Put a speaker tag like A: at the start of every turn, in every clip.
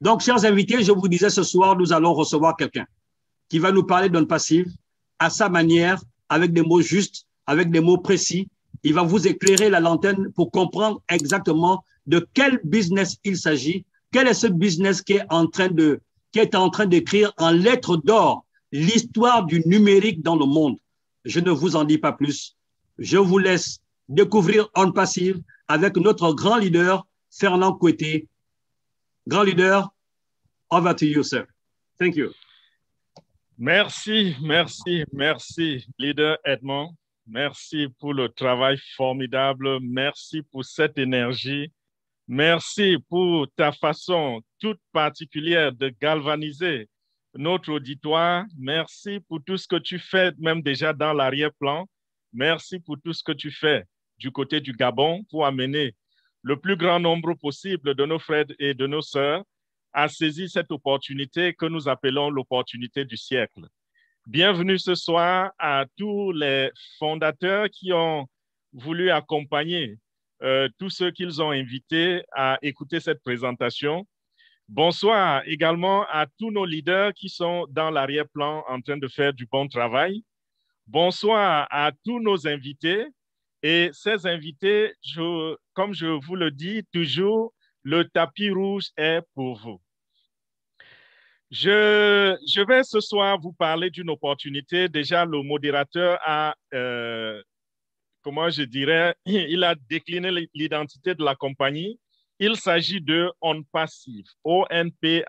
A: Donc, chers invités, je vous disais ce soir, nous allons recevoir quelqu'un qui va nous parler d'un passif à sa manière, avec des mots justes, avec des mots précis. Il va vous éclairer la lanterne pour comprendre exactement de quel business il s'agit, quel est ce business qui est en train d'écrire en lettres d'or l'histoire du numérique dans le monde. Je ne vous en dis pas plus. Je vous laisse découvrir On Passive avec notre grand leader, Fernand Coueté. Grand leader, over to you, sir. Thank you.
B: Merci, leader Edmond. Merci pour le travail formidable. Merci pour cette énergie. Merci pour ta façon toute particulière de galvaniser notre auditoire. Merci pour tout ce que tu fais, même déjà dans l'arrière-plan. Merci pour tout ce que tu fais du côté du Gabon pour amener le plus grand nombre possible de nos frères et de nos sœurs à saisir cette opportunité que nous appelons l'opportunité du siècle. Bienvenue ce soir à tous les fondateurs qui ont voulu accompagner tous ceux qu'ils ont invités à écouter cette présentation. Bonsoir également à tous nos leaders qui sont dans l'arrière-plan en train de faire du bon travail. Bonsoir à tous nos invités. Et ces invités, comme je vous le dis toujours, le tapis rouge est pour vous. Je vais ce soir vous parler d'une opportunité. Déjà, le modérateur a, comment je dirais, il a décliné l'identité de la compagnie. Il s'agit de On Passive, O-N-P-A-S-S-I-V-E,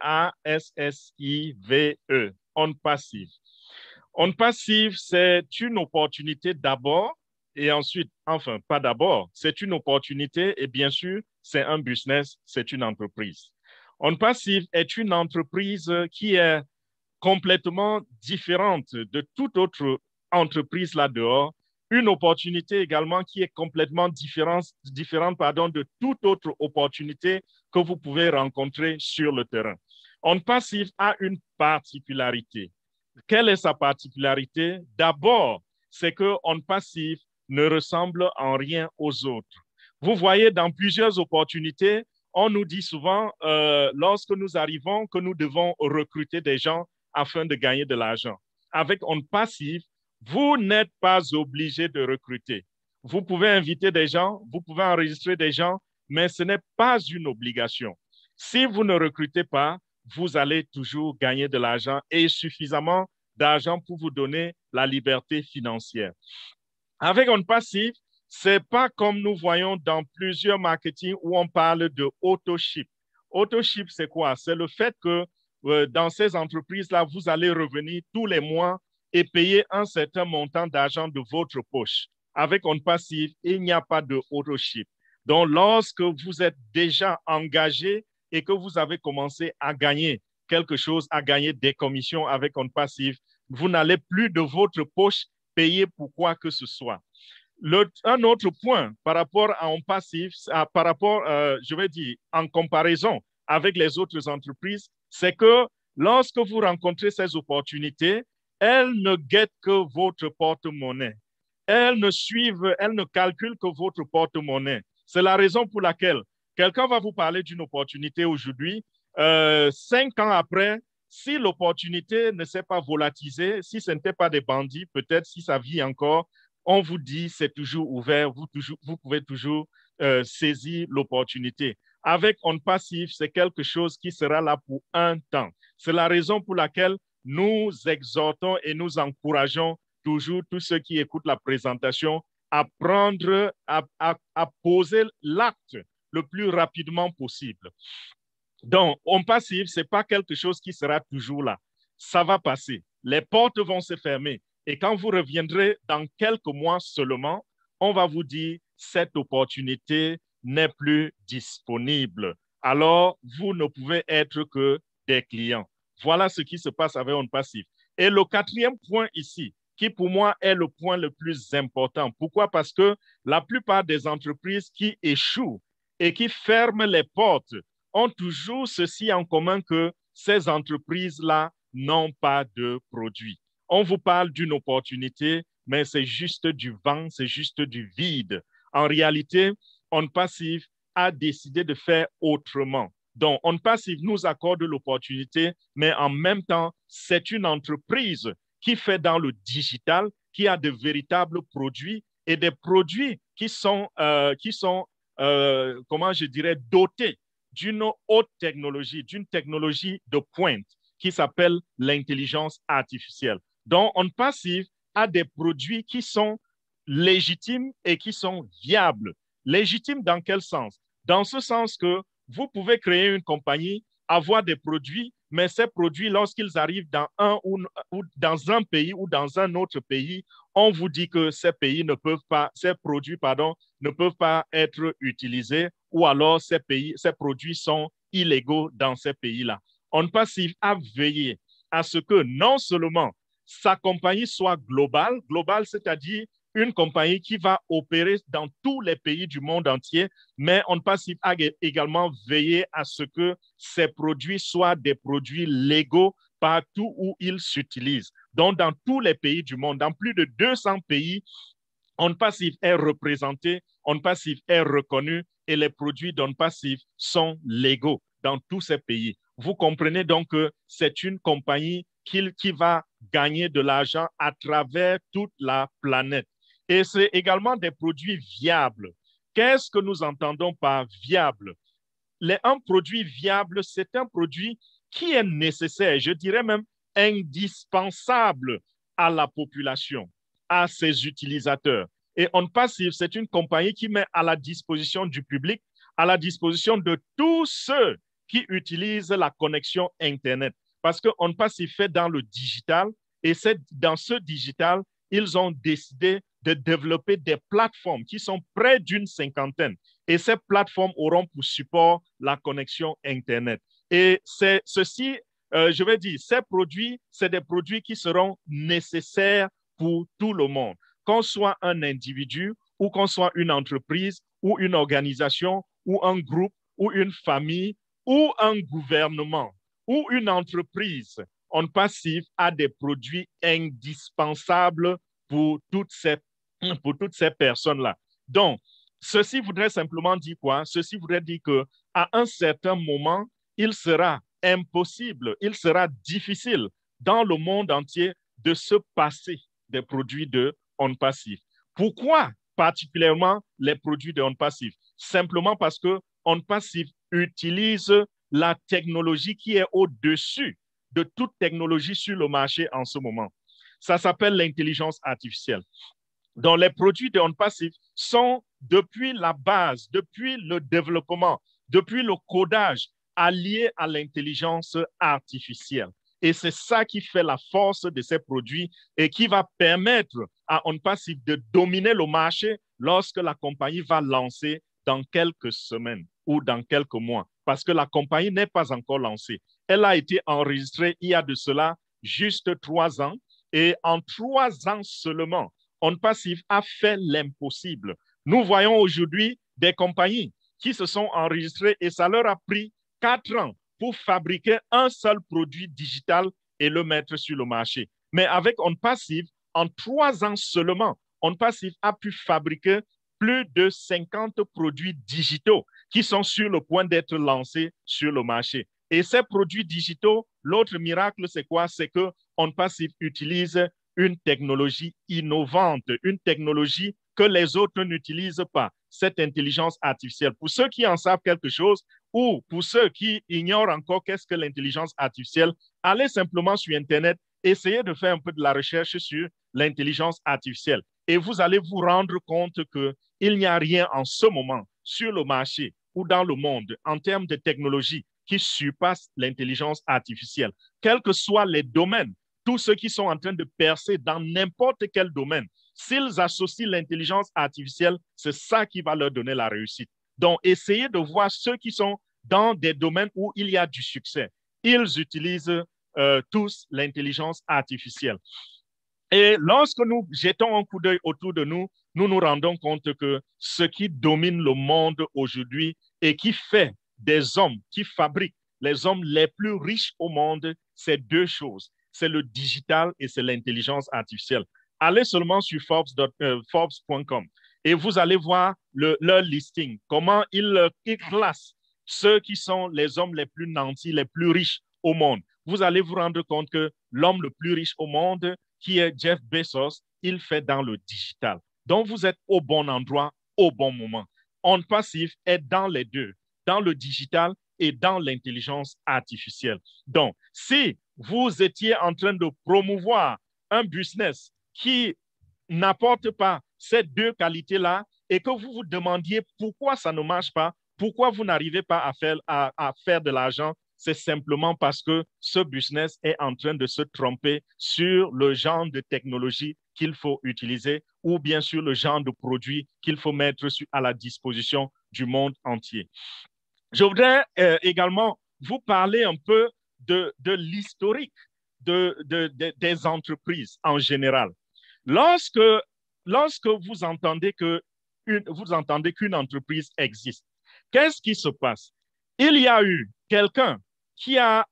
B: On Passive. On Passive, c'est une opportunité d'abord et ensuite, enfin, pas d'abord, c'est une opportunité et bien sûr, c'est un business, c'est une entreprise. On Passive est une entreprise qui est complètement différente de toute autre entreprise là-dehors, une opportunité également qui est complètement différente de toute autre opportunité que vous pouvez rencontrer sur le terrain. On Passive a une particularité. Quelle est sa particularité? D'abord, c'est que On Passive ne ressemble en rien aux autres. Vous voyez, dans plusieurs opportunités, on nous dit souvent, lorsque nous arrivons, que nous devons recruter des gens afin de gagner de l'argent. Avec On Passive, vous n'êtes pas obligé de recruter. Vous pouvez inviter des gens, vous pouvez enregistrer des gens, mais ce n'est pas une obligation. Si vous ne recrutez pas, vous allez toujours gagner de l'argent et suffisamment d'argent pour vous donner la liberté financière. Avec On Passive, ce n'est pas comme nous voyons dans plusieurs marketing où on parle de auto-ship. Auto-ship, c'est quoi? C'est le fait que dans ces entreprises-là, vous allez revenir tous les mois et payer un certain montant d'argent de votre poche. Avec On Passive, il n'y a pas de auto-ship. Donc, lorsque vous êtes déjà engagé et que vous avez commencé à gagner quelque chose, à gagner des commissions avec On Passive, vous n'allez plus de votre poche payer pour quoi que ce soit. Un autre point par rapport à On Passive, je vais dire, en comparaison avec les autres entreprises, c'est que lorsque vous rencontrez ces opportunités, elles ne guettent que votre porte-monnaie. Elles ne calculent que votre porte-monnaie. C'est la raison pour laquelle quelqu'un va vous parler d'une opportunité aujourd'hui. 5 ans après, si l'opportunité ne s'est pas volatilisée, si ce n'était pas des bandits, peut-être si ça vit encore, on vous dit c'est toujours ouvert, vous pouvez toujours saisir l'opportunité. Avec On Passive, c'est quelque chose qui sera là pour un temps. C'est la raison pour laquelle nous exhortons et nous encourageons toujours tous ceux qui écoutent la présentation à prendre, à poser l'acte le plus rapidement possible. Donc, On Passive, ce n'est pas quelque chose qui sera toujours là. Ça va passer. Les portes vont se fermer. Et quand vous reviendrez dans quelques mois seulement, on va vous dire cette opportunité n'est plus disponible. Alors, vous ne pouvez être que des clients. Voilà ce qui se passe avec On Passive. Et le quatrième point ici, qui pour moi est le point le plus important. Pourquoi? Parce que la plupart des entreprises qui échouent et qui ferment les portes ont toujours ceci en commun que ces entreprises-là n'ont pas de produits. On vous parle d'une opportunité, mais c'est juste du vent, c'est juste du vide. En réalité, On Passive a décidé de faire autrement. Donc, OnPassive nous accorde l'opportunité, mais en même temps, c'est une entreprise qui fait dans le digital, qui a de véritables produits et des produits qui sont comment je dirais, dotés d'une haute technologie, d'une technologie de pointe qui s'appelle l'intelligence artificielle. Donc, OnPassive a des produits qui sont légitimes et qui sont viables. Légitimes dans quel sens? Dans ce sens que vous pouvez créer une compagnie, avoir des produits, mais ces produits, lorsqu'ils arrivent dans ou dans un pays ou dans un autre pays, on vous dit que ces produits, ne peuvent pas être utilisés ou alors ces produits sont illégaux dans ces pays-là. OnPassive a veillé à ce que non seulement sa compagnie soit globale, c'est-à-dire une compagnie qui va opérer dans tous les pays du monde entier, mais OnPassive a également veillé à ce que ces produits soient des produits légaux partout où ils s'utilisent. Donc, dans tous les pays du monde, dans plus de 200 pays, OnPassive est représenté, OnPassive est reconnu et les produits d'OnPassive sont légaux dans tous ces pays. Vous comprenez donc que c'est une compagnie qui va gagner de l'argent à travers toute la planète. Et c'est également des produits viables. Qu'est-ce que nous entendons par viable? Un produit viable, c'est un produit qui est nécessaire, je dirais même indispensable à la population, à ses utilisateurs. Et OnPassive, c'est une compagnie qui met à la disposition du public, à la disposition de tous ceux qui utilisent la connexion Internet. Parce que OnPassive fait dans le digital et c'est dans ce digital, ils ont décidé de développer des plateformes qui sont près d'une cinquantaine. Et ces plateformes auront pour support la connexion Internet. Et je vais dire, ces produits, c'est des produits qui seront nécessaires pour tout le monde. Qu'on soit un individu ou qu'on soit une entreprise ou une organisation ou un groupe ou une famille ou un gouvernement ou une entreprise, OnPassive a des produits indispensables pour toutes ces personnes-là. Donc, ceci voudrait simplement dire quoi? Ceci voudrait dire qu'à un certain moment, il sera impossible, il sera difficile dans le monde entier de se passer des produits de OnPassive. Pourquoi particulièrement les produits de OnPassive? Simplement parce que OnPassive utilise la technologie qui est au-dessus de toute technologie sur le marché en ce moment. Ça s'appelle l'intelligence artificielle. Donc, les produits de OnPassive sont depuis la base, depuis le développement, depuis le codage, alliés à l'intelligence artificielle. Et c'est ça qui fait la force de ces produits et qui va permettre à OnPassive de dominer le marché lorsque la compagnie va lancer dans quelques semaines ou dans quelques mois, parce que la compagnie n'est pas encore lancée. Elle a été enregistrée il y a de cela juste 3 ans et en 3 ans seulement, OnPassive a fait l'impossible. Nous voyons aujourd'hui des compagnies qui se sont enregistrées et ça leur a pris 4 ans pour fabriquer un seul produit digital et le mettre sur le marché. Mais avec OnPassive, en 3 ans seulement, OnPassive a pu fabriquer plus de 50 produits digitaux qui sont sur le point d'être lancés sur le marché. Et ces produits digitaux, l'autre miracle, c'est quoi? C'est que OnPassive utilise une technologie innovante, une technologie que les autres n'utilisent pas, cette intelligence artificielle. Pour ceux qui en savent quelque chose ou pour ceux qui ignorent encore qu'est-ce que l'intelligence artificielle, allez simplement sur Internet, essayez de faire un peu de la recherche sur l'intelligence artificielle et vous allez vous rendre compte qu'il n'y a rien en ce moment sur le marché ou dans le monde en termes de technologie qui surpasse l'intelligence artificielle, quels que soient les domaines. Tous ceux qui sont en train de percer dans n'importe quel domaine, s'ils associent l'intelligence artificielle, c'est ça qui va leur donner la réussite. Donc, essayez de voir ceux qui sont dans des domaines où il y a du succès. Ils utilisent tous l'intelligence artificielle. Et lorsque nous jetons un coup d'œil autour de nous, nous nous rendons compte que ce qui domine le monde aujourd'hui et qui fait des hommes, qui fabriquent les hommes les plus riches au monde, c'est 2 choses. C'est le digital et c'est l'intelligence artificielle. Allez seulement sur Forbes.com et vous allez voir leur listing, comment ils classent ceux qui sont les hommes les plus nantis, les plus riches au monde, vous allez vous rendre compte que l'homme le plus riche au monde, qui est Jeff Bezos, il fait dans le digital. Donc, vous êtes au bon endroit, au bon moment. On Passif est dans les deux, dans le digital et dans l'intelligence artificielle. Donc, si vous étiez en train de promouvoir un business qui n'apporte pas ces deux qualités-là et que vous vous demandiez pourquoi ça ne marche pas, pourquoi vous n'arrivez pas à faire de l'argent, c'est simplement parce que ce business est en train de se tromper sur le genre de technologie qu'il faut utiliser ou bien sûr le genre de produit qu'il faut mettre à la disposition du monde entier. Je voudrais également vous parler un peu de l'historique des entreprises en général. Lorsque vous entendez qu'une entreprise existe, qu'est-ce qui se passe? Il y a eu quelqu'un qui a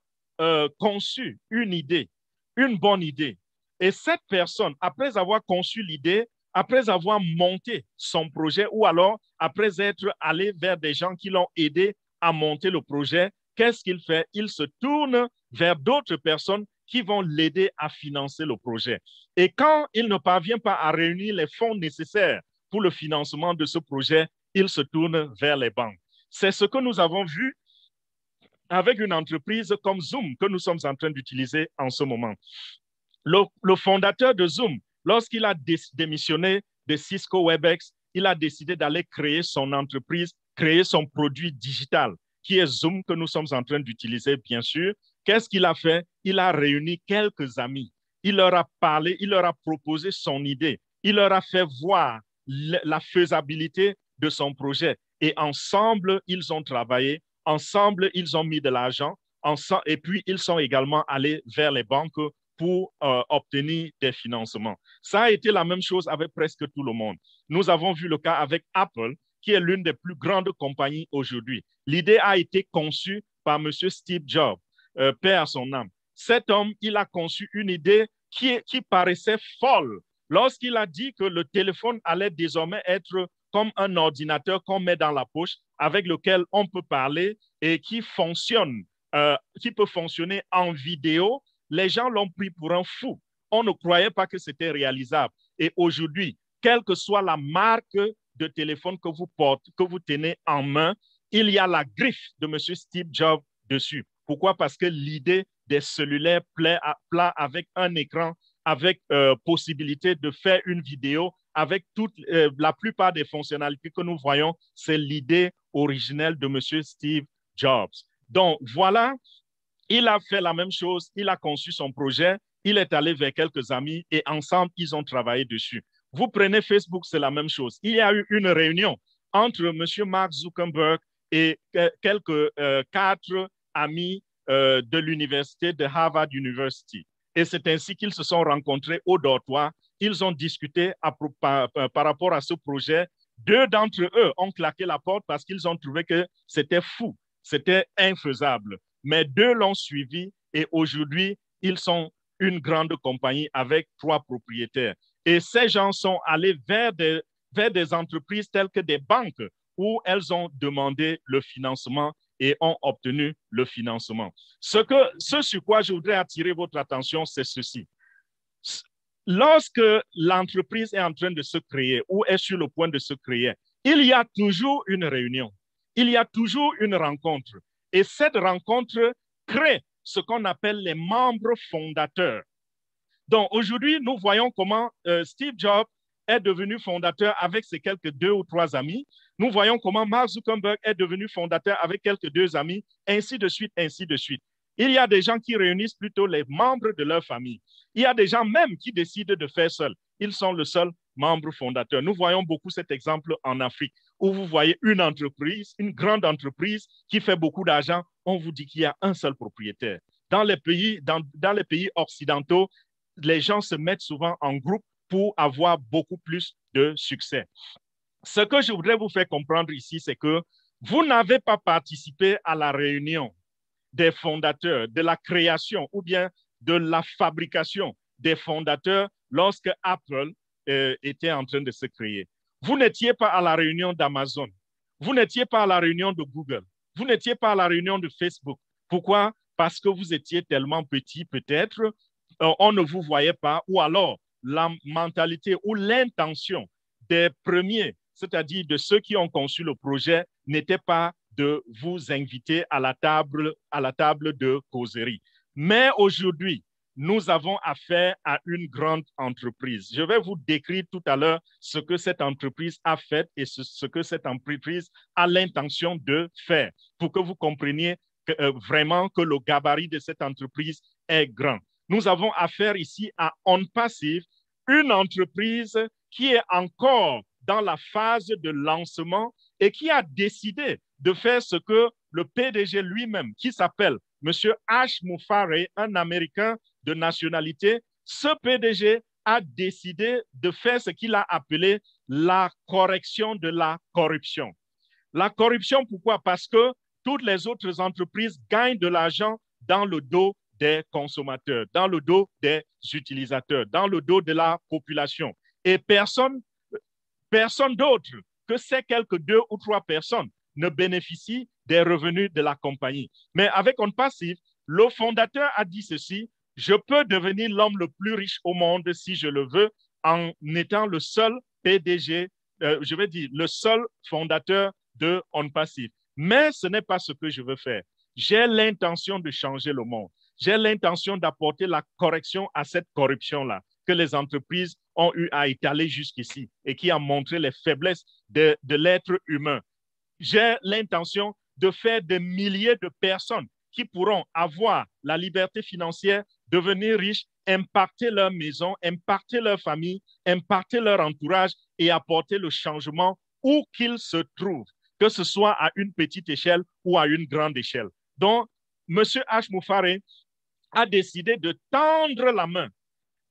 B: conçu une idée, une bonne idée. Et cette personne, après avoir conçu l'idée, après avoir monté son projet ou alors après être allé vers des gens qui l'ont aidé à monter le projet, qu'est-ce qu'il fait? Il se tourne vers d'autres personnes qui vont l'aider à financer le projet. Et quand il ne parvient pas à réunir les fonds nécessaires pour le financement de ce projet, il se tourne vers les banques. C'est ce que nous avons vu avec une entreprise comme Zoom que nous sommes en train d'utiliser en ce moment. Le fondateur de Zoom, lorsqu'il a démissionné de Cisco Webex, il a décidé d'aller créer son entreprise, créer son produit digital, qui est Zoom que nous sommes en train d'utiliser, bien sûr. Qu'est-ce qu'il a fait? Il a réuni quelques amis. Il leur a parlé, il leur a proposé son idée. Il leur a fait voir la faisabilité de son projet. Et ensemble, ils ont travaillé. Ensemble, ils ont mis de l'argent. Et puis, ils sont également allés vers les banques pour obtenir des financements. Ça a été la même chose avec presque tout le monde. Nous avons vu le cas avec Apple, qui est l'une des plus grandes compagnies aujourd'hui. L'idée a été conçue par M. Steve Jobs, paix à son âme. Cet homme, il a conçu une idée qui paraissait folle lorsqu'il a dit que le téléphone allait désormais être comme un ordinateur qu'on met dans la poche avec lequel on peut parler et qui fonctionne, qui peut fonctionner en vidéo. Les gens l'ont pris pour un fou. On ne croyait pas que c'était réalisable. Et aujourd'hui, quelle que soit la marque de téléphone que vous portez, que vous tenez en main, il y a la griffe de M. Steve Jobs dessus. Pourquoi? Parce que l'idée des cellulaires plats avec un écran, avec possibilité de faire une vidéo, avec la plupart des fonctionnalités que nous voyons, c'est l'idée originelle de M. Steve Jobs. Donc, voilà, il a fait la même chose, il a conçu son projet, il est allé vers quelques amis et ensemble, ils ont travaillé dessus. Vous prenez Facebook, c'est la même chose. Il y a eu une réunion entre M. Mark Zuckerberg et quelques 4 amis de l'université de Harvard University. Et c'est ainsi qu'ils se sont rencontrés au dortoir. Ils ont discuté par rapport à ce projet. 2 d'entre eux ont claqué la porte parce qu'ils ont trouvé que c'était fou, c'était infaisable. Mais 2 l'ont suivi et aujourd'hui, ils sont une grande compagnie avec 3 propriétaires. Et ces gens sont allés vers des entreprises telles que des banques où elles ont demandé le financement et ont obtenu le financement. Ce sur quoi je voudrais attirer votre attention, c'est ceci. Lorsque l'entreprise est en train de se créer ou est sur le point de se créer, il y a toujours une réunion, il y a toujours une rencontre. Et cette rencontre crée ce qu'on appelle les membres fondateurs. Donc aujourd'hui, nous voyons comment Steve Jobs est devenu fondateur avec ses quelques 2 ou 3 amis. Nous voyons comment Mark Zuckerberg est devenu fondateur avec quelques 2 amis, ainsi de suite, ainsi de suite. Il y a des gens qui réunissent plutôt les membres de leur famille. Il y a des gens même qui décident de faire seuls. Ils sont le seul membre fondateur. Nous voyons beaucoup cet exemple en Afrique, où vous voyez une entreprise, une grande entreprise qui fait beaucoup d'argent. On vous dit qu'il y a un seul propriétaire. Dans les pays occidentaux, les gens se mettent souvent en groupe pour avoir beaucoup plus de succès. Ce que je voudrais vous faire comprendre ici, c'est que vous n'avez pas participé à la réunion des fondateurs, de la création ou bien de la fabrication des fondateurs lorsque Apple était en train de se créer. Vous n'étiez pas à la réunion d'Amazon. Vous n'étiez pas à la réunion de Google. Vous n'étiez pas à la réunion de Facebook. Pourquoi? Parce que vous étiez tellement petit, peut-être, on ne vous voyait pas, ou alors la mentalité ou l'intention des premiers, c'est-à-dire de ceux qui ont conçu le projet, n'était pas de vous inviter à la table de causerie. Mais aujourd'hui, nous avons affaire à une grande entreprise. Je vais vous décrire tout à l'heure ce que cette entreprise a fait et ce que cette entreprise a l'intention de faire pour que vous compreniez vraiment que le gabarit de cette entreprise est grand. Nous avons affaire ici à OnPassive, une entreprise qui est encore dans la phase de lancement et qui a décidé de faire ce que le PDG lui-même, qui s'appelle M. Ash Mufareh, un Américain de nationalité, ce PDG a décidé de faire ce qu'il a appelé la correction de la corruption. La corruption, pourquoi? Parce que toutes les autres entreprises gagnent de l'argent dans le dos des consommateurs, dans le dos des utilisateurs, dans le dos de la population. Et personne d'autre que ces quelques 2 ou 3 personnes ne bénéficie des revenus de la compagnie. Mais avec OnPassive, le fondateur a dit ceci: je peux devenir l'homme le plus riche au monde si je le veux, en étant le seul PDG, je vais dire le seul fondateur de OnPassive. Mais ce n'est pas ce que je veux faire. J'ai l'intention de changer le monde. J'ai l'intention d'apporter la correction à cette corruption-là que les entreprises ont eu à étaler jusqu'ici et qui a montré les faiblesses de l'être humain. J'ai l'intention de faire des milliers de personnes qui pourront avoir la liberté financière, devenir riches, impacter leur maison, impacter leur famille, impacter leur entourage et apporter le changement où qu'ils se trouvent, que ce soit à une petite échelle ou à une grande échelle. Donc, M. Ash Mufareh a décidé de tendre la main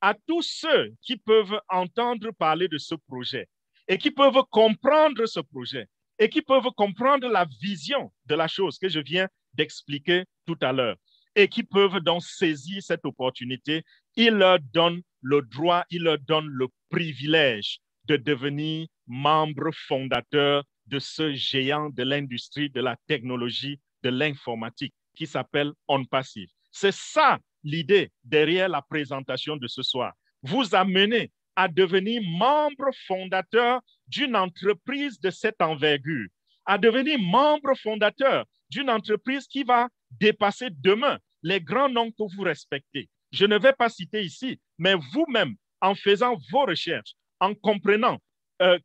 B: à tous ceux qui peuvent entendre parler de ce projet et qui peuvent comprendre ce projet et qui peuvent comprendre la vision de la chose que je viens d'expliquer tout à l'heure et qui peuvent donc saisir cette opportunité. Il leur donne le droit, il leur donne le privilège de devenir membre fondateur de ce géant de l'industrie, de la technologie, de l'informatique qui s'appelle OnPassive. C'est ça l'idée derrière la présentation de ce soir. Vous amener à devenir membre fondateur d'une entreprise de cette envergure, à devenir membre fondateur d'une entreprise qui va dépasser demain les grands noms que vous respectez. Je ne vais pas citer ici, mais vous-même, en faisant vos recherches, en comprenant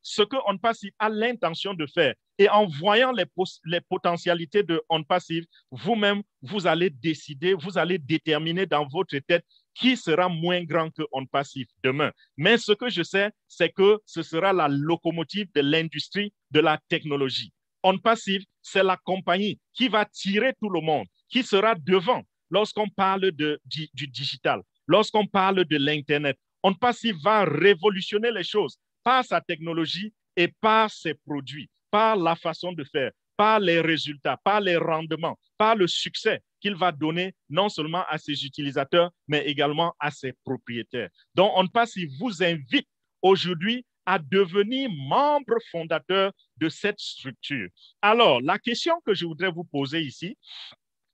B: ce que OnPassive a l'intention de faire et en voyant les potentialités de OnPassive, vous-même, vous allez décider, vous allez déterminer dans votre tête qui sera moins grand que OnPassive demain. Mais ce que je sais, c'est que ce sera la locomotive de l'industrie de la technologie. OnPassive, c'est la compagnie qui va tirer tout le monde, qui sera devant lorsqu'on parle du digital, lorsqu'on parle de l'Internet. OnPassive va révolutionner les choses par sa technologie et par ses produits, par la façon de faire, par les résultats, par les rendements, par le succès qu'il va donner non seulement à ses utilisateurs, mais également à ses propriétaires. Donc, OnPassive vous invite aujourd'hui à devenir membre fondateur de cette structure. Alors, la question que je voudrais vous poser ici,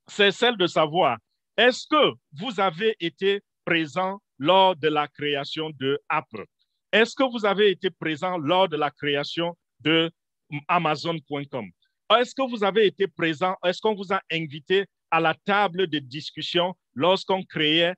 B: c'est celle de savoir, est-ce que vous avez été présent lors de la création de Apple? Est-ce que vous avez été présent lors de la création de Amazon.com? Est-ce que vous avez été présent? Est-ce qu'on vous a invité à la table de discussion lorsqu'on créait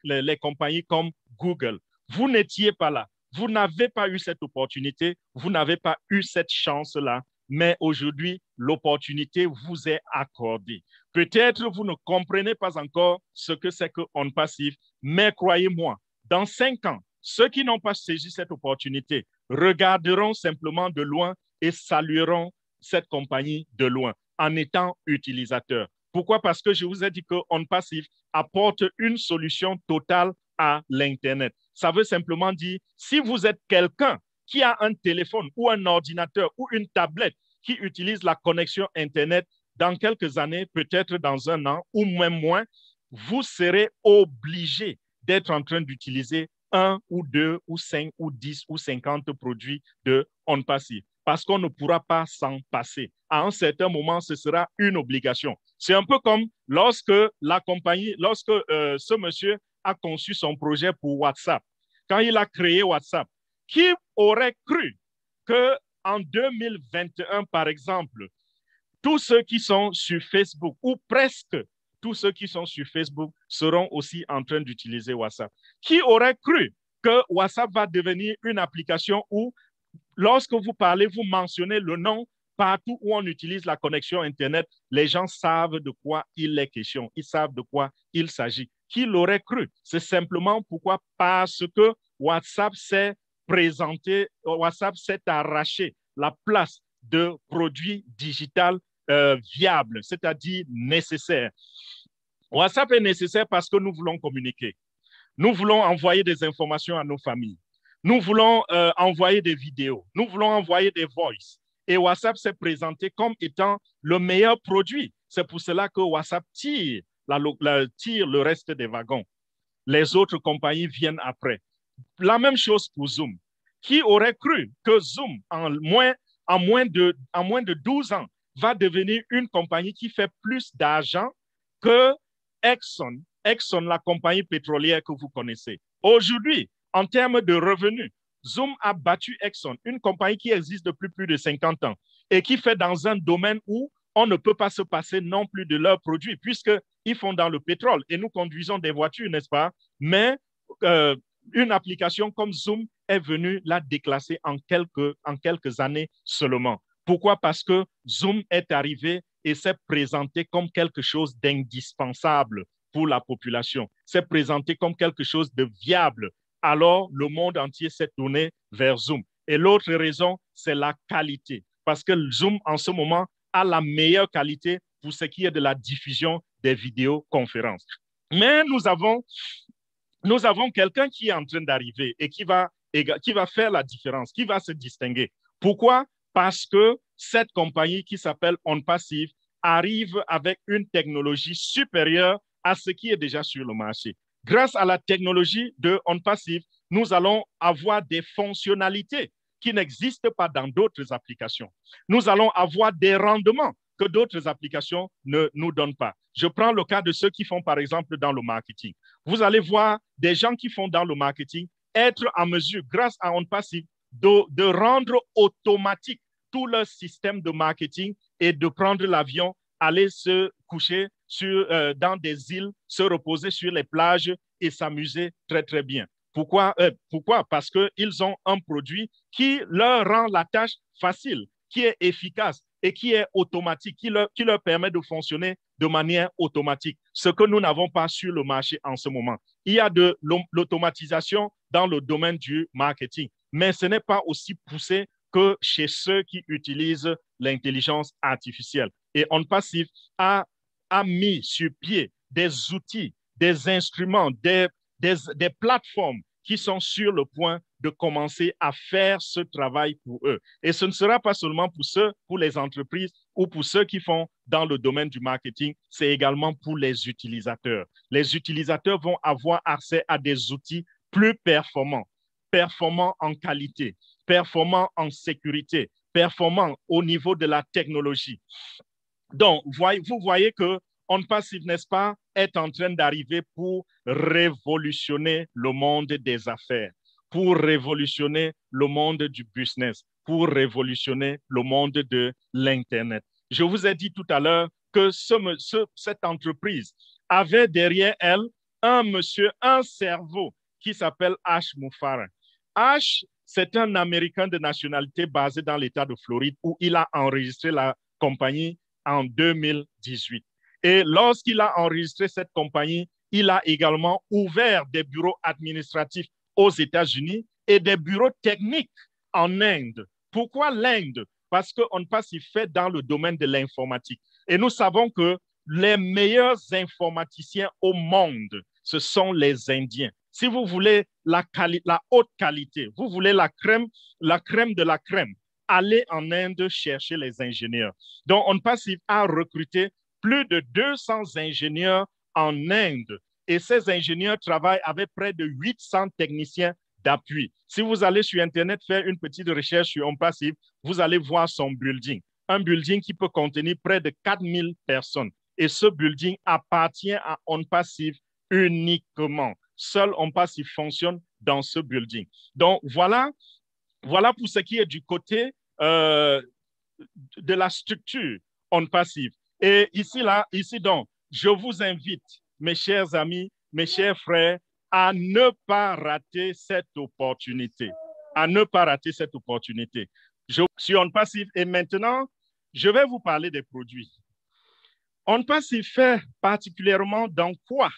B: les compagnies comme Google? Vous n'étiez pas là. Vous n'avez pas eu cette opportunité. Vous n'avez pas eu cette chance-là. Mais aujourd'hui, l'opportunité vous est accordée. Peut-être vous ne comprenez pas encore ce que c'est que OnPassive, mais croyez-moi, dans 5 ans, ceux qui n'ont pas saisi cette opportunité regarderont simplement de loin et salueront cette compagnie de loin en étant utilisateurs. Pourquoi? Parce que je vous ai dit que OnPassive apporte une solution totale à l'Internet. Ça veut simplement dire, si vous êtes quelqu'un qui a un téléphone ou un ordinateur ou une tablette qui utilise la connexion Internet, dans quelques années, peut-être dans 1 an ou même moins, vous serez obligé d'être en train d'utiliser 1 ou 2 ou 5 ou 10 ou 50 produits de OnPassive. parce qu'on ne pourra pas s'en passer. À un certain moment, ce sera une obligation. C'est un peu comme lorsque la compagnie, lorsque ce monsieur a conçu son projet pour WhatsApp. Quand il a créé WhatsApp, qui aurait cru qu'en 2021, par exemple, tous ceux qui sont sur Facebook, ou presque tous ceux qui sont sur Facebook, seront aussi en train d'utiliser WhatsApp? Qui aurait cru que WhatsApp va devenir une application où, lorsque vous parlez, vous mentionnez le nom partout où on utilise la connexion Internet, les gens savent de quoi il est question, ils savent de quoi il s'agit. Qui l'aurait cru? C'est simplement pourquoi? Parce que WhatsApp s'est présenté, WhatsApp s'est arraché la place de produits digital viable, c'est-à-dire nécessaire. WhatsApp est nécessaire parce que nous voulons communiquer. Nous voulons envoyer des informations à nos familles. Nous voulons envoyer des vidéos. Nous voulons envoyer des voices. Et WhatsApp s'est présenté comme étant le meilleur produit. C'est pour cela que WhatsApp tire le reste des wagons. Les autres compagnies viennent après. La même chose pour Zoom. Qui aurait cru que Zoom, en moins de 12 ans, va devenir une compagnie qui fait plus d'argent que Exxon, la compagnie pétrolière que vous connaissez. Aujourd'hui, en termes de revenus, Zoom a battu Exxon, une compagnie qui existe depuis plus de 50 ans et qui fait dans un domaine où on ne peut pas se passer non plus de leurs produits puisqu'ils font dans le pétrole et nous conduisons des voitures, n'est-ce pas? Mais une application comme Zoom est venue la déclasser en quelques années seulement. Pourquoi? Parce que Zoom est arrivé et s'est présenté comme quelque chose d'indispensable pour la population, s'est présenté comme quelque chose de viable. Alors, le monde entier s'est tourné vers Zoom. Et l'autre raison, c'est la qualité. Parce que Zoom, en ce moment, a la meilleure qualité pour ce qui est de la diffusion des vidéoconférences. Mais nous avons quelqu'un qui est en train d'arriver et qui va faire la différence, qui va se distinguer. Pourquoi? Parce que cette compagnie qui s'appelle OnPassive arrive avec une technologie supérieure à ce qui est déjà sur le marché. Grâce à la technologie de OnPassive, nous allons avoir des fonctionnalités qui n'existent pas dans d'autres applications. Nous allons avoir des rendements que d'autres applications ne nous donnent pas. Je prends le cas de ceux qui font, par exemple, dans le marketing. Vous allez voir des gens qui font dans le marketing être en mesure, grâce à OnPassive, de rendre automatique tout leur système de marketing et de prendre l'avion, aller se coucher dans des îles, se reposer sur les plages et s'amuser très, très bien. Pourquoi? Parce qu'ils ont un produit qui leur rend la tâche facile, qui est efficace et qui est automatique, qui leur permet de fonctionner de manière automatique, ce que nous n'avons pas sur le marché en ce moment. Il y a de l'automatisation dans le domaine du marketing, mais ce n'est pas aussi poussé que chez ceux qui utilisent l'intelligence artificielle. Et OnPassive a mis sur pied des outils, des instruments, des plateformes qui sont sur le point de commencer à faire ce travail pour eux. Et ce ne sera pas seulement pour les entreprises ou pour ceux qui font dans le domaine du marketing, c'est également pour les utilisateurs. Les utilisateurs vont avoir accès à des outils plus performants en qualité, performants en sécurité, performants au niveau de la technologie. Donc, vous voyez que OnPassive, n'est-ce pas, est en train d'arriver pour révolutionner le monde des affaires, pour révolutionner le monde du business, pour révolutionner le monde de l'Internet. Je vous ai dit tout à l'heure que cette entreprise avait derrière elle un cerveau qui s'appelle Ash Mufareh. Ash, c'est un Américain de nationalité basé dans l'État de Floride où il a enregistré la compagnie en 2018. Et lorsqu'il a enregistré cette compagnie, il a également ouvert des bureaux administratifs aux États-Unis et des bureaux techniques en Inde. Pourquoi l'Inde? Parce qu'OnPassive fait dans le domaine de l'informatique. Et nous savons que les meilleurs informaticiens au monde, ce sont les Indiens. Si vous voulez la haute qualité, vous voulez la crème de la crème, allez en Inde chercher les ingénieurs. Donc, OnPassive a recruté plus de 200 ingénieurs en Inde et ces ingénieurs travaillent avec près de 800 techniciens d'appui. Si vous allez sur Internet faire une petite recherche sur On Passive, vous allez voir son building. Un building qui peut contenir près de 4000 personnes. Et ce building appartient à On Passive uniquement. Seul On Passive fonctionne dans ce building. Donc, voilà pour ce qui est du côté de la structure On Passive. Et ici, donc, je vous invite, mes chers amis, mes chers frères, à ne pas rater cette opportunité. À ne pas rater cette opportunité. Je suis On Passive et maintenant, je vais vous parler des produits. On Passive fait particulièrement dans quoi?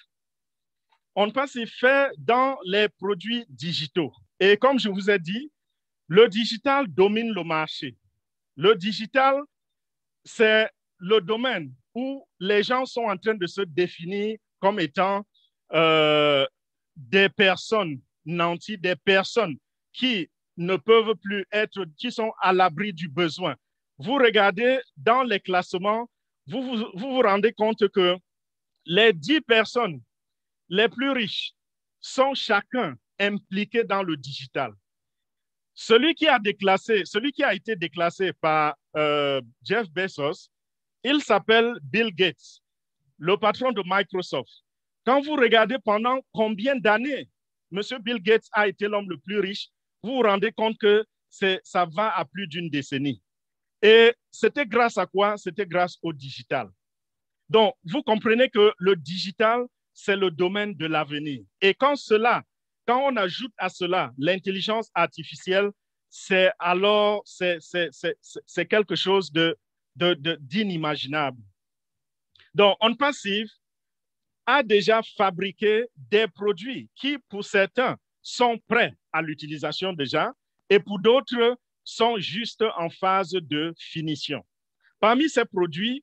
B: On Passive fait dans les produits digitaux. Et comme je vous ai dit, le digital domine le marché. Le digital, c'est le domaine où les gens sont en train de se définir comme étant des personnes nantis, des personnes qui ne peuvent plus être, qui sont à l'abri du besoin. Vous regardez dans les classements, vous vous rendez compte que les 10 personnes les plus riches sont chacun impliqués dans le digital. Celui qui a été déclassé par Jeff Bezos, il s'appelle Bill Gates, le patron de Microsoft. Quand vous regardez pendant combien d'années M. Bill Gates a été l'homme le plus riche, vous vous rendez compte que ça va à plus d'une décennie. Et c'était grâce à quoi? C'était grâce au digital. Donc, vous comprenez que le digital, c'est le domaine de l'avenir. Et quand on ajoute à cela l'intelligence artificielle, c'est quelque chose d'inimaginable. Donc, On Passive a déjà fabriqué des produits qui, pour certains, sont prêts à l'utilisation déjà, et pour d'autres, sont juste en phase de finition. Parmi ces produits,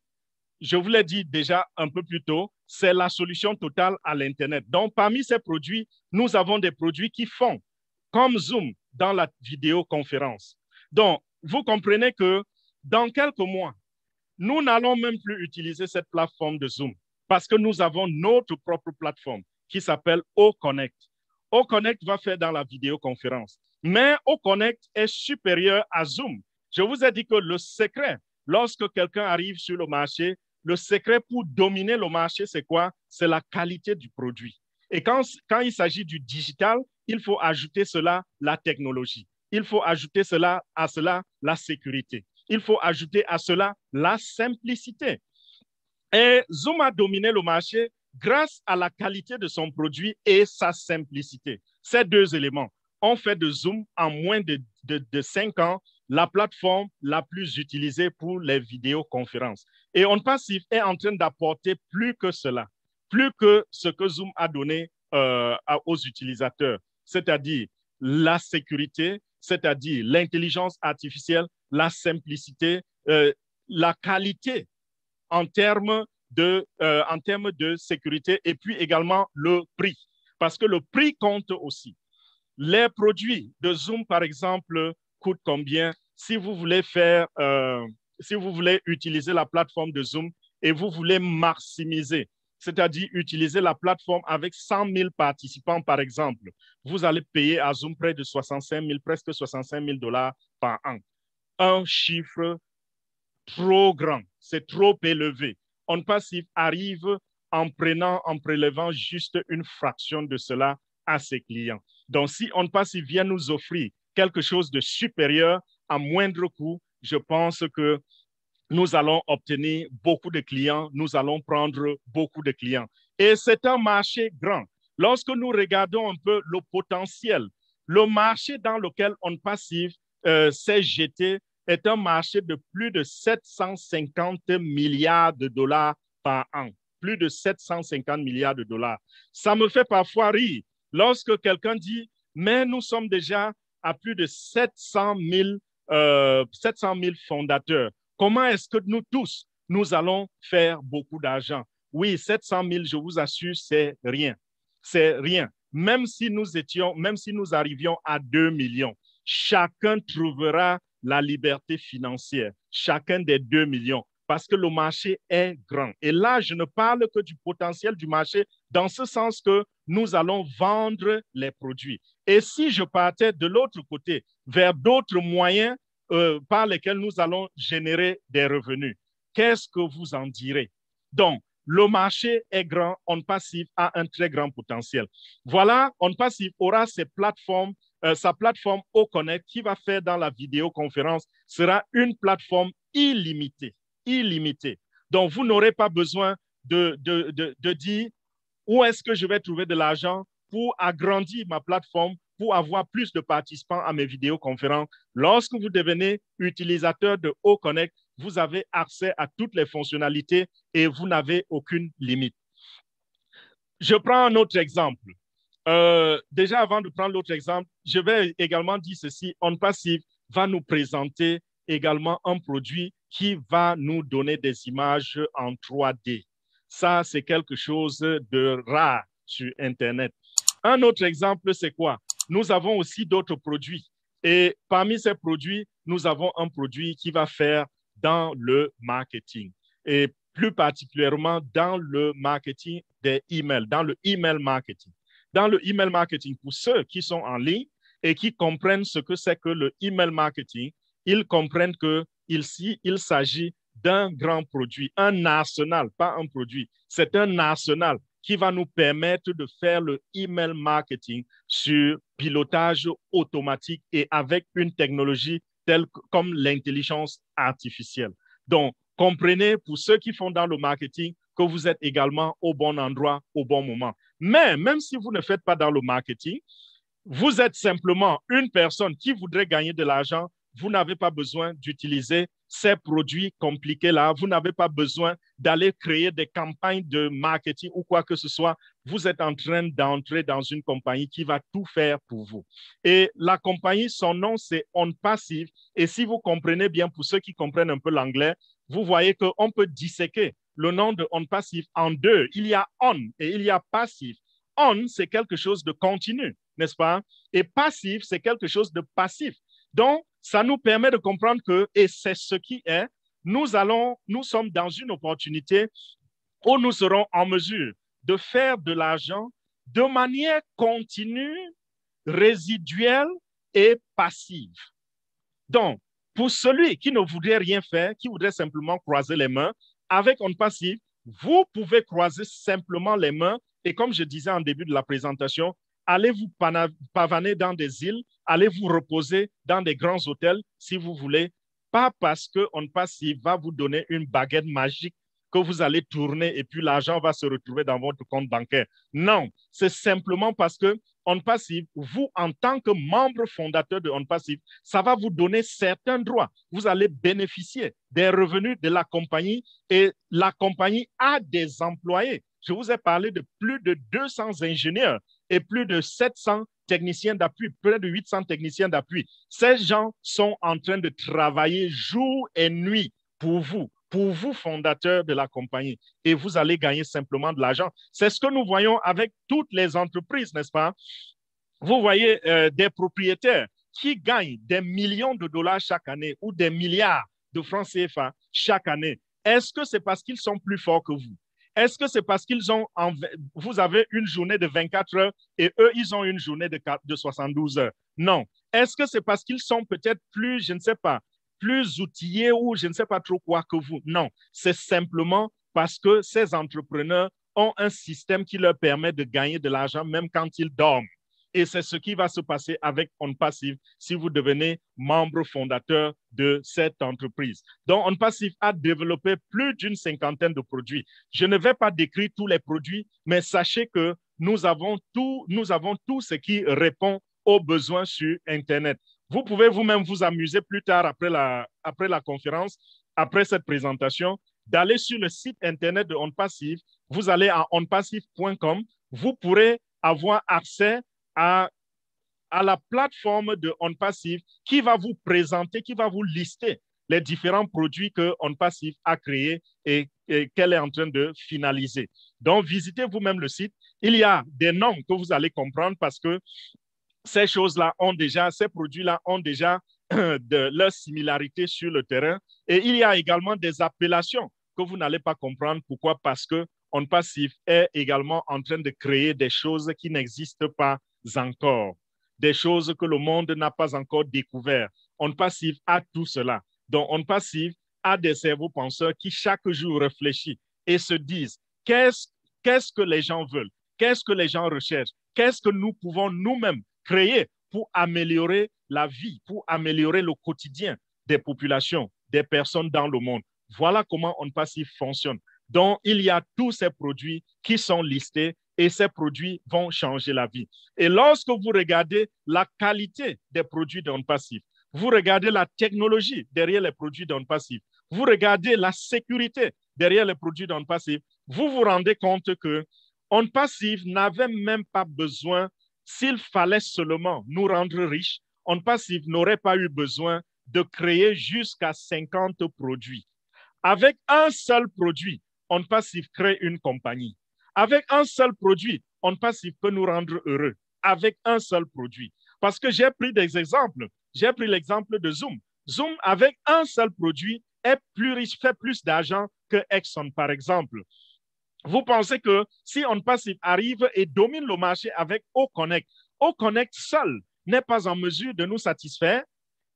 B: je vous l'ai dit déjà un peu plus tôt, c'est la solution totale à l'Internet. Donc, parmi ces produits, nous avons des produits qui font comme Zoom dans la vidéoconférence. Donc, vous comprenez que dans quelques mois, nous n'allons même plus utiliser cette plateforme de Zoom parce que nous avons notre propre plateforme qui s'appelle OConnect. OConnect va faire dans la vidéoconférence, mais OConnect est supérieur à Zoom. Je vous ai dit que le secret, lorsque quelqu'un arrive sur le marché, le secret pour dominer le marché, c'est quoi? C'est la qualité du produit. Et quand il s'agit du digital, il faut ajouter cela, la technologie. Il faut ajouter à cela, la sécurité. Il faut ajouter à cela, la simplicité. Et Zoom a dominé le marché grâce à la qualité de son produit et sa simplicité. Ces deux éléments ont fait de Zoom, en moins de 5 ans, la plateforme la plus utilisée pour les vidéoconférences. Et On Passive est en train d'apporter plus que cela, plus que ce que Zoom a donné aux utilisateurs, c'est-à-dire la sécurité, c'est-à-dire l'intelligence artificielle, la simplicité, la qualité en termes de sécurité et puis également le prix, parce que le prix compte aussi. Les produits de Zoom, par exemple, coûtent combien? Si vous voulez utiliser la plateforme de Zoom et vous voulez maximiser, c'est-à-dire utiliser la plateforme avec 100 000 participants, par exemple, vous allez payer à Zoom près de 65 000, presque 65 000 $ par an. Un chiffre trop grand, c'est trop élevé. On Passive arrive en prélevant juste une fraction de cela à ses clients. Donc, si On Passive vient nous offrir quelque chose de supérieur à moindre coût, je pense que nous allons obtenir beaucoup de clients, nous allons prendre beaucoup de clients. Et c'est un marché grand. Lorsque nous regardons un peu le potentiel, le marché dans lequel On Passive s'est jeté est un marché de plus de 750 milliards de dollars par an. Plus de 750 milliards de dollars. Ça me fait parfois rire lorsque quelqu'un dit, mais nous sommes déjà à plus de 700 000 fondateurs. Comment est-ce que nous tous, nous allons faire beaucoup d'argent? Oui, 700 000, je vous assure, c'est rien. C'est rien. Même si nous arrivions à 2 millions, chacun trouvera la liberté financière. Chacun des 2 millions. parce que le marché est grand. Et là, je ne parle que du potentiel du marché dans ce sens que nous allons vendre les produits. Et si je partais de l'autre côté, vers d'autres moyens par lesquels nous allons générer des revenus, qu'est-ce que vous en direz? Donc, le marché est grand, OnPassive a un très grand potentiel. Voilà, OnPassive aura ses plateformes, sa plateforme OConnect qui va faire dans la vidéoconférence sera une plateforme illimitée. Illimitée. Donc, vous n'aurez pas besoin de dire où est-ce que je vais trouver de l'argent pour agrandir ma plateforme, pour avoir plus de participants à mes vidéoconférences. Lorsque vous devenez utilisateur de OConnect, vous avez accès à toutes les fonctionnalités et vous n'avez aucune limite. Je prends un autre exemple. Déjà, avant de prendre l'autre exemple, je vais également dire ceci. OnPassive va nous présenter également un produit qui va nous donner des images en 3D. Ça, c'est quelque chose de rare sur Internet. Un autre exemple, c'est quoi? Nous avons aussi d'autres produits. Et parmi ces produits, nous avons un produit qui va faire dans le marketing. Et plus particulièrement dans le marketing des emails, dans le email marketing. Dans le email marketing, pour ceux qui sont en ligne et qui comprennent ce que c'est que le email marketing, ils comprennent qu'il s'agit d'un grand produit, un arsenal, pas un produit. C'est un arsenal qui va nous permettre de faire le email marketing sur pilotage automatique et avec une technologie telle comme l'intelligence artificielle. Donc, comprenez, pour ceux qui font dans le marketing, que vous êtes également au bon endroit, au bon moment. Mais même si vous ne faites pas dans le marketing, vous êtes simplement une personne qui voudrait gagner de l'argent, vous n'avez pas besoin d'utiliser ces produits compliqués-là. Vous n'avez pas besoin d'aller créer des campagnes de marketing ou quoi que ce soit. Vous êtes en train d'entrer dans une compagnie qui va tout faire pour vous. Et la compagnie, son nom, c'est OnPassive. Et si vous comprenez bien, pour ceux qui comprennent un peu l'anglais, vous voyez qu'on peut disséquer le nom de OnPassive en deux. Il y a On et il y a Passive. On, c'est quelque chose de continu, n'est-ce pas? Et Passive, c'est quelque chose de passif. Donc, ça nous permet de comprendre que, et c'est ce qui est, nous sommes dans une opportunité où nous serons en mesure de faire de l'argent de manière continue, résiduelle et passive. Donc, pour celui qui ne voudrait rien faire, qui voudrait simplement croiser les mains, avec OnPassive, vous pouvez croiser simplement les mains et comme je disais en début de la présentation, allez vous pavaner dans des îles, allez vous reposer dans des grands hôtels si vous voulez, pas parce que OnPassive va vous donner une baguette magique que vous allez tourner et puis l'argent va se retrouver dans votre compte bancaire. Non, c'est simplement parce que OnPassive, vous, en tant que membre fondateur de OnPassive, ça va vous donner certains droits. Vous allez bénéficier des revenus de la compagnie et la compagnie a des employés. Je vous ai parlé de plus de 200 ingénieurs et plus de 700 techniciens d'appui, près de 800 techniciens d'appui. Ces gens sont en train de travailler jour et nuit pour vous fondateurs de la compagnie, et vous allez gagner simplement de l'argent. C'est ce que nous voyons avec toutes les entreprises, n'est-ce pas? Vous voyez des propriétaires qui gagnent des millions de dollars chaque année ou des milliards de francs CFA chaque année. Est-ce que c'est parce qu'ils sont plus forts que vous? Est-ce que c'est parce vous avez une journée de 24 heures et eux, ils ont une journée de 72 heures? Non. Est-ce que c'est parce qu'ils sont peut-être plus, je ne sais pas, plus outillés ou je ne sais pas trop quoi que vous? Non. C'est simplement parce que ces entrepreneurs ont un système qui leur permet de gagner de l'argent même quand ils dorment. Et c'est ce qui va se passer avec OnPassive si vous devenez membre fondateur de cette entreprise. Donc, OnPassive a développé plus d'une cinquantaine de produits. Je ne vais pas décrire tous les produits, mais sachez que nous avons tout ce qui répond aux besoins sur Internet. Vous pouvez vous-même vous amuser plus tard après la conférence, après cette présentation, d'aller sur le site Internet de OnPassive. Vous allez à onpassive.com. Vous pourrez avoir accès à la plateforme de OnPassive qui va vous présenter, qui va vous lister les différents produits que OnPassive a créés et qu'elle est en train de finaliser. Donc, visitez vous-même le site. Il y a des noms que vous allez comprendre parce que ces choses-là ont déjà, ces produits-là ont déjà de leur similarité sur le terrain. Et il y a également des appellations que vous n'allez pas comprendre. Pourquoi? Parce que On Passif est également en train de créer des choses qui n'existent pas encore, des choses que le monde n'a pas encore découvert. On Passif a tout cela. Donc, On Passif a des cerveaux penseurs qui chaque jour réfléchissent et se disent qu'est-ce que les gens veulent, qu'est-ce que les gens recherchent, qu'est-ce que nous pouvons nous-mêmes créer pour améliorer la vie, pour améliorer le quotidien des populations, des personnes dans le monde. Voilà comment On Passif fonctionne. Donc, il y a tous ces produits qui sont listés et ces produits vont changer la vie. Et lorsque vous regardez la qualité des produits d'On Passif, vous regardez la technologie derrière les produits d'On Passif, vous regardez la sécurité derrière les produits d'On Passif, vous vous rendez compte que On Passif n'avait même pas besoin, s'il fallait seulement nous rendre riches, On Passif n'aurait pas eu besoin de créer jusqu'à 50 produits. Avec un seul produit, On Passif crée une compagnie. Avec un seul produit, On Passif peut nous rendre heureux. Avec un seul produit. Parce que j'ai pris des exemples. J'ai pris l'exemple de Zoom. Zoom, avec un seul produit, est plus riche, fait plus d'argent que Exxon, par exemple. Vous pensez que si On Passif arrive et domine le marché avec Oconnect, Oconnect seul n'est pas en mesure de nous satisfaire,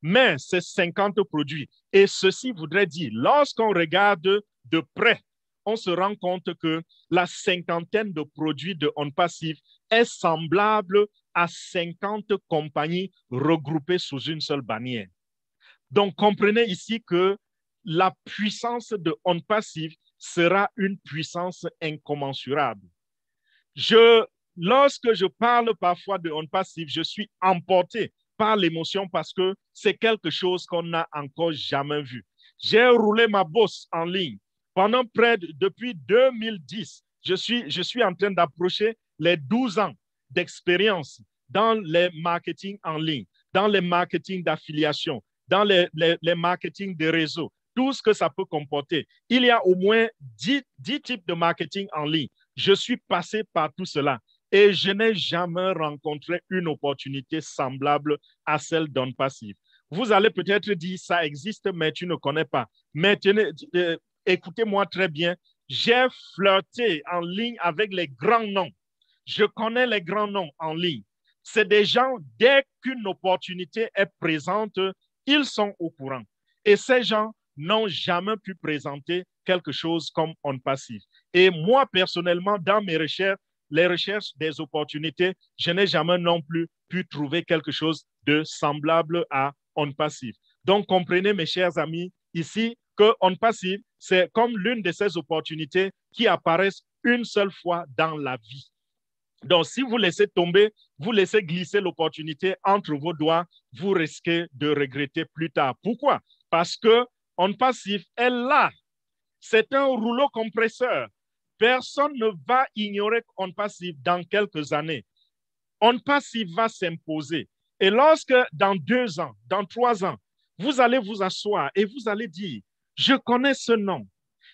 B: mais c'est 50 produits. Et ceci voudrait dire, lorsqu'on regarde de près, on se rend compte que la cinquantaine de produits de On Passif est semblable à 50 compagnies regroupées sous une seule bannière. Donc, comprenez ici que la puissance de On Passif sera une puissance incommensurable. Lorsque je parle parfois de On Passif, je suis emporté par l'émotion parce que c'est quelque chose qu'on n'a encore jamais vu. J'ai roulé ma bosse en ligne pendant depuis 2010. Je suis en train d'approcher les 12 ans d'expérience dans les marketing en ligne, dans les marketing d'affiliation, dans les marketing de réseau, tout ce que ça peut comporter. Il y a au moins 10 types de marketing en ligne. Je suis passé par tout cela et je n'ai jamais rencontré une opportunité semblable à celle d'On Passif. Vous allez peut-être dire, ça existe, mais tu ne connais pas. Mais écoutez-moi très bien, j'ai flirté en ligne avec les grands noms. Je connais les grands noms en ligne. C'est des gens, dès qu'une opportunité est présente, ils sont au courant. Et ces gens n'ont jamais pu présenter quelque chose comme On Passif. Et moi, personnellement, dans mes recherches, les recherches des opportunités, je n'ai jamais non plus pu trouver quelque chose de semblable à On Passif. Donc, comprenez, mes chers amis, ici, que On Passif, c'est comme l'une de ces opportunités qui apparaissent une seule fois dans la vie. Donc, si vous laissez tomber, vous laissez glisser l'opportunité entre vos doigts, vous risquez de regretter plus tard. Pourquoi? Parce que On Passif est là. C'est un rouleau compresseur. Personne ne va ignorer On Passif dans quelques années. On Passif va s'imposer. Et lorsque dans 2 ans, dans 3 ans, vous allez vous asseoir et vous allez dire, je connais ce nom.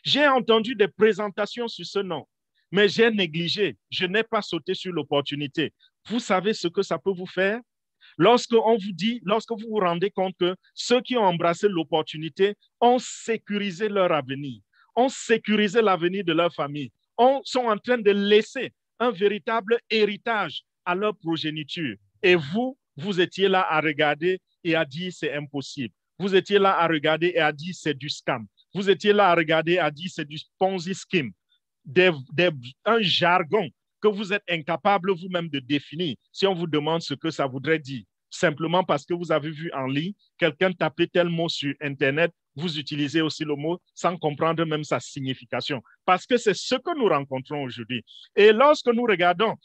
B: J'ai entendu des présentations sur ce nom, mais j'ai négligé. Je n'ai pas sauté sur l'opportunité. Vous savez ce que ça peut vous faire? Lorsque vous vous rendez compte que ceux qui ont embrassé l'opportunité ont sécurisé leur avenir, ont sécurisé l'avenir de leur famille, sont en train de laisser un véritable héritage à leur progéniture. Et vous étiez là à regarder et à dire c'est impossible. Vous étiez là à regarder et à dire c'est du scam. Vous étiez là à regarder et à dire c'est du Ponzi scheme. Un jargon que vous êtes incapable vous-même de définir si on vous demande ce que ça voudrait dire. Simplement parce que vous avez vu en ligne quelqu'un taper tel mot sur Internet, vous utilisez aussi le mot sans comprendre même sa signification. Parce que c'est ce que nous rencontrons aujourd'hui. Et lorsque nous regardons,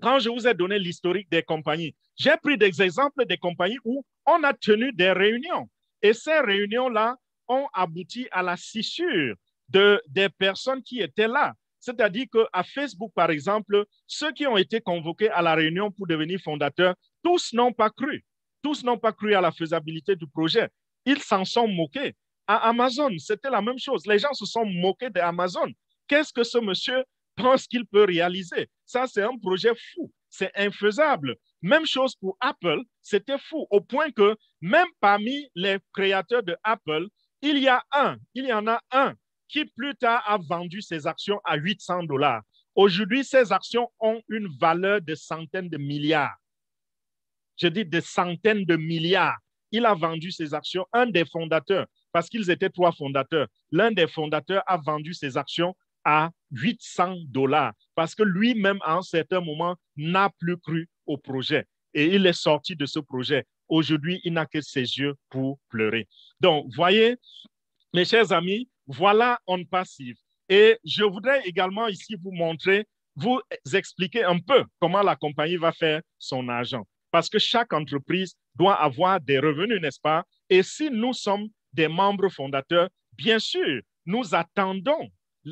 B: quand je vous ai donné l'historique des compagnies, j'ai pris des exemples des compagnies où on a tenu des réunions. Et ces réunions-là ont abouti à la scissure des personnes qui étaient là. C'est-à-dire qu'à Facebook, par exemple, ceux qui ont été convoqués à la réunion pour devenir fondateurs, tous n'ont pas cru. Tous n'ont pas cru à la faisabilité du projet. Ils s'en sont moqués. À Amazon, c'était la même chose. Les gens se sont moqués d'Amazon. Qu'est-ce que ce monsieur pense qu'il peut réaliser? Ça, c'est un projet fou. c'est infaisable. Même chose pour Apple, c'était fou, au point que même parmi les créateurs de Apple, il y en a un qui plus tard a vendu ses actions à 800 $. Aujourd'hui, ces actions ont une valeur de centaines de milliards. Je dis de centaines de milliards. Il a vendu ses actions, un des fondateurs, parce qu'ils étaient 3 fondateurs. L'un des fondateurs a vendu ses actions à 800 $, parce que lui-même, à un certain moment, n'a plus cru au projet. Et il est sorti de ce projet. Aujourd'hui, il n'a que ses yeux pour pleurer. Donc, voyez, mes chers amis, voilà On Passive. Et je voudrais également ici vous montrer, vous expliquer un peu comment la compagnie va faire son argent. Parce que chaque entreprise doit avoir des revenus, n'est-ce pas? Et si nous sommes des membres fondateurs, bien sûr, nous attendons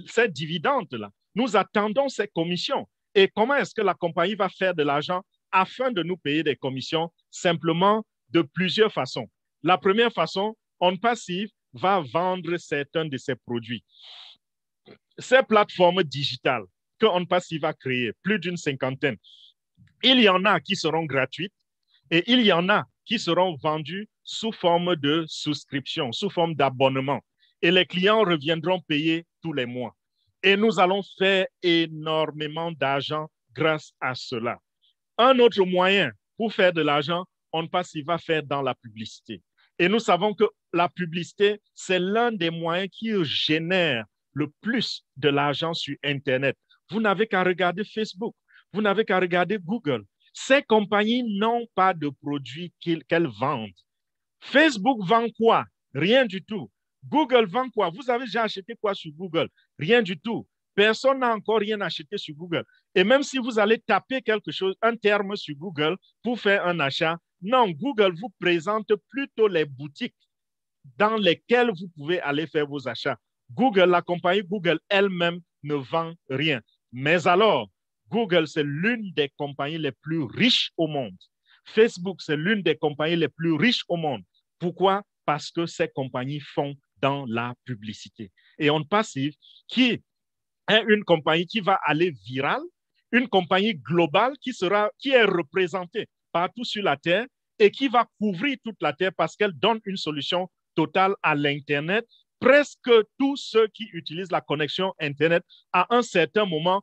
B: ces dividendes-là. Nous attendons ces commissions. Et comment est-ce que la compagnie va faire de l'argent afin de nous payer des commissions? Simplement de plusieurs façons. La première façon, On Passive va vendre certains de ses produits. Ces plateformes digitales que On Passive va créer, plus d'une cinquantaine, il y en a qui seront gratuites et il y en a qui seront vendues sous forme de souscription, sous forme d'abonnement. Et les clients reviendront payer tous les mois. Et nous allons faire énormément d'argent grâce à cela. Un autre moyen pour faire de l'argent, On Passive va faire dans la publicité. Et nous savons que la publicité, c'est l'un des moyens qui génère le plus de l'argent sur Internet. Vous n'avez qu'à regarder Facebook, vous n'avez qu'à regarder Google. Ces compagnies n'ont pas de produits qu'elles vendent. Facebook vend quoi? Rien du tout. Google vend quoi? Vous avez déjà acheté quoi sur Google? Rien du tout. Personne n'a encore rien acheté sur Google. Et même si vous allez taper quelque chose, un terme sur Google pour faire un achat, non, Google vous présente plutôt les boutiques dans lesquelles vous pouvez aller faire vos achats. Google, la compagnie Google elle-même ne vend rien. Mais alors, Google, c'est l'une des compagnies les plus riches au monde. Facebook, c'est l'une des compagnies les plus riches au monde. Pourquoi? Parce que ces compagnies font dans la publicité. Et On Passive, qui est une compagnie qui va aller virale, une compagnie globale qui est représentée partout sur la Terre et qui va couvrir toute la Terre parce qu'elle donne une solution totale à l'Internet. Presque tous ceux qui utilisent la connexion Internet à un certain moment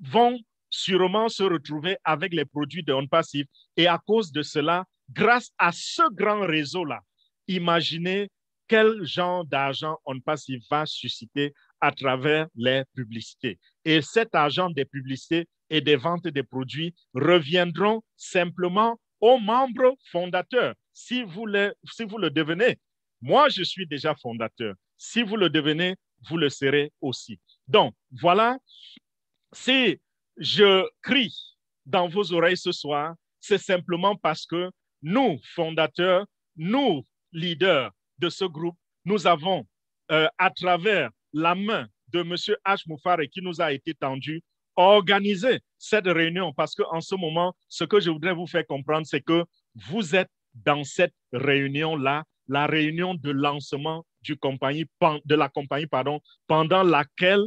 B: vont sûrement se retrouver avec les produits de On Passive. Et à cause de cela, grâce à ce grand réseau-là, imaginez quel genre d'argent On Passive va susciter à travers les publicités. Et cet argent des publicités et des ventes des produits reviendront simplement aux membres fondateurs. Si vous le devenez, moi je suis déjà fondateur. Si vous le devenez, vous le serez aussi. Donc, voilà, si je crie dans vos oreilles ce soir, c'est simplement parce que nous, fondateurs, nous, leaders de ce groupe, nous avons, à travers la main de M. H. Moufare qui nous a été tendu, organisé cette réunion parce qu'en ce moment, ce que je voudrais vous faire comprendre, c'est que vous êtes dans cette réunion-là, la réunion de lancement de la compagnie, pendant laquelle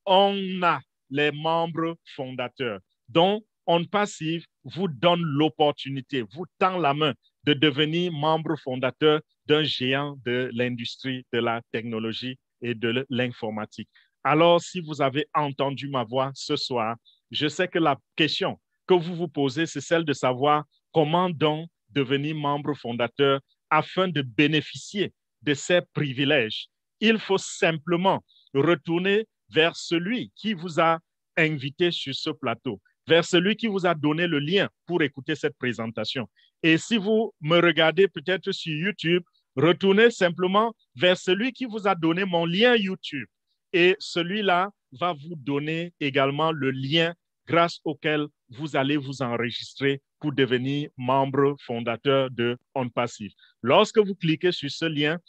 B: on a les membres fondateurs. Donc, On Passive vous donne l'opportunité, vous tend la main de devenir membre fondateur d'un géant de l'industrie de la technologie et de l'informatique. Alors, si vous avez entendu ma voix ce soir, je sais que la question que vous vous posez, c'est celle de savoir comment donc devenir membre fondateur afin de bénéficier de ces privilèges. Il faut simplement retourner vers celui qui vous a invité sur ce plateau, vers celui qui vous a donné le lien pour écouter cette présentation. Et si vous me regardez peut-être sur YouTube, retournez simplement vers celui qui vous a donné mon lien YouTube. Et celui-là va vous donner également le lien grâce auquel vous allez vous enregistrer pour devenir membre fondateur de On Passive. Lorsque vous cliquez sur ce lien,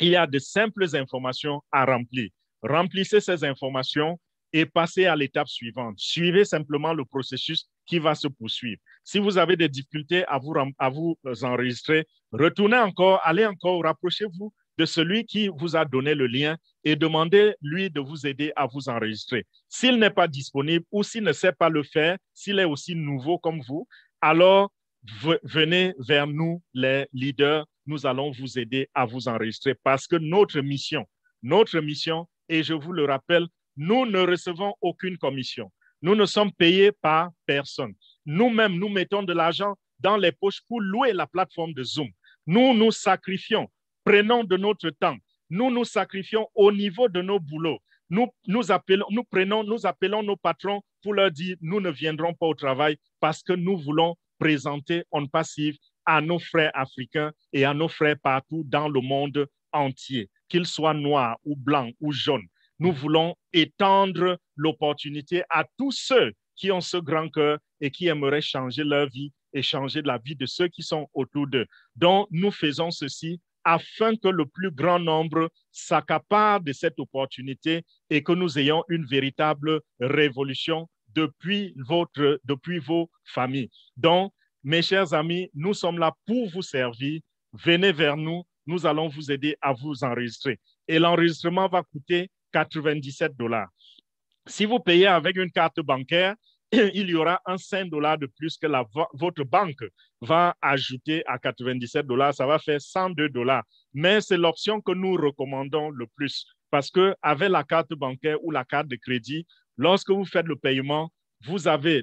B: il y a de simples informations à remplir. Remplissez ces informations et passez à l'étape suivante. Suivez simplement le processus qui va se poursuivre. Si vous avez des difficultés à vous enregistrer, retournez encore, allez encore, rapprochez-vous de celui qui vous a donné le lien et demandez-lui de vous aider à vous enregistrer. S'il n'est pas disponible ou s'il ne sait pas le faire, s'il est aussi nouveau comme vous, alors venez vers nous, les leaders. Nous allons vous aider à vous enregistrer parce que notre mission, et je vous le rappelle, nous ne recevons aucune commission. Nous ne sommes payés par personne. Nous-mêmes, nous mettons de l'argent dans les poches pour louer la plateforme de Zoom. Nous nous sacrifions, prenons de notre temps. Nous nous sacrifions au niveau de nos boulots. Nous appelons nos patrons pour leur dire nous ne viendrons pas au travail parce que nous voulons présenter On Passive à nos frères africains et à nos frères partout dans le monde entier, qu'ils soient noirs ou blancs ou jaunes. Nous voulons étendre l'opportunité à tous ceux qui ont ce grand cœur et qui aimeraient changer leur vie et changer la vie de ceux qui sont autour d'eux. Donc, nous faisons ceci afin que le plus grand nombre s'accapare de cette opportunité et que nous ayons une véritable révolution depuis vos familles. Donc, mes chers amis, nous sommes là pour vous servir. Venez vers nous, nous allons vous aider à vous enregistrer. Et l'enregistrement va coûter 97 $. Si vous payez avec une carte bancaire, il y aura un $5 de plus que votre banque va ajouter à 97 $. Ça va faire 102 $. Mais c'est l'option que nous recommandons le plus parce qu'avec la carte bancaire ou la carte de crédit, lorsque vous faites le paiement,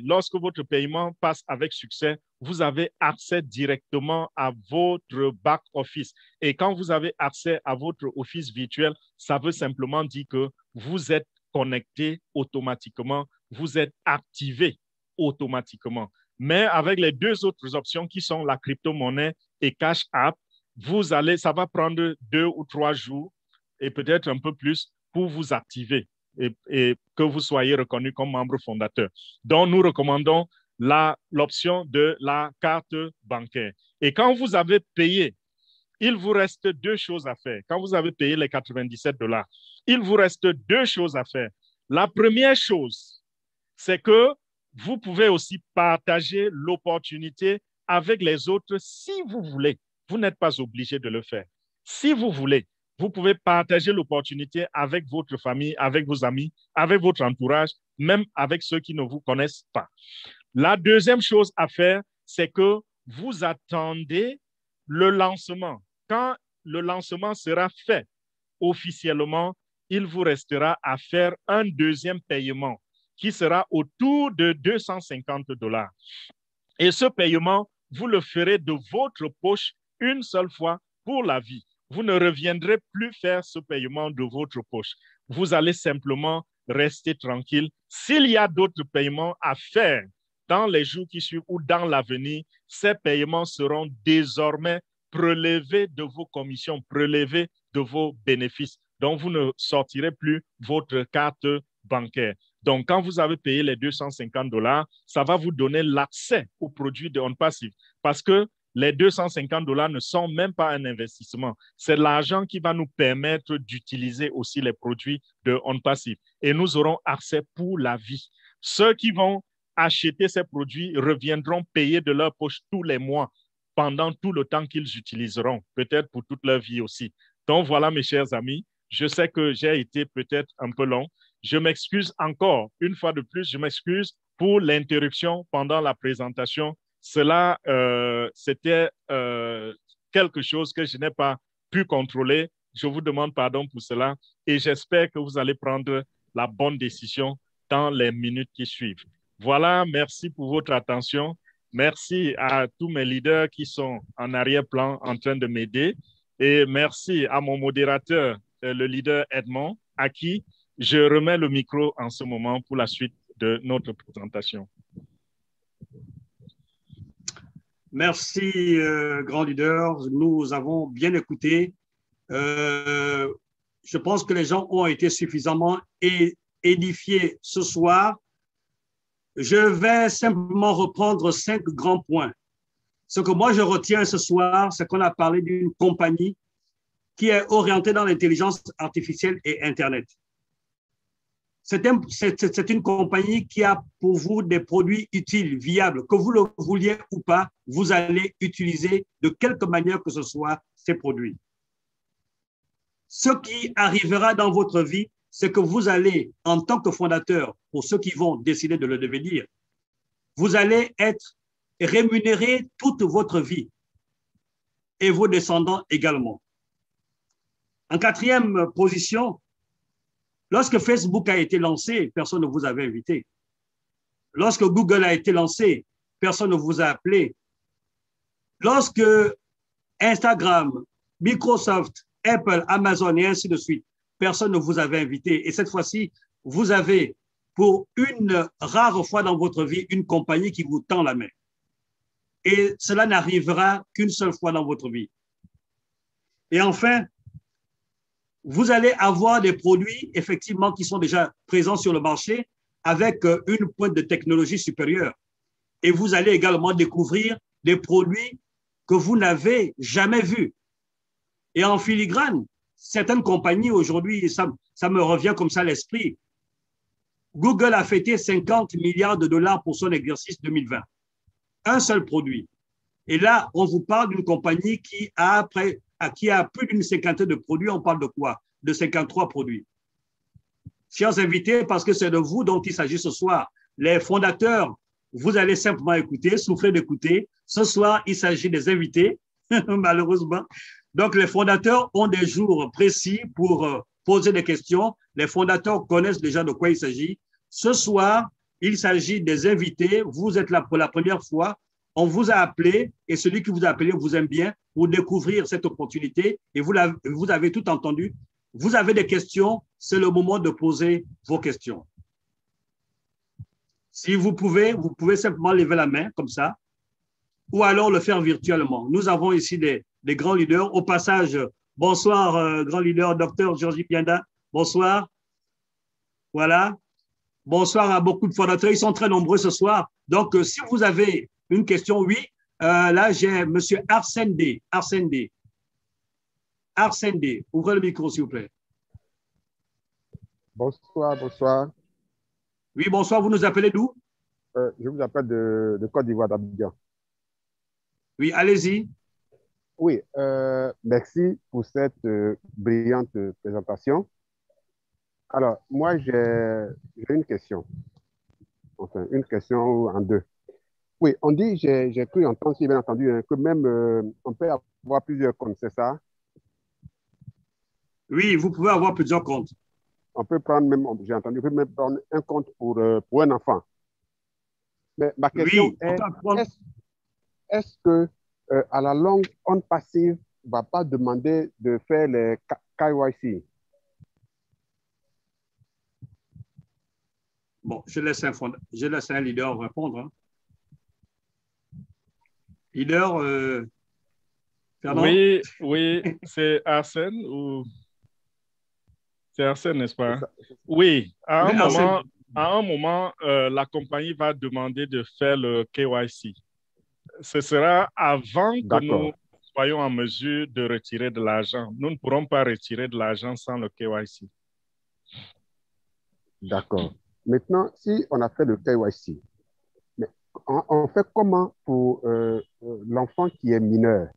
B: lorsque votre paiement passe avec succès, vous avez accès directement à votre back-office. Et quand vous avez accès à votre office virtuel, ça veut simplement dire que vous êtes connecté automatiquement, vous êtes activé automatiquement. Mais avec les deux autres options qui sont la crypto-monnaie et Cash App, ça va prendre 2 ou 3 jours et peut-être un peu plus pour vous activer et que vous soyez reconnu comme membre fondateur. Donc, nous recommandons l'option de la carte bancaire. Et quand vous avez payé, il vous reste 2 choses à faire. Quand vous avez payé les 97 $, il vous reste 2 choses à faire. La première chose, c'est que vous pouvez aussi partager l'opportunité avec les autres si vous voulez. Vous n'êtes pas obligé de le faire. Si vous voulez, vous pouvez partager l'opportunité avec votre famille, avec vos amis, avec votre entourage, même avec ceux qui ne vous connaissent pas. La deuxième chose à faire, c'est que vous attendez le lancement. Quand le lancement sera fait officiellement, il vous restera à faire un deuxième paiement qui sera autour de 250 $. Et ce paiement, vous le ferez de votre poche une seule fois pour la vie. Vous ne reviendrez plus faire ce paiement de votre poche. Vous allez simplement rester tranquille. S'il y a d'autres paiements à faire dans les jours qui suivent ou dans l'avenir, ces paiements seront désormais prélevés de vos commissions, prélevés de vos bénéfices. Donc, vous ne sortirez plus votre carte bancaire. Donc, quand vous avez payé les 250 $, ça va vous donner l'accès aux produits de On Passive parce que les 250 $ ne sont même pas un investissement. C'est l'argent qui va nous permettre d'utiliser aussi les produits de On Passive. Et nous aurons accès pour la vie. Ceux qui vont acheter ces produits reviendront payer de leur poche tous les mois pendant tout le temps qu'ils utiliseront, peut-être pour toute leur vie aussi. Donc voilà, mes chers amis, je sais que j'ai été peut-être un peu long. Je m'excuse encore, une fois de plus, je m'excuse pour l'interruption pendant la présentation. Cela, c'était quelque chose que je n'ai pas pu contrôler. Je vous demande pardon pour cela et j'espère que vous allez prendre la bonne décision dans les minutes qui suivent. Voilà, merci pour votre attention. Merci à tous mes leaders qui sont en arrière-plan en train de m'aider. Et merci à mon modérateur, le leader Edmond, à qui je remets le micro en ce moment pour la suite de notre présentation.
A: Merci, grand leader. Nous avons bien écouté. Je pense que les gens ont été suffisamment édifiés ce soir. Je vais simplement reprendre 5 grands points. Ce que moi je retiens ce soir, c'est qu'on a parlé d'une compagnie qui est orientée dans l'intelligence artificielle et Internet. C'est une compagnie qui a pour vous des produits utiles, viables, que vous le vouliez ou pas, vous allez utiliser de quelque manière que ce soit ces produits. Ce qui arrivera dans votre vie, c'est que vous allez, en tant que fondateur, pour ceux qui vont décider de le devenir, vous allez être rémunéré toute votre vie et vos descendants également. En quatrième position, lorsque Facebook a été lancé, personne ne vous avait invité. Lorsque Google a été lancé, personne ne vous a appelé. Lorsque Instagram, Microsoft, Apple, Amazon et ainsi de suite, personne ne vous avait invité. Et cette fois-ci, vous avez, pour une rare fois dans votre vie, une compagnie qui vous tend la main. Et cela n'arrivera qu'une seule fois dans votre vie. Et enfin, vous allez avoir des produits, effectivement, qui sont déjà présents sur le marché avec une pointe de technologie supérieure. Et vous allez également découvrir des produits que vous n'avez jamais vus. Et en filigrane, certaines compagnies aujourd'hui, ça me revient comme ça à l'esprit. Google a fêté 50 milliards de dollars pour son exercice 2020. Un seul produit. Et là, on vous parle d'une compagnie qui a plus d'une cinquantaine de produits. On parle de quoi? De 53 produits. Chers invités, parce que c'est de vous dont il s'agit ce soir, les fondateurs, vous allez simplement écouter, souffler d'écouter. Ce soir, il s'agit des invités, malheureusement. Donc, les fondateurs ont des jours précis pour poser des questions. Les fondateurs connaissent déjà de quoi il s'agit. Ce soir, il s'agit des invités. Vous êtes là pour la première fois. On vous a appelé et celui qui vous a appelé vous aime bien pour découvrir cette opportunité. Et vous avez tout entendu. Vous avez des questions, c'est le moment de poser vos questions. Si vous pouvez simplement lever la main comme ça ou alors le faire virtuellement. Nous avons ici des grands leaders. Au passage, bonsoir, grand leader, docteur Georgie Pianda. Bonsoir. Voilà. Bonsoir à beaucoup de fondateurs. Ils sont très nombreux ce soir. Donc, si vous avez une question, oui. Là, j'ai M. Arsène D. Arsène D. Arsène D. Ouvrez le micro, s'il vous plaît.
C: Bonsoir, bonsoir.
A: Oui, bonsoir. Vous nous appelez d'où?
C: Je vous appelle de Côte d'Ivoire, d'Abidjan.
A: Oui, allez-y.
C: Oui, merci pour cette brillante présentation. Alors, moi, j'ai une question. Enfin, une question en deux. Oui, on dit, j'ai cru entendre, si bien entendu, hein, que même on peut avoir plusieurs comptes, c'est ça?
A: Oui, vous pouvez avoir plusieurs comptes.
C: On peut prendre même, j'ai entendu, on peut même prendre un compte pour un enfant. Mais ma question est-ce que à la longue, on passive ne va pas demander de faire les KYC?
A: Bon, je laisse un leader répondre. Hein. Leader,
B: Fernand? Oui, c'est Arsène ou... C'est Arsène, n'est-ce pas? Oui, à un moment, la compagnie va demander de faire le KYC. Ce sera avant que nous soyons en mesure de retirer de l'argent. Nous ne pourrons pas retirer de l'argent sans le KYC.
C: D'accord. Maintenant, si on a fait le KYC, mais on fait comment pour l'enfant qui est mineur?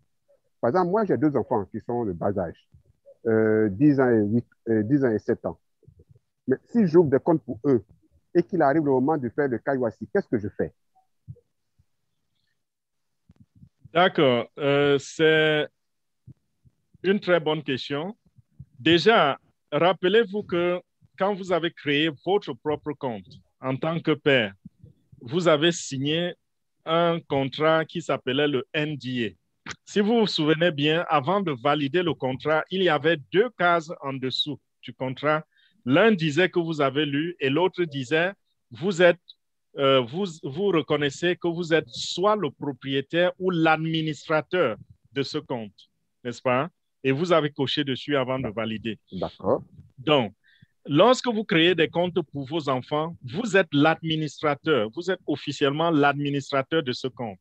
C: Par exemple, moi, j'ai deux enfants qui sont de bas âge, 10 ans et 7 ans. Mais si j'ouvre des comptes pour eux et qu'il arrive le moment de faire le KYC, qu'est-ce que je fais?
B: D'accord. C'est une très bonne question. Déjà, rappelez-vous que quand vous avez créé votre propre compte en tant que père, vous avez signé un contrat qui s'appelait le NDA. Si vous vous souvenez bien, avant de valider le contrat, il y avait deux cases en dessous du contrat. L'un disait que vous avez lu et l'autre disait vous reconnaissez que vous êtes soit le propriétaire ou l'administrateur de ce compte, n'est-ce pas? Et vous avez coché dessus avant de valider.
C: D'accord.
B: Donc, lorsque vous créez des comptes pour vos enfants, vous êtes l'administrateur. Vous êtes officiellement l'administrateur de ce compte.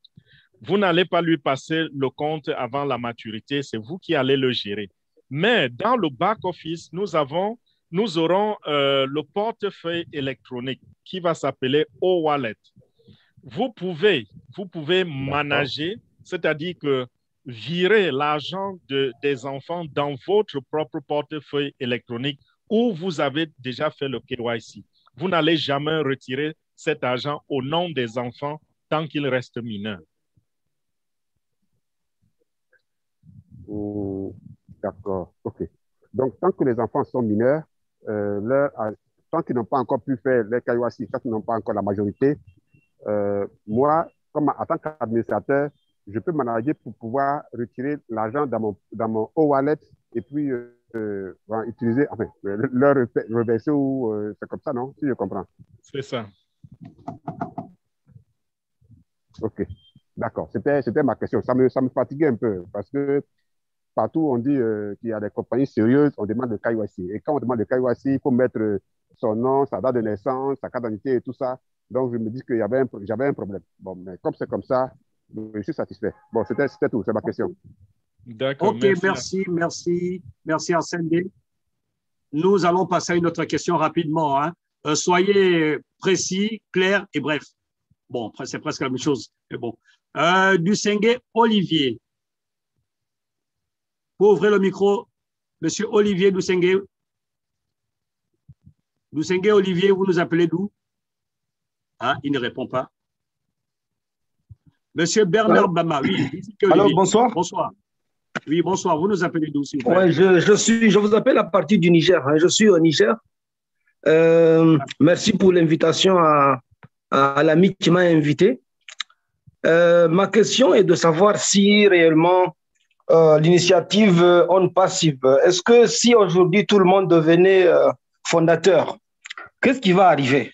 B: Vous n'allez pas lui passer le compte avant la maturité, c'est vous qui allez le gérer. Mais dans le back-office, nous aurons le portefeuille électronique qui va s'appeler O-Wallet. Vous pouvez manager, c'est-à-dire que virer l'argent des enfants dans votre propre portefeuille électronique où vous avez déjà fait le KYC. Vous n'allez jamais retirer cet argent au nom des enfants tant qu'ils restent mineurs.
C: D'accord, ok. Donc, tant que les enfants sont mineurs, tant qu'ils n'ont pas encore pu faire les KYC, tant qu'ils n'ont pas encore la majorité, moi, en tant qu'administrateur, je peux manager pour pouvoir retirer l'argent dans mon e-wallet et puis utiliser, enfin, leur reverser ou c'est comme ça, non? Si je comprends.
B: C'est ça.
C: Ok, d'accord. C'était ma question. Ça me fatiguait un peu parce que partout, on dit qu'il y a des compagnies sérieuses, on demande le KYC. Et quand on demande le KYC, il faut mettre son nom, sa date de naissance, sa carte d'identité et tout ça. Donc, je me dis que j'avais un problème. Bon, mais comme c'est comme ça, je suis satisfait. Bon, c'était tout, c'est ma question.
B: D'accord,
A: OK, merci Arsène D. Nous allons passer à une autre question rapidement. Hein. Soyez précis, clair et bref. Bon, c'est presque la même chose, mais bon. Dusengue Olivier. Pour ouvrir le micro, Monsieur Olivier Dusengue. Dusengue Olivier, vous nous appelez d'où? Ah, il ne répond pas. Monsieur Bernard Bama, oui.
D: Alors, bonsoir.
A: Bonsoir. Oui, bonsoir. Vous nous appelez d'où, s'il vous plaît?
D: Oui, je vous appelle à partir du Niger. Hein. Je suis au Niger. Merci pour l'invitation à l'ami qui m'a invité. Ma question est de savoir si réellement l'initiative On Passive, est-ce que si aujourd'hui tout le monde devenait fondateur, qu'est-ce qui va arriver?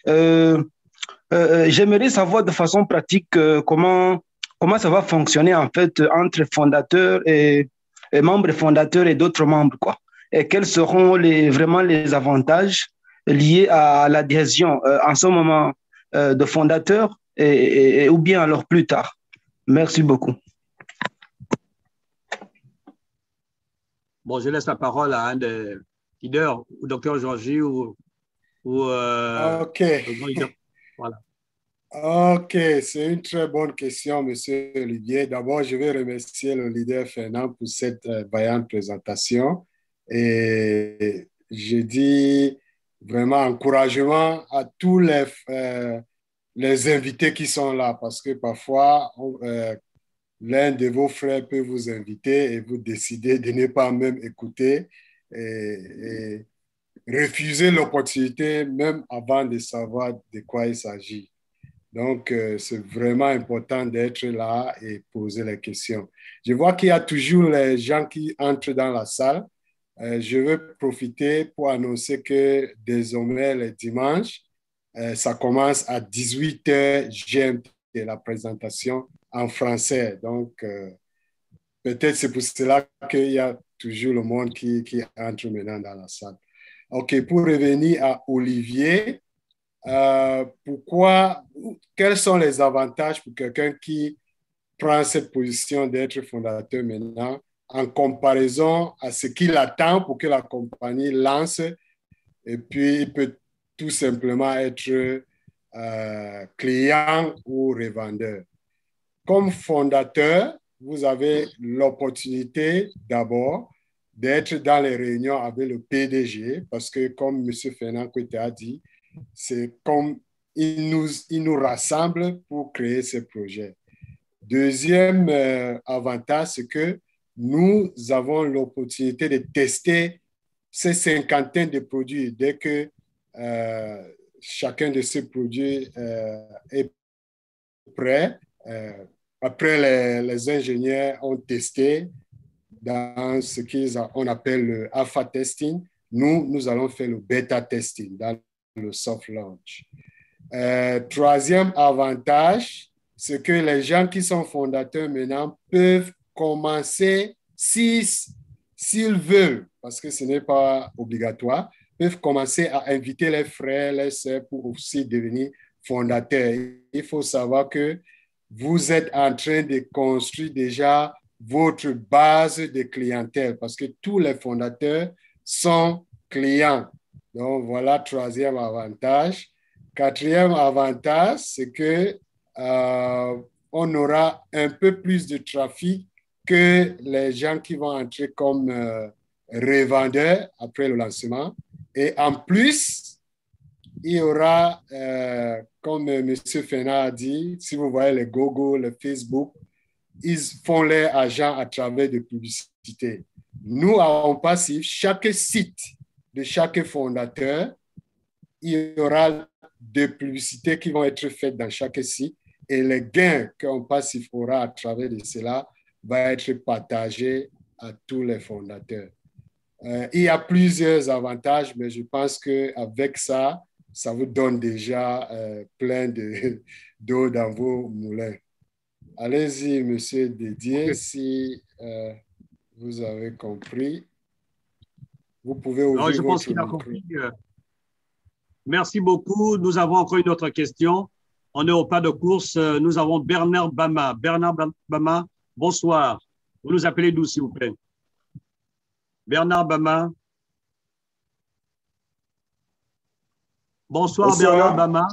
D: J'aimerais savoir de façon pratique comment ça va fonctionner en fait entre fondateurs et membres fondateurs et d'autres membres, quoi. Et quels seront vraiment les avantages liés à l'adhésion en ce moment de fondateurs ou bien alors plus tard. Merci beaucoup.
A: Bon, je laisse la parole à un des leaders, au docteur Georgie ou
E: OK.
A: Voilà.
E: OK, c'est une très bonne question, Monsieur Olivier. D'abord, je vais remercier le leader Fernand pour cette vaillante présentation. Et je dis vraiment encouragement à tous les invités qui sont là, parce que parfois, l'un de vos frères peut vous inviter et vous décidez de ne pas même écouter et refuser l'opportunité même avant de savoir de quoi il s'agit. Donc, c'est vraiment important d'être là et poser les questions. Je vois qu'il y a toujours les gens qui entrent dans la salle. Je veux profiter pour annoncer que désormais, les dimanches, ça commence à 18h GMT, la présentation en français. Donc, peut-être c'est pour cela qu'il y a toujours le monde qui entre maintenant dans la salle. OK, pour revenir à Olivier, quels sont les avantages pour quelqu'un qui prend cette position d'être fondateur maintenant en comparaison à ce qu'il attend pour que la compagnie lance, et puis il peut tout simplement être client ou revendeur. Comme fondateur, vous avez l'opportunité d'abord d'être dans les réunions avec le PDG, parce que comme M. Fernand Kouete a dit, c'est comme il nous rassemble pour créer ce projet. Deuxième avantage, c'est que nous avons l'opportunité de tester ces cinquantaines de produits. Dès que chacun de ces produits est prêt, après les ingénieurs ont testé dans ce qu'on appelle le alpha testing, nous allons faire le bêta testing dans le soft launch. Troisième avantage, c'est que les gens qui sont fondateurs maintenant peuvent commencer, s'ils veulent, parce que ce n'est pas obligatoire, peuvent commencer à inviter les frères, les sœurs pour aussi devenir fondateurs. Il faut savoir que vous êtes en train de construire déjà votre base de clientèle parce que tous les fondateurs sont clients. Donc, voilà, troisième avantage. Quatrième avantage, c'est que on aura un peu plus de trafic que les gens qui vont entrer comme revendeurs après le lancement. Et en plus, il y aura, comme M. Fena a dit, si vous voyez les Google, le Facebook, ils font leur argent à travers de publicités. Nous, à On Passif, chaque site de chaque fondateur, il y aura des publicités qui vont être faites dans chaque site et les gains qu'On Passif aura à travers de cela vont être partagés à tous les fondateurs. Il y a plusieurs avantages, mais je pense qu'avec ça, ça vous donne déjà plein d'eau dans vos moulins. Allez-y, monsieur Dédier, si vous avez compris. Vous pouvez ouvrir
A: je pense qu'il a compris. Merci beaucoup. Nous avons encore une autre question. On est au pas de course. Nous avons Bernard Bama. Bernard Bama, bonsoir. Vous nous appelez d'où, s'il vous plaît? Bernard Bama. Bonsoir, Bernard Bama.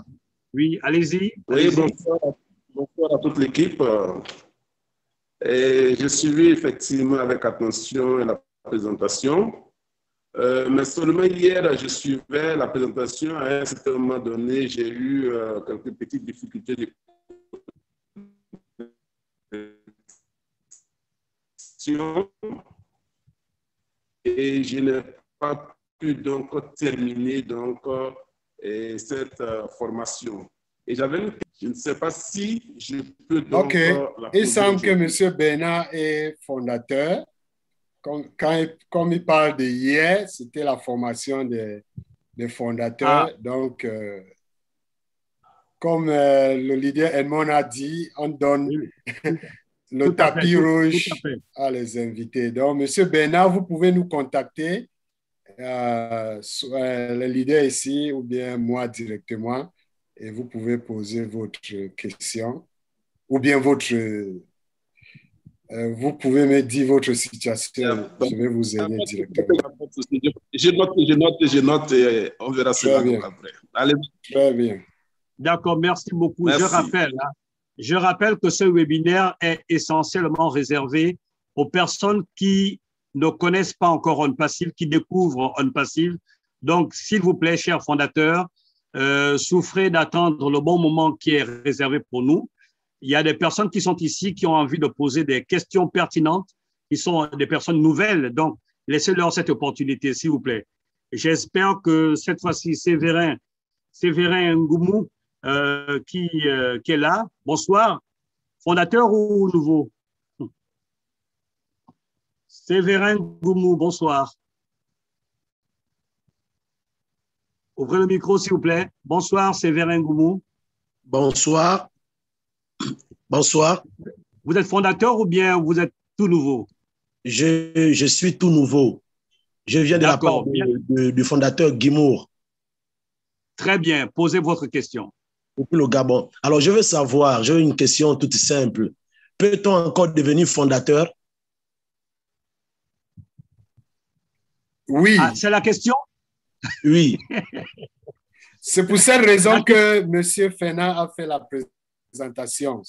A: Oui, allez-y.
F: Oui, bonsoir à toute l'équipe. Et j'ai suivi effectivement avec attention la présentation. Mais seulement hier, je suivais la présentation. À un certain moment donné, j'ai eu quelques petites difficultés de question et je n'ai pas pu donc terminer cette formation. Et j'avais une question, je ne sais pas si je peux donc...
E: OK. Il semble que M. Bernard est fondateur. Comme il parle de hier, c'était la formation des fondateurs. Donc, comme le leader Edmond a dit, on donne le tapis rouge à les invités. Donc, M. Bernard, vous pouvez nous contacter, le leader ici ou bien moi directement, et vous pouvez poser votre question ou bien vous pouvez me dire votre situation. Je vais vous aider directement.
F: Je note et on verra cela après. Allez.
E: Très bien.
A: D'accord, merci beaucoup.
F: Merci.
A: Je rappelle que ce webinaire est essentiellement réservé aux personnes qui ne connaissent pas encore On Passif, qui découvrent On Passif. Donc, s'il vous plaît, chers fondateurs, souffrez d'attendre le bon moment qui est réservé pour nous. Il y a des personnes qui sont ici qui ont envie de poser des questions pertinentes, qui sont des personnes nouvelles. Donc, laissez-leur cette opportunité, s'il vous plaît. J'espère que cette fois-ci, Séverin Ngoumou, qui est là. Bonsoir. Fondateur ou nouveau? Séverin Ngoumou, bonsoir. Ouvrez le micro, s'il vous plaît. Bonsoir, Séverin Ngoumou.
G: Bonsoir. Bonsoir.
A: Vous êtes fondateur ou bien vous êtes tout nouveau?
G: Je suis tout nouveau. Je viens de la part du fondateur Guimour.
A: Très bien. Posez votre question.
G: Depuis le Gabon. Alors, je veux savoir, j'ai une question toute simple. Peut-on encore devenir fondateur?
E: Oui.
A: Ah, c'est la question?
G: Oui.
E: C'est pour cette raison que M. Fena a fait la présentation.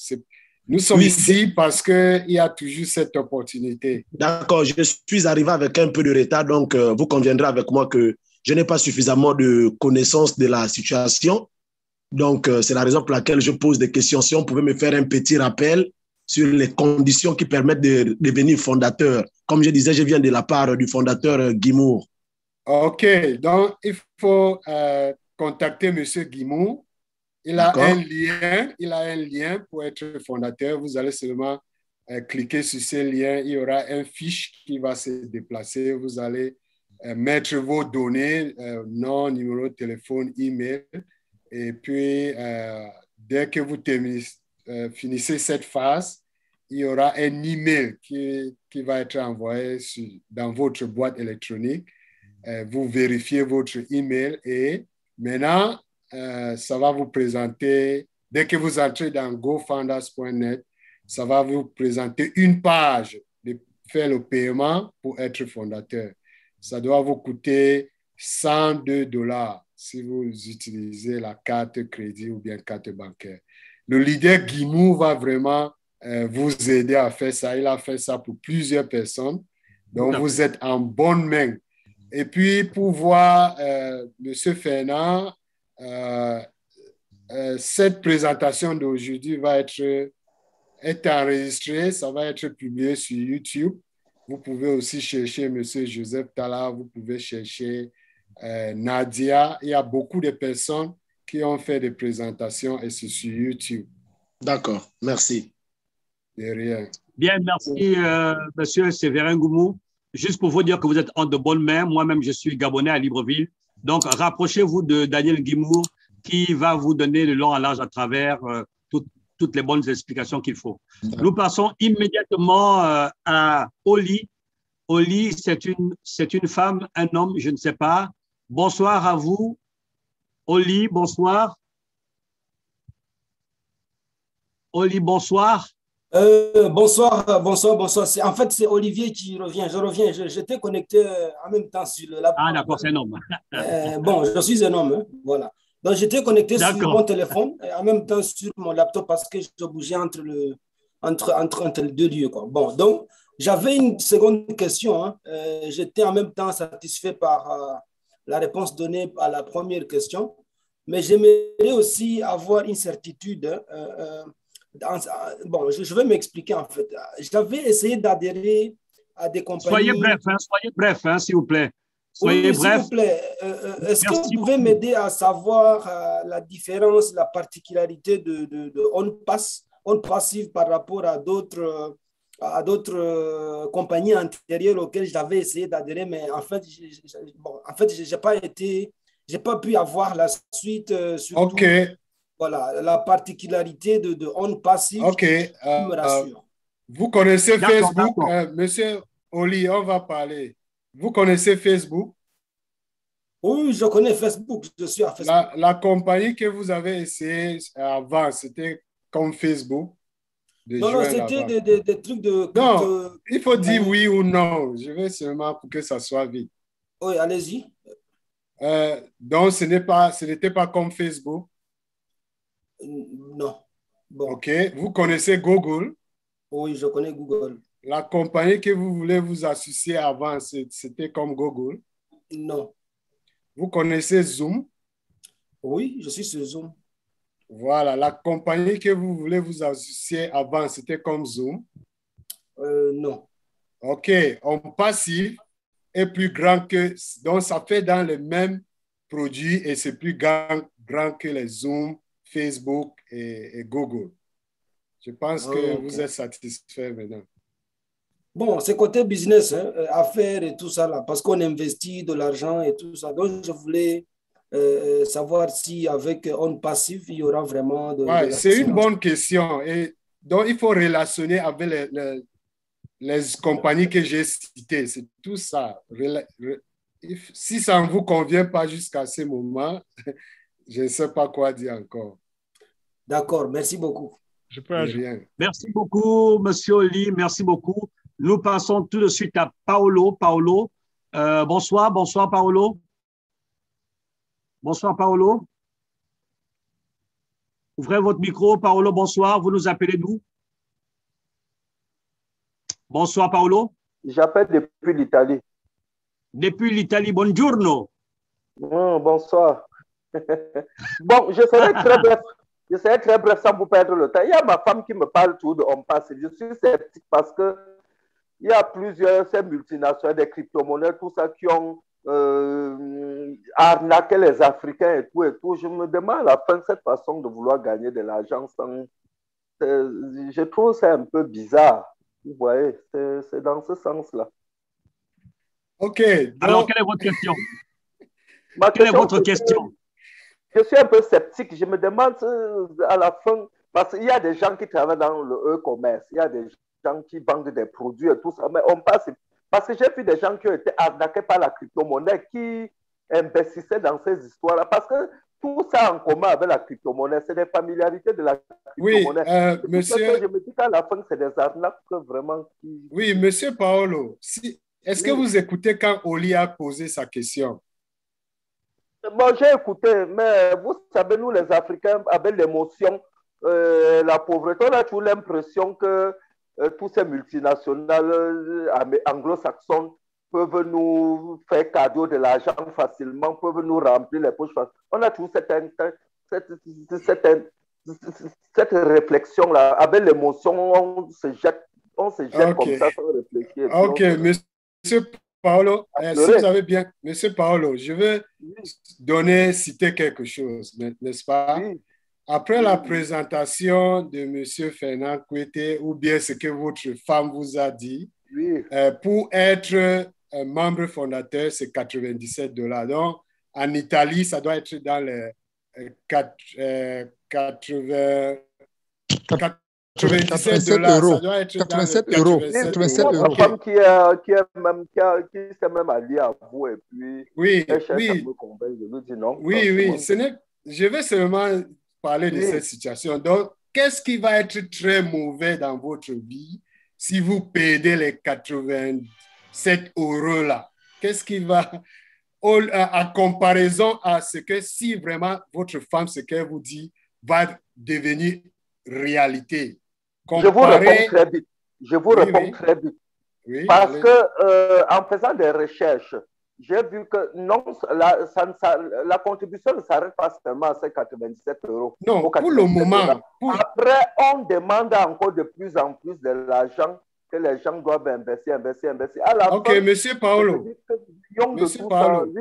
E: Nous sommes ici parce qu'il y a toujours cette opportunité.
G: D'accord, je suis arrivé avec un peu de retard, donc vous conviendrez avec moi que je n'ai pas suffisamment de connaissance de la situation. Donc, c'est la raison pour laquelle je pose des questions. Si on pouvait me faire un petit rappel sur les conditions qui permettent de devenir fondateur. Comme je disais, je viens de la part du fondateur Guimour.
E: OK, donc il faut contacter M. Guimour. Il a un lien pour être fondateur. Vous allez seulement cliquer sur ce lien. Il y aura un fiche qui va se déplacer. Vous allez mettre vos données, nom, numéro de téléphone, email. Et puis, dès que vous finissez cette phase, il y aura un email qui va être envoyé dans votre boîte électronique. Vous vérifiez votre email et maintenant, ça va vous présenter, dès que vous entrez dans gofounders.net, ça va vous présenter une page de faire le paiement pour être fondateur. Ça doit vous coûter $102 si vous utilisez la carte crédit ou bien carte bancaire. Le leader Guimour va vraiment vous aider à faire ça. Il a fait ça pour plusieurs personnes. Donc, vous êtes en bonne main. Et puis, pour voir M. Fernand, cette présentation d'aujourd'hui va être enregistrée. Ça va être publié sur YouTube. Vous pouvez aussi chercher M. Joseph Talla. Vous pouvez chercher Nadia. Il y a beaucoup de personnes qui ont fait des présentations et c'est sur YouTube.
G: D'accord, merci.
E: De rien.
A: Bien, merci, monsieur Séverin Goumou. Juste pour vous dire que vous êtes en de bonnes mains. Moi-même, je suis Gabonais à Libreville. Donc, rapprochez-vous de Daniel Guimour qui va vous donner le long à large à travers toutes les bonnes explications qu'il faut. Nous passons immédiatement à Oli. Oli, c'est une femme, un homme, je ne sais pas. Bonsoir à vous. Oli, bonsoir. Oli, bonsoir.
H: Bonsoir. En fait, c'est Olivier qui revient. Je reviens. J'étais connecté en même temps sur le laptop.
A: Ah, d'accord, c'est un homme.
H: Bon, je suis un homme. Hein, voilà. Donc, j'étais connecté sur mon téléphone et en même temps sur mon laptop parce que je bougeais entre les deux lieux, quoi. Bon, donc, j'avais une seconde question. Hein. J'étais en même temps satisfait par la réponse donnée à la première question, mais j'aimerais aussi avoir une certitude. Bon, je vais m'expliquer en fait. J'avais essayé d'adhérer à des compagnies.
A: Soyez bref, hein, s'il vous plaît. Soyez bref.
H: S'il vous plaît, est-ce que vous pouvez m'aider à savoir la différence, la particularité de on-passive par rapport à d'autres compagnies antérieures auxquelles j'avais essayé d'adhérer, mais en fait, j'ai pas pu avoir la suite. Surtout,
E: OK.
H: Voilà, la particularité de on-passive me rassure.
E: Vous connaissez Facebook, Monsieur Oli, on va parler. Vous connaissez Facebook?
H: Oui, je connais Facebook. Je suis à Facebook.
E: La compagnie que vous avez essayé avant, c'était comme Facebook?
H: Non, c'était des trucs de...
E: Non, il faut dire oui ou non. Je vais seulement pour que ça soit vite.
H: Oui, allez-y.
E: Donc, ce n'était pas comme Facebook?
H: Non. Bon.
E: OK. Vous connaissez Google?
H: Oui, je connais Google.
E: La compagnie que vous voulez vous associer avant, c'était comme Google?
H: Non.
E: Vous connaissez Zoom?
H: Oui, je suis sur Zoom.
E: Voilà. La compagnie que vous voulez vous associer avant, c'était comme Zoom?
H: Non.
E: OK. On passive est plus grand que... Donc, ça fait dans le même produit et c'est plus grand que les Zoom, Facebook et Google. Je pense que vous êtes satisfait maintenant.
H: Bon, c'est côté business, hein, affaires et tout ça, là, parce qu'on investit de l'argent et tout ça. Donc, je voulais savoir si avec On Passive, il y aura vraiment de
E: c'est une bonne question. Et donc, il faut relationner avec les compagnies que j'ai citées. C'est tout ça. Si ça ne vous convient pas jusqu'à ce moment, je ne sais pas quoi dire encore.
H: D'accord, merci beaucoup.
B: Je peux ajouter.
A: Merci beaucoup, Monsieur Oli. Merci beaucoup. Nous passons tout de suite à Paolo. Paolo, bonsoir Paolo. Bonsoir Paolo. Ouvrez votre micro, Paolo, bonsoir. Vous nous appelez d'où? Bonsoir Paolo.
I: J'appelle depuis l'Italie.
A: Depuis l'Italie, buongiorno.
I: Bonsoir. Bon, je serai très bref. Je serai très bref sans vous perdre le temps. Il y a ma femme qui me parle tout de on passe. Je suis sceptique parce que il y a plusieurs ces multinationales, des crypto-monnaies, tout ça, qui ont arnaqué les Africains et tout et tout. Je me demande à la fin cette façon de vouloir gagner de l'argent. Je trouve ça un peu bizarre. Vous voyez, c'est dans ce sens-là.
E: OK. Donc...
A: Alors, quelle est votre question? Quelle est votre question?
I: Je suis un peu sceptique. Je me demande à la fin, parce qu'il y a des gens qui travaillent dans le e-commerce, il y a des gens qui vendent des produits et tout ça, mais on passe. Parce que j'ai vu des gens qui ont été arnaqués par la crypto-monnaie, qui investissaient dans ces histoires-là. Parce que tout ça en commun avec la crypto-monnaie, c'est des familiarités de la crypto-monnaie.
E: Oui, monsieur.
I: Je me dis qu'à la fin, c'est des arnaques vraiment qui...
E: Oui, monsieur Paolo, est-ce que vous écoutez quand Oli a posé sa question?
I: Bon, j'ai écouté, mais vous savez, nous les Africains, avec l'émotion, la pauvreté, on a toujours l'impression que tous ces multinationales anglo-saxonnes peuvent nous faire cadeau de l'argent facilement, peuvent nous remplir les poches facilement. On a toujours cette réflexion-là. Avec l'émotion, on se jette comme ça sans réfléchir.
E: Ok, monsieur Paolo, si vous avez bien, monsieur Paolo, je veux citer quelque chose, n'est-ce pas? Oui. Après la présentation de monsieur Fernand Kouete, ou bien ce que votre femme vous a dit, oui. Pour être un membre fondateur, c'est $97. Donc, en Italie, ça doit être dans les 97 euros. Ça doit être
J: 87 euros.
I: 87 euros. Ma femme qui s'est même alliée à vous et puis
E: oui,
I: elle cherche à me convaincre. Je lui dis non.
E: Oui. Je vais seulement parler de cette situation. Donc, qu'est-ce qui va être très mauvais dans votre vie si vous payez les 87 euros là? Qu'est-ce qui va, à comparaison à ce que si vraiment votre femme, ce qu'elle vous dit, va devenir réalité?
I: Je vous réponds très vite. Très vite.
E: Oui,
I: parce que en faisant des recherches, j'ai vu que non, la contribution ne s'arrête pas seulement à ces 97 euros.
E: Non, pour le moment.
I: Après, on demande encore de plus en plus de l'argent que les gens doivent investir. À la
E: ok,
I: fin,
E: monsieur Paolo.
I: Monsieur Paolo.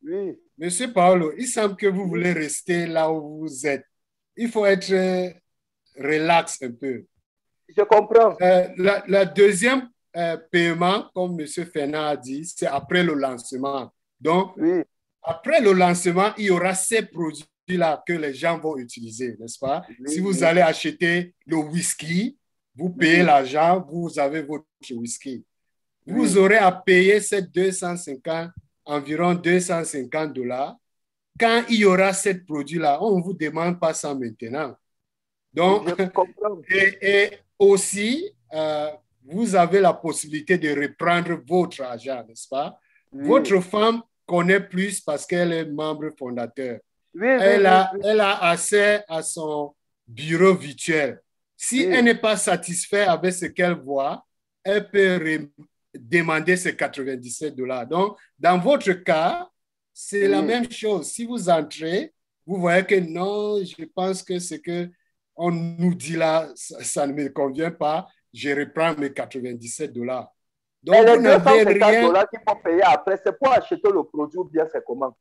I: Oui.
E: Monsieur Paolo, il semble que vous voulez rester là où vous êtes. Il faut être relax un peu.
I: Je comprends.
E: La deuxième paiement, comme M. Fernand a dit, c'est après le lancement. Donc, après le lancement, il y aura ces produits-là que les gens vont utiliser, n'est-ce pas? Si vous allez acheter le whisky, vous payez l'argent, vous avez votre whisky. Vous aurez à payer ces environ $250 quand il y aura ces produits-là. On ne vous demande pas ça maintenant. Donc, et aussi, vous avez la possibilité de reprendre votre argent, n'est-ce pas? Votre femme connaît plus parce qu'elle est membre fondateur. Elle a accès à son bureau virtuel. Si elle n'est pas satisfaite avec ce qu'elle voit, elle peut demander ces $97. Donc, dans votre cas, c'est la même chose. Si vous entrez, vous voyez que non, je pense que ce qu'on nous dit là, ça ne me convient pas, je reprends mes $97. Donc,
I: et
E: vous
I: les
E: n'avez rien.
I: $250 qu'il faut payer après, c'est pour acheter le produit ou bien c'est comment?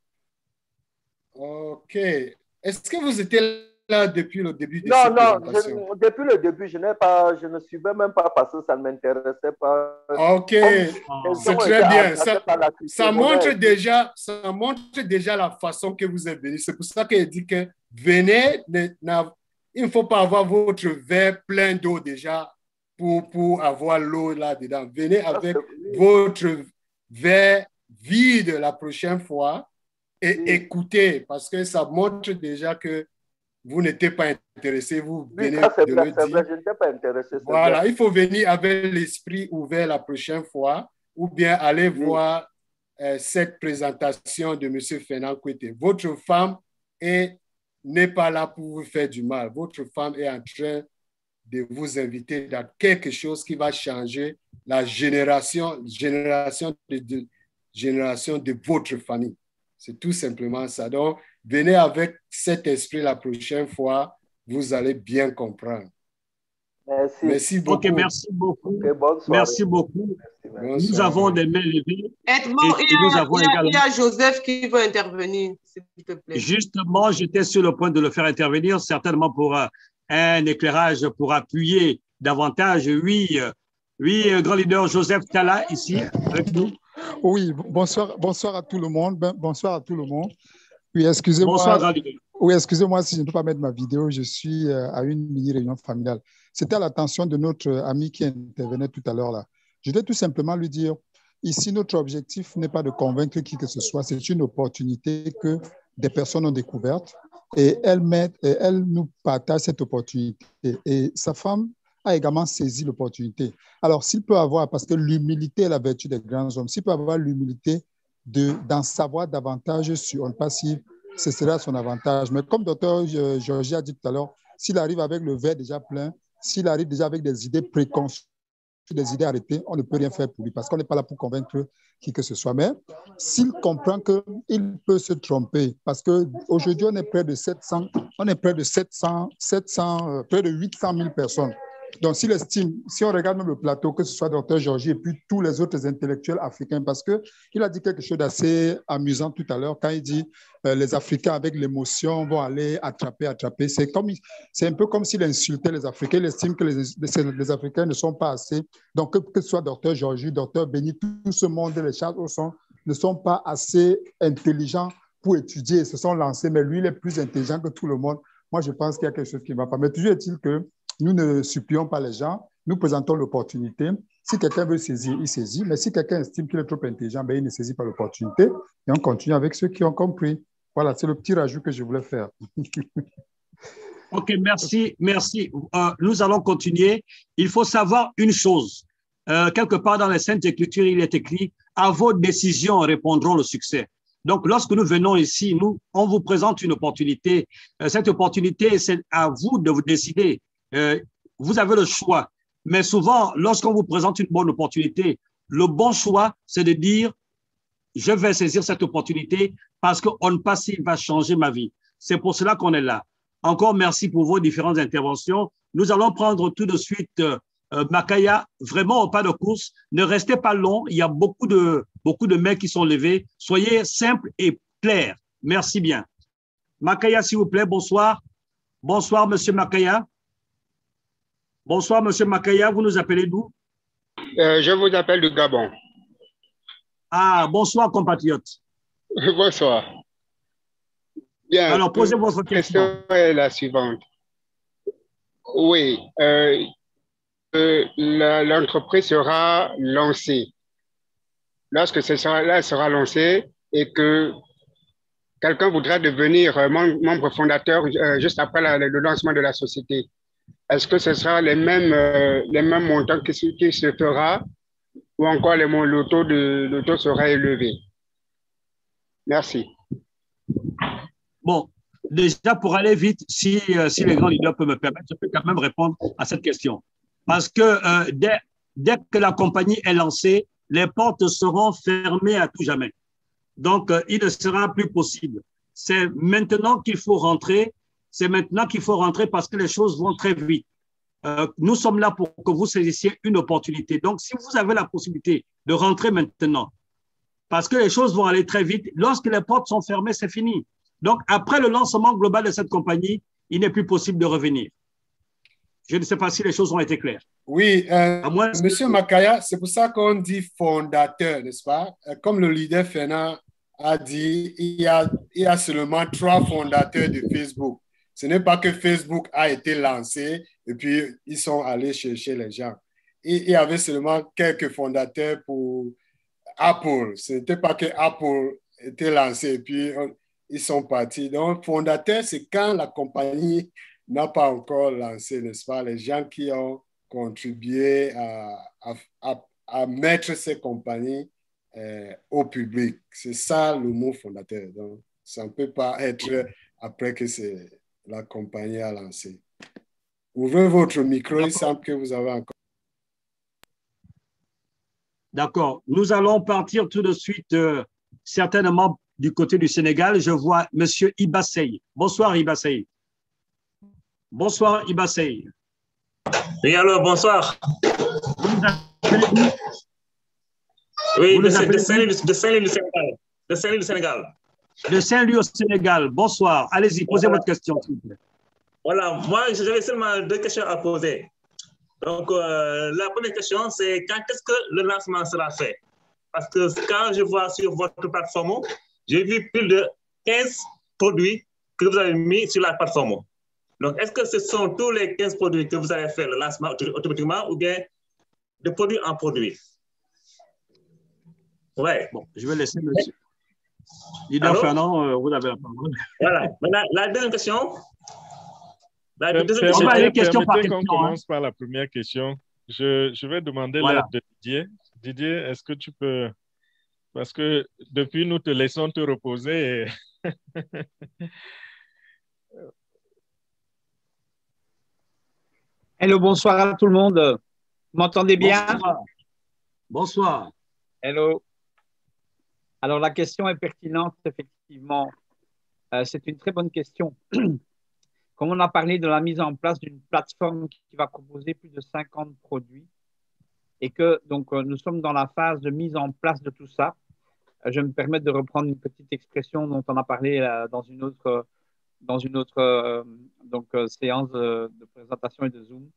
E: Ok. Est-ce que vous étiez là depuis le début de
I: cette
E: présentation?
I: Non, depuis le début, je ne suivais même pas parce que ça ne m'intéressait pas.
E: Ok, c'est très bien. Ça montre déjà la façon que vous êtes venu. C'est pour ça qu'il dit que venez, il ne faut pas avoir votre verre plein d'eau déjà pour avoir l'eau là-dedans. Venez avec votre verre vide la prochaine fois et écoutez, parce que ça montre déjà que vous n'étiez pas intéressé, vous venez de le dire.
I: Vrai, je n'étais pas intéressé.
E: Voilà,
I: vrai.
E: Il faut venir avec l'esprit ouvert la prochaine fois ou bien aller voir cette présentation de M. Fernand Kouete. Votre femme n'est pas là pour vous faire du mal. Votre femme est en train de vous inviter dans quelque chose qui va changer la génération de votre famille. C'est tout simplement ça. Donc, venez avec cet esprit la prochaine fois, vous allez bien comprendre. Merci beaucoup.
A: Ok, merci beaucoup. Merci beaucoup. Nous avons des mains levées.
K: Edmond, il y a Joseph qui veut intervenir, s'il te plaît.
A: Justement, j'étais sur le point de le faire intervenir, certainement pour un éclairage, pour appuyer davantage. Oui, grand leader Joseph Tala, ici, avec nous.
J: Oui, bonsoir à tout le monde. Bonsoir à tout le monde. Oui, excusez-moi.
A: Bonsoir, grand leader.
J: Oui, excusez-moi si je ne peux pas mettre ma vidéo. Je suis à une mini-réunion familiale. C'était à l'attention de notre ami qui intervenait tout à l'heure là. Je voulais tout simplement lui dire, ici, notre objectif n'est pas de convaincre qui que ce soit. C'est une opportunité que des personnes ont découverte et elle nous partage cette opportunité. Et sa femme a également saisi l'opportunité. Alors, s'il peut avoir, parce que l'humilité est la vertu des grands hommes, s'il peut avoir l'humilité d'en savoir davantage sur On Passive, ce sera son avantage. Mais comme Dr. Georgie a dit tout à l'heure, s'il arrive avec le verre déjà plein, s'il arrive déjà avec des idées préconçues, des idées arrêtées, on ne peut rien faire pour lui parce qu'on n'est pas là pour convaincre qui que ce soit. Mais s'il comprend qu'il peut se tromper, parce qu'aujourd'hui, on est près de 700, près de 800 000 personnes. Donc, s'il estime, si on regarde même le plateau, que ce soit Dr Georgie et puis tous les autres intellectuels africains, parce qu'il a dit quelque chose d'assez amusant tout à l'heure quand il dit les Africains avec l'émotion vont aller attraper. C'est un peu comme s'il insultait les Africains. Il estime que les Africains ne sont pas assez. Donc, que ce soit Dr Georgie, Dr Béni, tout ce monde, les Charles ne sont pas assez intelligents pour étudier. Ils se sont lancés, mais lui, il est plus intelligent que tout le monde. Moi, je pense qu'il y a quelque chose qui ne va pas. Mais toujours est-il que nous ne supplions pas les gens, nous présentons l'opportunité. Si quelqu'un veut saisir, il saisit. Mais si quelqu'un estime qu'il est trop intelligent, ben, il ne saisit pas l'opportunité. Et on continue avec ceux qui ont compris. Voilà, c'est le petit rajout que je voulais faire.
A: OK, merci. Nous allons continuer. Il faut savoir une chose. Quelque part dans les Saintes Écritures, il est écrit « À vos décisions répondront le succès ». Donc, lorsque nous venons ici, on vous présente une opportunité. Cette opportunité, c'est à vous de vous décider. Vous avez le choix. Mais souvent, lorsqu'on vous présente une bonne opportunité, le bon choix, c'est de dire « Je vais saisir cette opportunité parce qu'on passif va changer ma vie ». C'est pour cela qu'on est là. Encore merci pour vos différentes interventions. Nous allons prendre tout de suite Makaya, vraiment au pas de course. Ne restez pas long. Il y a beaucoup de mains qui sont levées. Soyez simple et clair. Merci bien. Makaya, s'il vous plaît, bonsoir. Bonsoir, monsieur Makaya. Bonsoir, monsieur Makaya. Vous nous appelez d'où?
L: Je vous appelle du Gabon.
A: Ah, bonsoir, compatriote.
L: Bonsoir. Bien.
A: Alors, posez votre question.
L: La question est la suivante. Oui, l'entreprise sera lancée. Lorsque elle sera lancée et que quelqu'un voudra devenir membre fondateur juste après le lancement de la société, est-ce que ce sera les mêmes montants qui se fera ou encore le taux sera élevé? Merci.
A: Bon, déjà pour aller vite, si les grands leaders peuvent me permettre, je peux quand même répondre à cette question. Parce que dès que la compagnie est lancée, les portes seront fermées à tout jamais. Donc, il ne sera plus possible. C'est maintenant qu'il faut rentrer. C'est maintenant qu'il faut rentrer parce que les choses vont très vite. Nous sommes là pour que vous saisissiez une opportunité. Donc, si vous avez la possibilité de rentrer maintenant, parce que les choses vont aller très vite, lorsque les portes sont fermées, c'est fini. Donc, après le lancement global de cette compagnie, il n'est plus possible de revenir. Je ne sais pas si les choses ont été claires.
E: Oui, Monsieur Makaya, c'est pour ça qu'on dit fondateur, n'est-ce pas? Comme le leader Fernand a dit, il y a seulement 3 fondateurs de Facebook. Ce n'est pas que Facebook a été lancé et puis ils sont allés chercher les gens. Il y avait seulement quelques fondateurs pour Apple. Ce n'était pas que Apple était lancé et puis ils sont partis. Donc, fondateur, c'est quand la compagnie n'a pas encore lancé, n'est-ce pas? Les gens qui ont contribué à mettre ces compagnies au public. C'est ça le mot fondateur. Donc, ça ne peut pas être après que la compagnie a lancé. Ouvrez votre micro, il semble que vous avez encore.
A: D'accord. Nous allons partir tout de suite, certainement du côté du Sénégal. Je vois M. Ibassey. Bonsoir, Ibassey. Bonsoir, Ibassey.
M: Oui, alors, bonsoir. Oui, de Saint-Louis du Sénégal. De Saint-Louis du Sénégal.
A: De Saint-Louis au Sénégal. Bonsoir. Allez-y, posez votre question, s'il vous plaît.
M: Voilà, moi, j'avais seulement 2 questions à poser. Donc, la première question, c'est quand est-ce que le lancement sera fait? Parce que quand je vois sur votre plateforme, j'ai vu plus de 15 produits que vous avez mis sur la plateforme. Donc, est-ce que ce sont tous les 15 produits que vous avez fait le lancement automatiquement ou bien de produit en produit? Ouais.
A: Bon, je vais laisser monsieur. Leader Fernand, vous avez la parole.
M: Voilà. Maintenant, la deuxième question.
B: Permettez qu'on commence par la première question. Je vais demander l'aide de Didier. Didier, est-ce que tu peux... Parce que depuis, nous te laissons te reposer.
N: Hello, bonsoir à tout le monde. Vous m'entendez bien?
A: Bonsoir. Bonsoir.
N: Hello. Alors, la question est pertinente, effectivement. C'est une très bonne question. Comme on a parlé de la mise en place d'une plateforme qui va proposer plus de 50 produits et que donc nous sommes dans la phase de mise en place de tout ça, je me permets de reprendre une petite expression dont on a parlé dans une autre séance de présentation et de Zoom.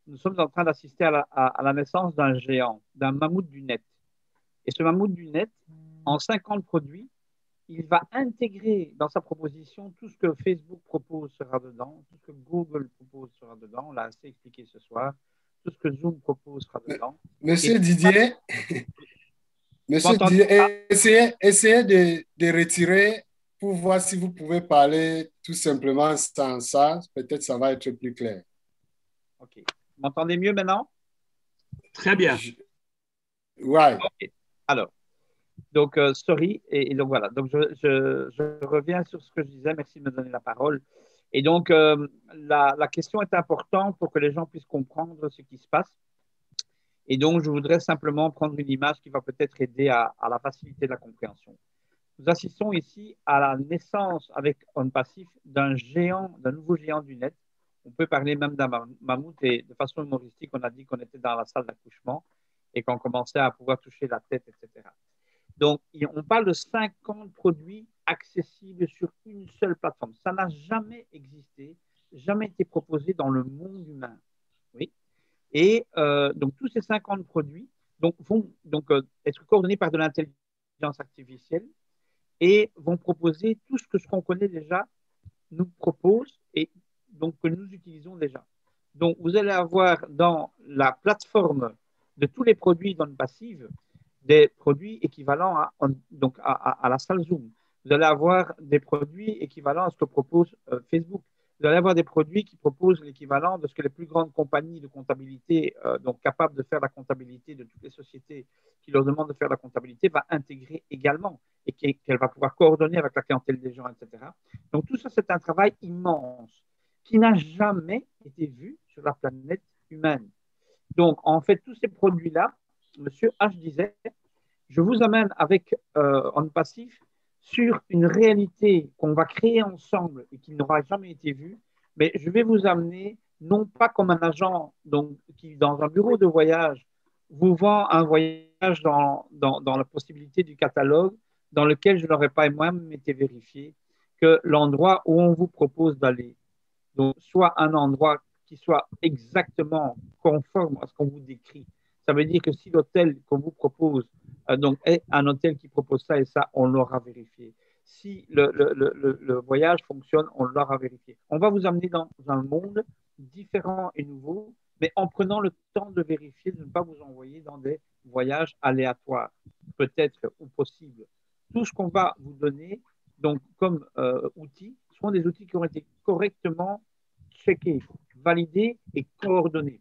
N: Nous sommes en train d'assister à la naissance d'un géant, d'un mammouth du net. Et ce mammouth du net, en 50 produits, il va intégrer dans sa proposition tout ce que Facebook propose sera dedans, tout ce que Google propose sera dedans, on l'a assez expliqué ce soir, tout ce que Zoom propose sera dedans.
E: Monsieur Didier, essayez de retirer pour voir si vous pouvez parler tout simplement sans ça. Peut-être ça va être plus clair.
N: OK. Vous m'entendez mieux maintenant?
A: Très bien.
E: Ouais.
N: Okay. Alors, donc, sorry. Et donc, voilà. Donc, je reviens sur ce que je disais. Merci de me donner la parole. Et donc, la question est importante pour que les gens puissent comprendre ce qui se passe. Et donc, je voudrais simplement prendre une image qui va peut-être aider à la facilité de la compréhension. Nous assistons ici à la naissance avec OnPassif d'un nouveau géant du net. On peut parler même d'un mammouth et de façon humoristique, on a dit qu'on était dans la salle d'accouchement et qu'on commençait à pouvoir toucher la tête, etc. Donc, on parle de 50 produits accessibles sur une seule plateforme. Ça n'a jamais existé, jamais été proposé dans le monde humain. Oui. Et donc, tous ces 50 produits vont être coordonnés par de l'intelligence artificielle et vont proposer tout ce qu'on connaît déjà, nous propose et donc que nous utilisons déjà. Donc, vous allez avoir dans la plateforme de tous les produits d'OnPassif des produits équivalents à la salle Zoom. Vous allez avoir des produits équivalents à ce que propose Facebook. Vous allez avoir des produits qui proposent l'équivalent de ce que les plus grandes compagnies de comptabilité, donc capables de faire la comptabilité de toutes les sociétés qui leur demandent de faire la comptabilité, va intégrer également et qu'elle va pouvoir coordonner avec la clientèle des gens, etc. Donc tout ça, c'est un travail immense qui n'a jamais été vu sur la planète humaine. Donc, en fait, tous ces produits-là, Monsieur H disait, je vous amène avec OnPassif sur une réalité qu'on va créer ensemble et qui n'aura jamais été vue, mais je vais vous amener non pas comme un agent qui, dans un bureau de voyage, vous vend un voyage dans la possibilité du catalogue dans lequel je n'aurais pas moi-même été vérifié que l'endroit où on vous propose d'aller, donc soit un endroit qui soit exactement conforme à ce qu'on vous décrit. Ça veut dire que si l'hôtel qu'on vous propose est un hôtel qui propose ça et ça, on l'aura vérifié. Si le voyage fonctionne, on l'aura vérifié. On va vous amener dans un monde différent et nouveau, mais en prenant le temps de vérifier, de ne pas vous envoyer dans des voyages aléatoires, peut-être ou possible. Tout ce qu'on va vous donner donc, comme outils seront des outils qui ont été correctement checkés, validés et coordonnés.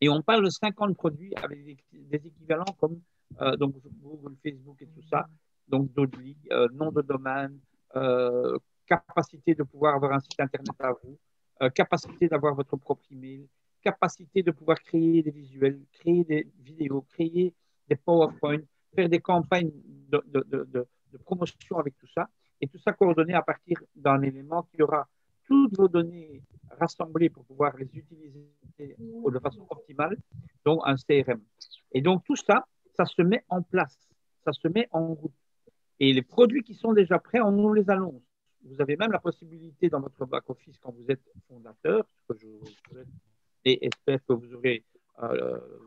N: Et on parle de 50 produits avec des équivalents comme donc Google, Facebook et tout ça, donc Dodly, nom de domaine, capacité de pouvoir avoir un site internet à vous, capacité d'avoir votre propre email, capacité de pouvoir créer des visuels, créer des vidéos, créer des PowerPoint, faire des campagnes de promotion avec tout ça, et tout ça coordonné à partir d'un élément qui aura toutes vos données rassemblées pour pouvoir les utiliser de façon optimale, donc un CRM. Et donc tout ça, ça se met en place, ça se met en route. Et les produits qui sont déjà prêts, on nous les annonce. Vous avez même la possibilité dans votre back-office, quand vous êtes fondateur, ce que je vous souhaite et espère que vous aurez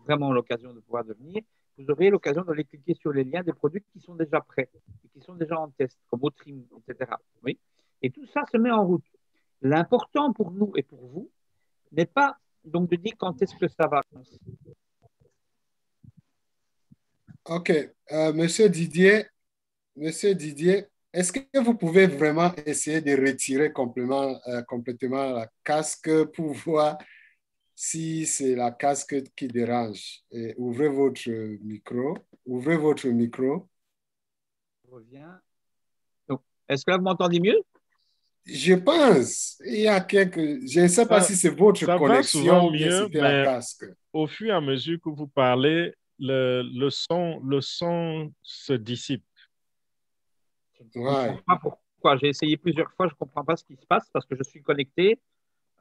N: vraiment l'occasion de pouvoir devenir, vous aurez l'occasion d'aller cliquer sur les liens des produits qui sont déjà prêts et qui sont déjà en test, comme Outrim, etc. Oui. Et tout ça se met en route. L'important pour nous et pour vous n'est pas donc de dire quand est-ce que ça va commencer.
E: OK. Monsieur Didier, est-ce que vous pouvez vraiment essayer de retirer complètement la casque pour voir si c'est la casque qui dérange? Et ouvrez votre micro. Ouvrez votre micro.
N: Je reviens. Donc, est-ce que là, vous m'entendez mieux?
E: Je pense, il y a quelques... Je ne sais pas si c'est votre connexion ou bien c'était la casque.
B: Au fur et à mesure que vous parlez, le son se dissipe.
N: Je ne comprends pas pourquoi. J'ai essayé plusieurs fois, je ne comprends pas ce qui se passe parce que je suis connecté.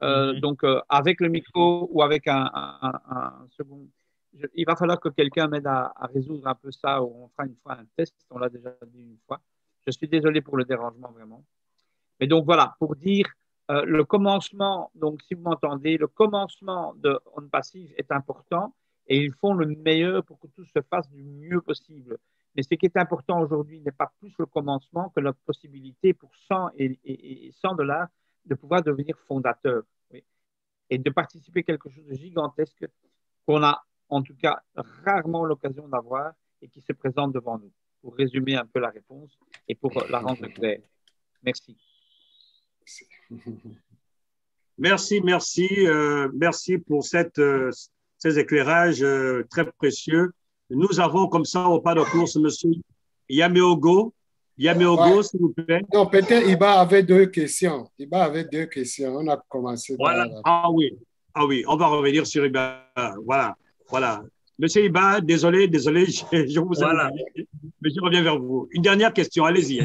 N: Donc, avec le micro ou avec un second... il va falloir que quelqu'un m'aide à résoudre un peu ça. On fera une fois un test, on l'a déjà dit une fois. Je suis désolé pour le dérangement, vraiment. Mais donc, voilà, pour dire le commencement, donc si vous m'entendez, le commencement de On Passive est important et ils font le meilleur pour que tout se fasse du mieux possible. Mais ce qui est important aujourd'hui n'est pas plus le commencement que la possibilité pour 100 et 100 $ de pouvoir devenir fondateur, oui, et de participer à quelque chose de gigantesque qu'on a en tout cas rarement l'occasion d'avoir et qui se présente devant nous. Pour résumer un peu la réponse et pour la rendre claire. Merci.
A: Merci pour ces éclairages très précieux. Nous avons comme ça au pas de course M. Yameogo. Yameogo, s'il vous plaît.
E: Non, peut-être Iba avait deux questions. On a commencé.
A: Voilà. Ah oui, on va revenir sur Iba. Voilà. Monsieur Iba, désolé, je vous ai oublié, mais je reviens vers vous. Une dernière question, allez-y.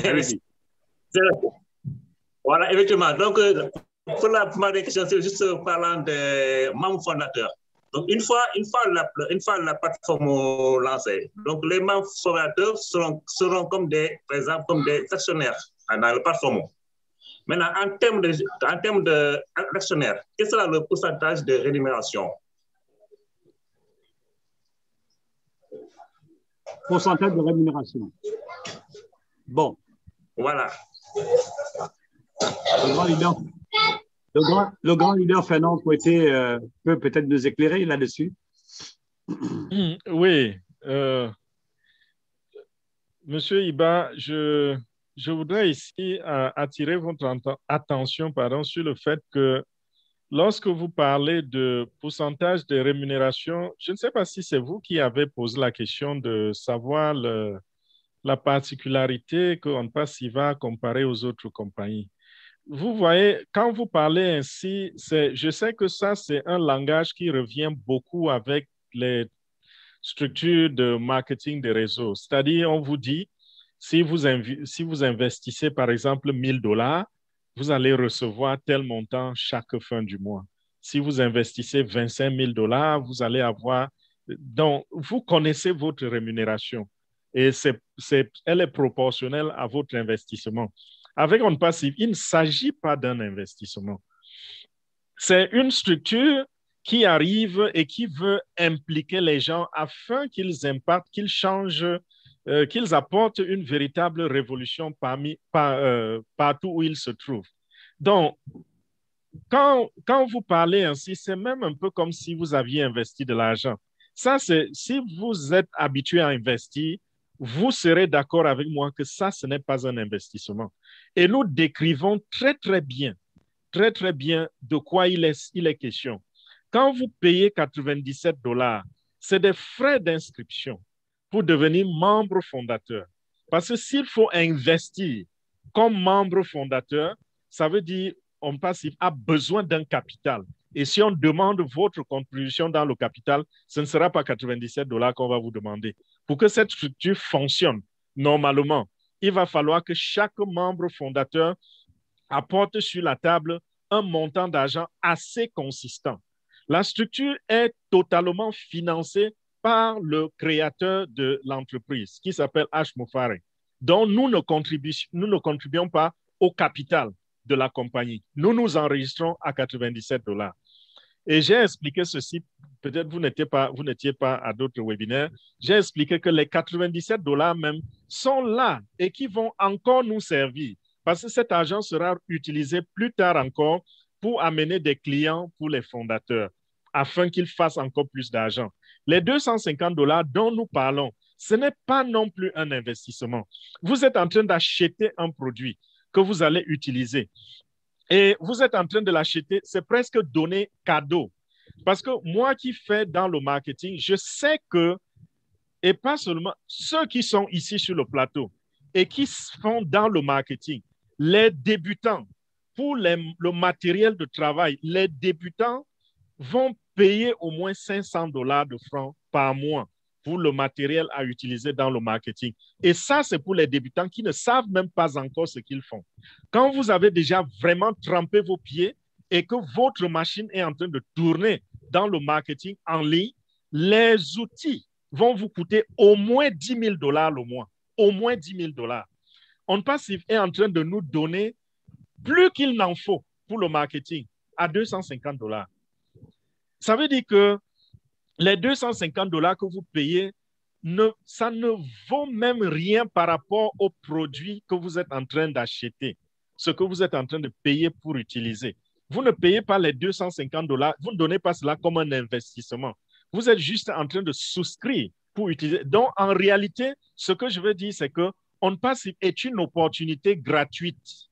M: Voilà, effectivement. Donc, pour la première question, c'est juste parlant des membres fondateurs. Donc, une fois la plateforme lancée, donc les membres fondateurs seront par exemple, comme des actionnaires dans la plateforme. Maintenant, en termes d'actionnaires, quel sera le pourcentage de rémunération?
A: Pourcentage de rémunération. Bon.
M: Voilà.
A: Le grand leader Fernand Coeté peut peut-être nous éclairer là-dessus.
B: Oui. Monsieur Iba, je voudrais ici attirer votre attention sur le fait que lorsque vous parlez de pourcentage de rémunération, je ne sais pas si c'est vous qui avez posé la question de savoir la particularité qu'on passe IVA comparé aux autres compagnies. Vous voyez, quand vous parlez ainsi, je sais que ça, c'est un langage qui revient beaucoup avec les structures de marketing des réseaux. C'est-à-dire, on vous dit, si vous investissez, par exemple, 1 000 $, vous allez recevoir tel montant chaque fin du mois. Si vous investissez 25 000 $, vous allez avoir... Donc, vous connaissez votre rémunération et elle est proportionnelle à votre investissement. Avec On Passive, il ne s'agit pas d'un investissement. C'est une structure qui arrive et qui veut impliquer les gens afin qu'ils impactent, qu'ils changent, qu'ils apportent une véritable révolution partout où ils se trouvent. Donc, quand vous parlez ainsi, c'est même un peu comme si vous aviez investi de l'argent. Ça, si vous êtes habitué à investir, vous serez d'accord avec moi que ça, ce n'est pas un investissement. Et nous décrivons très, très bien de quoi il est question. Quand vous payez 97 $, c'est des frais d'inscription pour devenir membre fondateur. Parce que s'il faut investir comme membre fondateur, ça veut dire On Passive a besoin d'un capital. Et si on demande votre contribution dans le capital, ce ne sera pas 97 $ qu'on va vous demander. Pour que cette structure fonctionne normalement, il va falloir que chaque membre fondateur apporte sur la table un montant d'argent assez consistant. La structure est totalement financée par le créateur de l'entreprise, qui s'appelle H. Mofare, dont nous ne contribuons pas au capital de la compagnie. Nous nous enregistrons à 97 $. Et j'ai expliqué ceci, peut-être vous n'étiez pas à d'autres webinaires, j'ai expliqué que les 97 $ même sont là et qui vont encore nous servir parce que cet argent sera utilisé plus tard encore pour amener des clients pour les fondateurs afin qu'ils fassent encore plus d'argent. Les 250 $ dont nous parlons, ce n'est pas non plus un investissement. Vous êtes en train d'acheter un produit que vous allez utiliser. Et vous êtes en train de l'acheter, c'est presque donner cadeau. Parce que moi qui fais dans le marketing, je sais que, et pas seulement ceux qui sont ici sur le plateau et qui font dans le marketing, les débutants, pour le matériel de travail, les débutants vont payer au moins 500 $ de francs par mois pour le matériel à utiliser dans le marketing. Et ça, c'est pour les débutants qui ne savent même pas encore ce qu'ils font. Quand vous avez déjà vraiment trempé vos pieds et que votre machine est en train de tourner dans le marketing en ligne, les outils vont vous coûter au moins 10 000 $ le mois. Au moins 10 000 $. On Passive est en train de nous donner plus qu'il n'en faut pour le marketing à 250 $. Ça veut dire que les 250 $ que vous payez, ça ne vaut même rien par rapport aux produits que vous êtes en train d'acheter, ce que vous êtes en train de payer pour utiliser. Vous ne payez pas les 250 $, vous ne donnez pas cela comme un investissement. Vous êtes juste en train de souscrire pour utiliser. Donc, en réalité, ce que je veux dire, c'est que On Passive est une opportunité gratuite.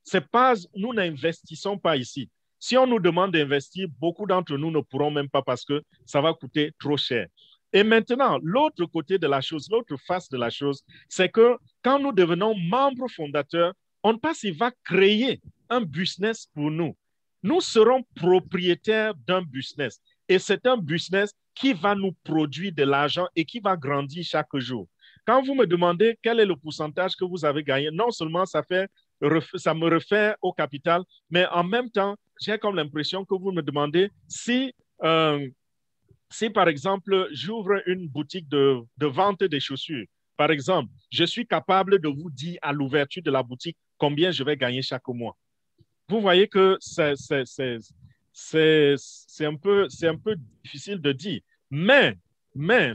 B: C'est pas, nous n'investissons pas ici. Si on nous demande d'investir, beaucoup d'entre nous ne pourront même pas parce que ça va coûter trop cher. Et maintenant, l'autre côté de la chose, l'autre face de la chose, c'est que quand nous devenons membres fondateurs, On Passive va créer un business pour nous. Nous serons propriétaires d'un business. Et c'est un business qui va nous produire de l'argent et qui va grandir chaque jour. Quand vous me demandez quel est le pourcentage que vous avez gagné, non seulement ça me refait au capital, mais en même temps, j'ai comme l'impression que vous me demandez si par exemple, j'ouvre une boutique de vente des chaussures. Par exemple, je suis capable de vous dire à l'ouverture de la boutique combien je vais gagner chaque mois. Vous voyez que c'est un peu difficile de dire. Mais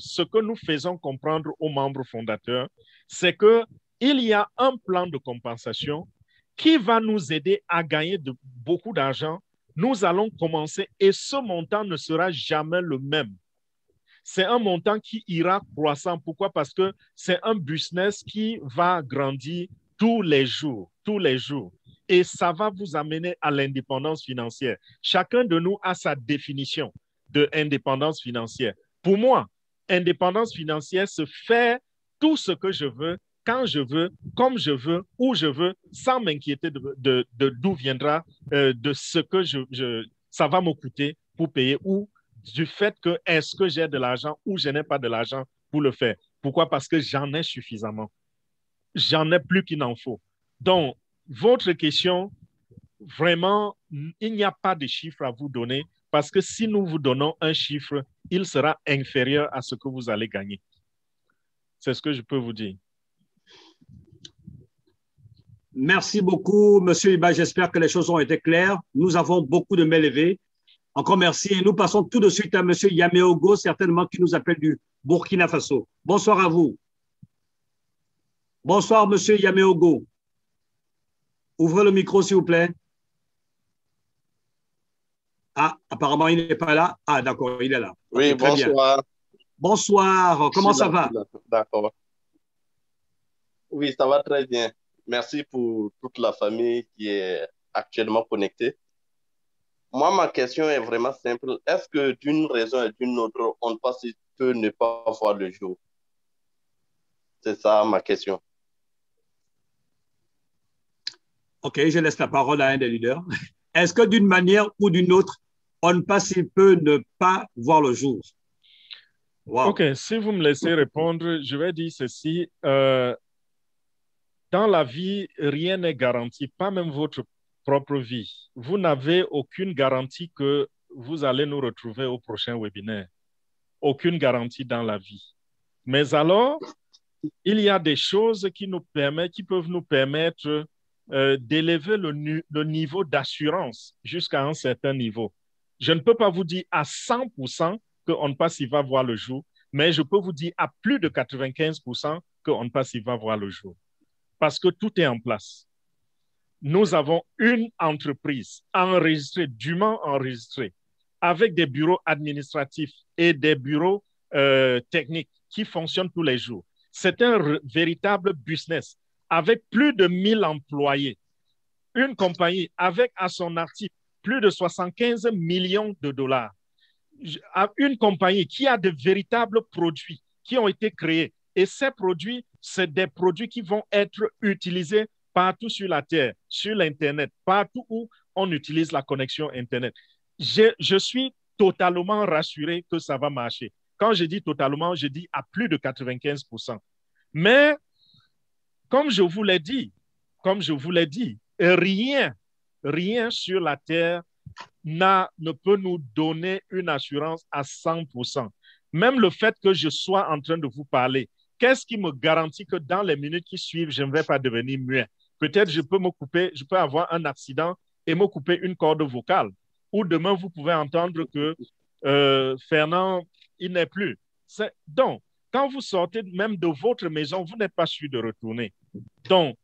B: ce que nous faisons comprendre aux membres fondateurs, c'est qu'il y a un plan de compensation qui va nous aider à gagner beaucoup d'argent. Nous allons commencer et ce montant ne sera jamais le même. C'est un montant qui ira croissant. Pourquoi? Parce que c'est un business qui va grandir tous les jours. Et ça va vous amener à l'indépendance financière. Chacun de nous a sa définition de indépendance financière. Pour moi, indépendance financière, c'est faire tout ce que je veux, quand je veux, comme je veux, où je veux, sans m'inquiéter de d'où viendra, de ce que ça va me coûter pour payer ou du fait que est-ce que j'ai de l'argent ou je n'ai pas de l'argent pour le faire. Pourquoi? Parce que j'en ai suffisamment. J'en ai plus qu'il n'en faut. Donc, votre question, vraiment, il n'y a pas de chiffre à vous donner parce que si nous vous donnons un chiffre, il sera inférieur à ce que vous allez gagner. C'est ce que je peux vous dire.
A: Merci beaucoup, M. Iba. J'espère que les choses ont été claires. Nous avons beaucoup de mains levées. Encore merci. Et nous passons tout de suite à M. Yameogo, certainement qui nous appelle du Burkina Faso. Bonsoir à vous. Bonsoir, M. Yameogo. Ouvrez le micro, s'il vous plaît. Ah, apparemment, il n'est pas là. Ah, d'accord, il est là.
O: Oui,
A: okay, bonsoir. Bonsoir, comment ça va?
O: D'accord. Oui, ça va très bien. Merci pour toute la famille qui est actuellement connectée. Moi, ma question est vraiment simple. Est-ce que d'une raison et d'une autre, On Passive peut ne pas voir le jour? C'est ça ma question.
A: OK, je laisse la parole à un des leaders. Est-ce que d'une manière ou d'une autre, On Passive peut ne pas voir le jour?
B: Wow. OK, si vous me laissez répondre, je vais dire ceci. Dans la vie, rien n'est garanti, pas même votre propre vie. Vous n'avez aucune garantie que vous allez nous retrouver au prochain webinaire. Aucune garantie dans la vie. Mais alors, il y a des choses qui peuvent nous permettre d'élever le niveau d'assurance jusqu'à un certain niveau. Je ne peux pas vous dire à 100% que On Passive va voir le jour, mais je peux vous dire à plus de 95% que On Passive va voir le jour. Parce que tout est en place. Nous avons une entreprise enregistrée, dûment enregistrée, avec des bureaux administratifs et des bureaux techniques qui fonctionnent tous les jours. C'est un véritable business avec plus de 1000 employés. Une compagnie avec à son actif plus de 75 millions de $. Une compagnie qui a de véritables produits qui ont été créés. Et ces produits, c'est des produits qui vont être utilisés partout sur la Terre, sur l'Internet, partout où on utilise la connexion Internet. Je suis totalement rassuré que ça va marcher. Quand je dis totalement, je dis à plus de 95%. Mais, comme je vous l'ai dit, rien sur la Terre ne peut nous donner une assurance à 100%. Même le fait que je sois en train de vous parler, qu'est-ce qui me garantit que dans les minutes qui suivent, je ne vais pas devenir muet? Peut-être je peux avoir un accident et me couper une corde vocale. Ou demain, vous pouvez entendre que Fernand, il n'est plus. Donc, quand vous sortez même de votre maison, vous n'êtes pas sûr de retourner. Donc,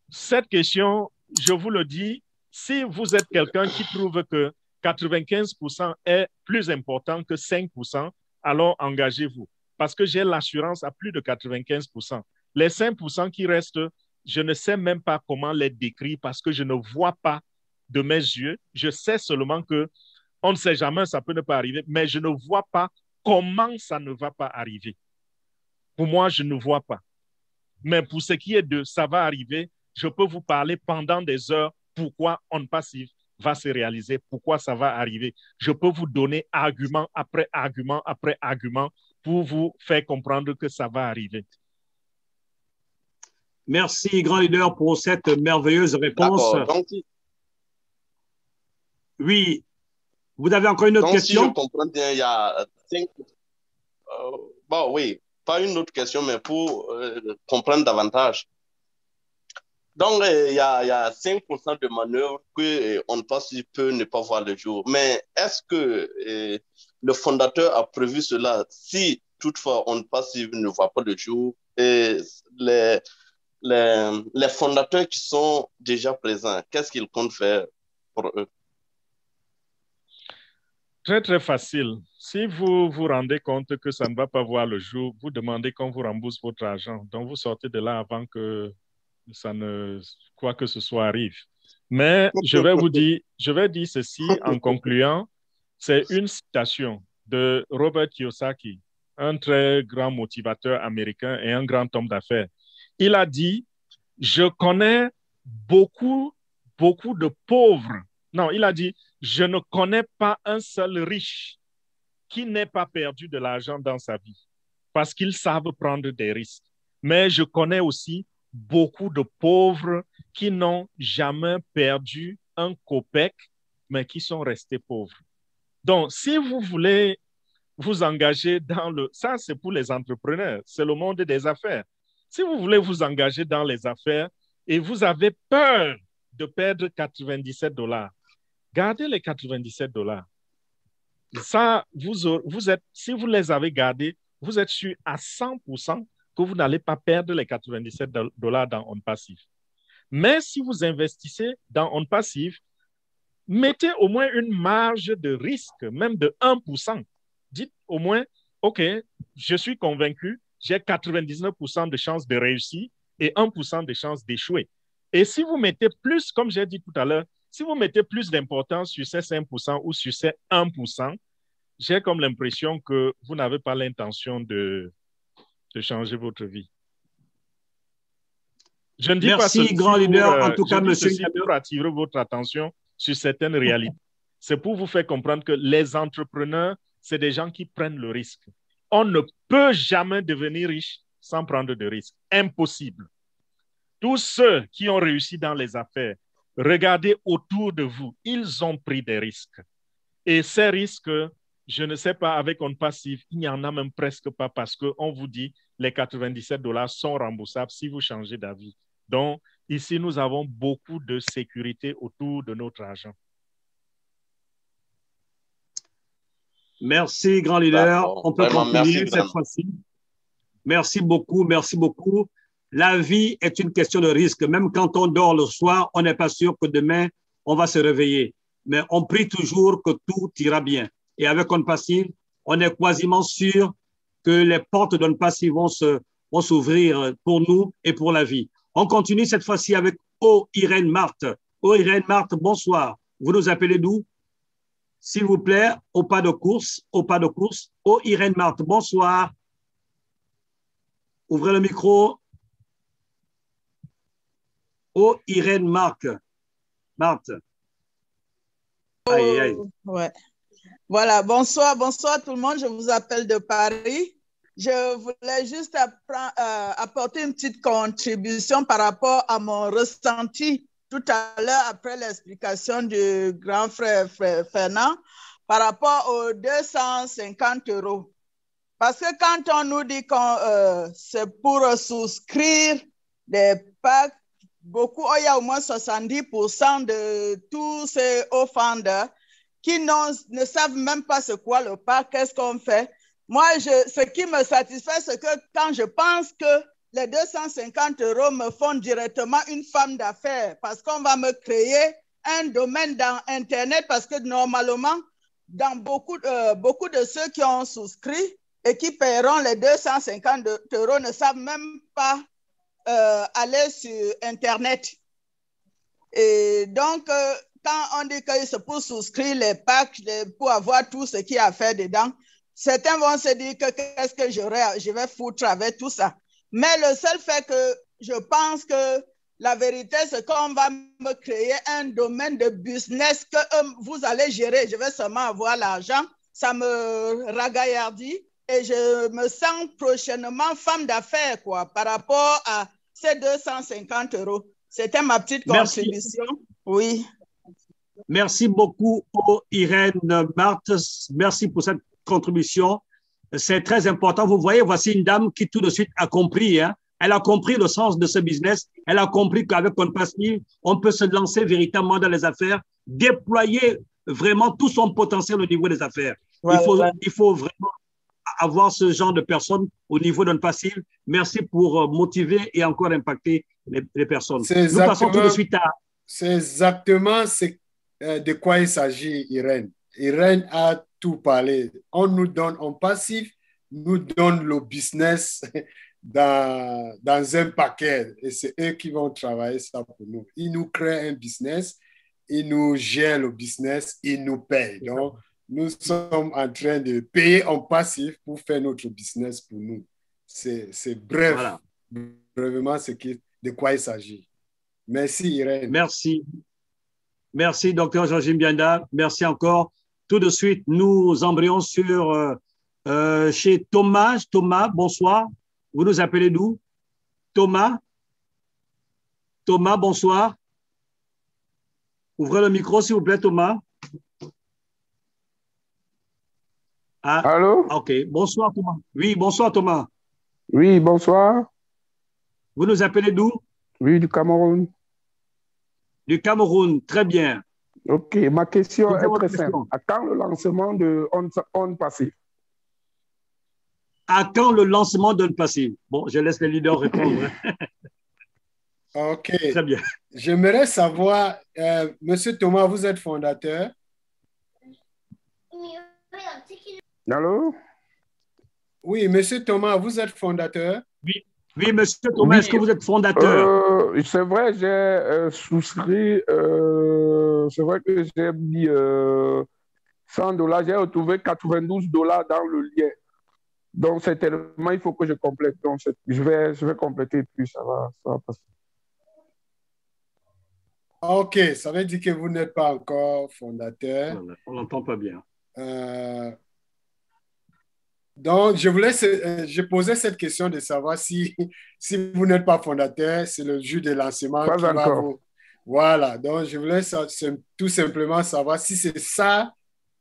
B: cette question, je vous le dis, si vous êtes quelqu'un qui trouve que 95% est plus important que 5%, alors engagez-vous. Parce que j'ai l'assurance à plus de 95%. Les 5% qui restent, je ne sais même pas comment les décrire parce que je ne vois pas de mes yeux. Je sais seulement que on ne sait jamais, ça peut ne pas arriver, mais je ne vois pas comment ça ne va pas arriver. Pour moi, je ne vois pas. Mais pour ce qui est de ça va arriver, je peux vous parler pendant des heures pourquoi On Passive va se réaliser, pourquoi ça va arriver. Je peux vous donner argument après argument après argument pour vous faire comprendre que ça va arriver.
A: Merci, grand leader, pour cette merveilleuse réponse.
O: Donc,
A: oui, vous avez encore une autre question?
O: Si je comprends bien, il y a 5... bon, oui, pas une autre question, mais pour comprendre davantage. Donc, il y a 5% de manœuvres qu'on pense qu'il peut ne pas voir le jour. Mais est-ce que le fondateur a prévu cela si toutefois On Passive ne voit pas le jour et les fondateurs qui sont déjà présents, qu'est-ce qu'ils comptent faire pour eux?
B: Très, très facile. Si vous vous rendez compte que ça ne va pas voir le jour, vous demandez qu'on vous rembourse votre argent. Donc, vous sortez de là avant que quoi que ce soit arrive. Mais je vais dire ceci en concluant. C'est une citation de Robert Kiyosaki, un très grand motivateur américain et un grand homme d'affaires. Il a dit, je connais beaucoup de pauvres. Non, il a dit, je ne connais pas un seul riche qui n'ait pas perdu de l'argent dans sa vie parce qu'ils savent prendre des risques. Mais je connais aussi beaucoup de pauvres qui n'ont jamais perdu un copec, mais qui sont restés pauvres. Donc, si vous voulez vous engager dans ça, c'est pour les entrepreneurs, c'est le monde des affaires. Si vous voulez vous engager dans les affaires et vous avez peur de perdre $97, gardez les $97. Ça, si vous les avez gardés, vous êtes sûr à 100% que vous n'allez pas perdre les $97 dans On Passive. Mais si vous investissez dans On Passive, mettez au moins une marge de risque, même de 1%. Dites au moins, OK, je suis convaincu, j'ai 99% de chances de réussir et 1% de chances d'échouer. Et si vous mettez plus, comme j'ai dit tout à l'heure, si vous mettez plus d'importance sur ces 5% ou sur ces 1%, j'ai comme l'impression que vous n'avez pas l'intention de changer votre vie. Je ne dis
A: Merci,
B: pas ceci
A: grand leader. En tout cas, monsieur,
B: pour attirer votre attention sur certaines réalités. C'est pour vous faire comprendre que les entrepreneurs, c'est des gens qui prennent le risque. On ne peut jamais devenir riche sans prendre de risques. Impossible. Tous ceux qui ont réussi dans les affaires, regardez autour de vous, ils ont pris des risques. Et ces risques, je ne sais pas, avec On Passive, il n'y en a même presque pas parce qu'on vous dit les $97 sont remboursables si vous changez d'avis. Donc, ici, nous avons beaucoup de sécurité autour de notre argent.
A: Merci, grand leader. On peut continuer cette fois-ci. Merci beaucoup, merci beaucoup. La vie est une question de risque. Même quand on dort le soir, on n'est pas sûr que demain, on va se réveiller. Mais on prie toujours que tout ira bien. Et avec On Passive, on est quasiment sûr que les portes d'On Passive vont s'ouvrir pour nous et pour la vie. On continue cette fois-ci avec Irène Marthe. Irène Marthe, bonsoir. Vous nous appelez d'où? S'il vous plaît, au pas de course, Irène Marthe, bonsoir. Ouvrez le micro. Oh, Irène Marthe. Marthe. Aïe, aïe.
P: Ouais. Voilà, bonsoir tout le monde. Je vous appelle de Paris. Je voulais juste apporter une petite contribution par rapport à mon ressenti tout à l'heure après l'explication du grand frère Fernand par rapport aux 250 €. Parce que quand on nous dit que c'est pour souscrire des packs, il y a au moins 70% de tous ces offenders qui ne savent même pas c'est quoi le pack, qu'est-ce qu'on fait. Moi, ce qui me satisfait, c'est que quand je pense que les 250 € me font directement une femme d'affaires parce qu'on va me créer un domaine dans Internet parce que normalement, dans beaucoup de ceux qui ont souscrit et qui paieront les 250 € ne savent même pas aller sur Internet. Et donc, quand on dit que c'est pour souscrire les packs, pour avoir tout ce qu'il y a à faire dedans, certains vont se dire que qu'est-ce que je vais foutre avec tout ça. Mais le seul fait que je pense que la vérité, c'est qu'on va me créer un domaine de business que vous allez gérer. Je vais seulement avoir l'argent. Ça me ragaillardit et je me sens prochainement femme d'affaires par rapport à ces 250 €. C'était ma petite contribution. Oui.
A: Merci beaucoup, Irène Marthe. Merci pour cette contribution. C'est très important. Vous voyez, voici une dame qui tout de suite a compris. Hein. Elle a compris le sens de ce business. Elle a compris qu'avec Compte Passive, on peut se lancer véritablement dans les affaires, déployer vraiment tout son potentiel au niveau des affaires. Ouais, il faut vraiment avoir ce genre de personnes au niveau d'un Passive. Merci pour motiver et encore impacter les personnes. Nous passons tout de suite à...
E: C'est exactement de quoi il s'agit, Irène. Irène a tout parlé. On nous donne en passif, nous donne le business dans un paquet et c'est eux qui vont travailler ça pour nous. Ils nous créent un business, ils nous gèrent le business, ils nous payent. Donc, nous sommes en train de payer en passif pour faire notre business pour nous. C'est bref, voilà. Brevitement de quoi il s'agit. Merci, Irène.
A: Merci. Merci, Dr. Georgine Bianda. Merci encore. Tout de suite, nous embrayons sur chez Thomas. Thomas, bonsoir. Vous nous appelez d'où? Thomas? Thomas, bonsoir. Ouvrez le micro, s'il vous plaît, Thomas. Ah,
Q: allô?
A: OK. Bonsoir, Thomas. Oui, bonsoir, Thomas.
Q: Oui, bonsoir.
A: Vous nous appelez d'où?
Q: Oui, du Cameroun.
A: Du Cameroun, très bien.
Q: OK, ma question est très simple. À quand le lancement de On Passive?
A: À quand le lancement d'On Passive? Bon, je laisse les leaders répondre.
E: OK.
A: Très bien.
E: J'aimerais savoir, Monsieur Thomas, vous êtes fondateur?
Q: Allô?
E: Oui, Monsieur Thomas, vous êtes fondateur?
A: Oui, Monsieur Thomas, est-ce que vous êtes fondateur?
Q: C'est vrai, j'ai souscrit, c'est vrai que j'ai mis $100, j'ai retrouvé $92 dans le lien. Donc, c'est tellement, il faut que je complète. Donc, je vais compléter, puis ça va passer.
E: OK, ça veut dire que vous n'êtes pas encore fondateur.
A: On n'entend pas bien.
E: Donc, je posais cette question de savoir si vous n'êtes pas fondateur, c'est le jour de lancement
Q: qui va vous...
E: Voilà, donc je voulais tout simplement savoir si c'est ça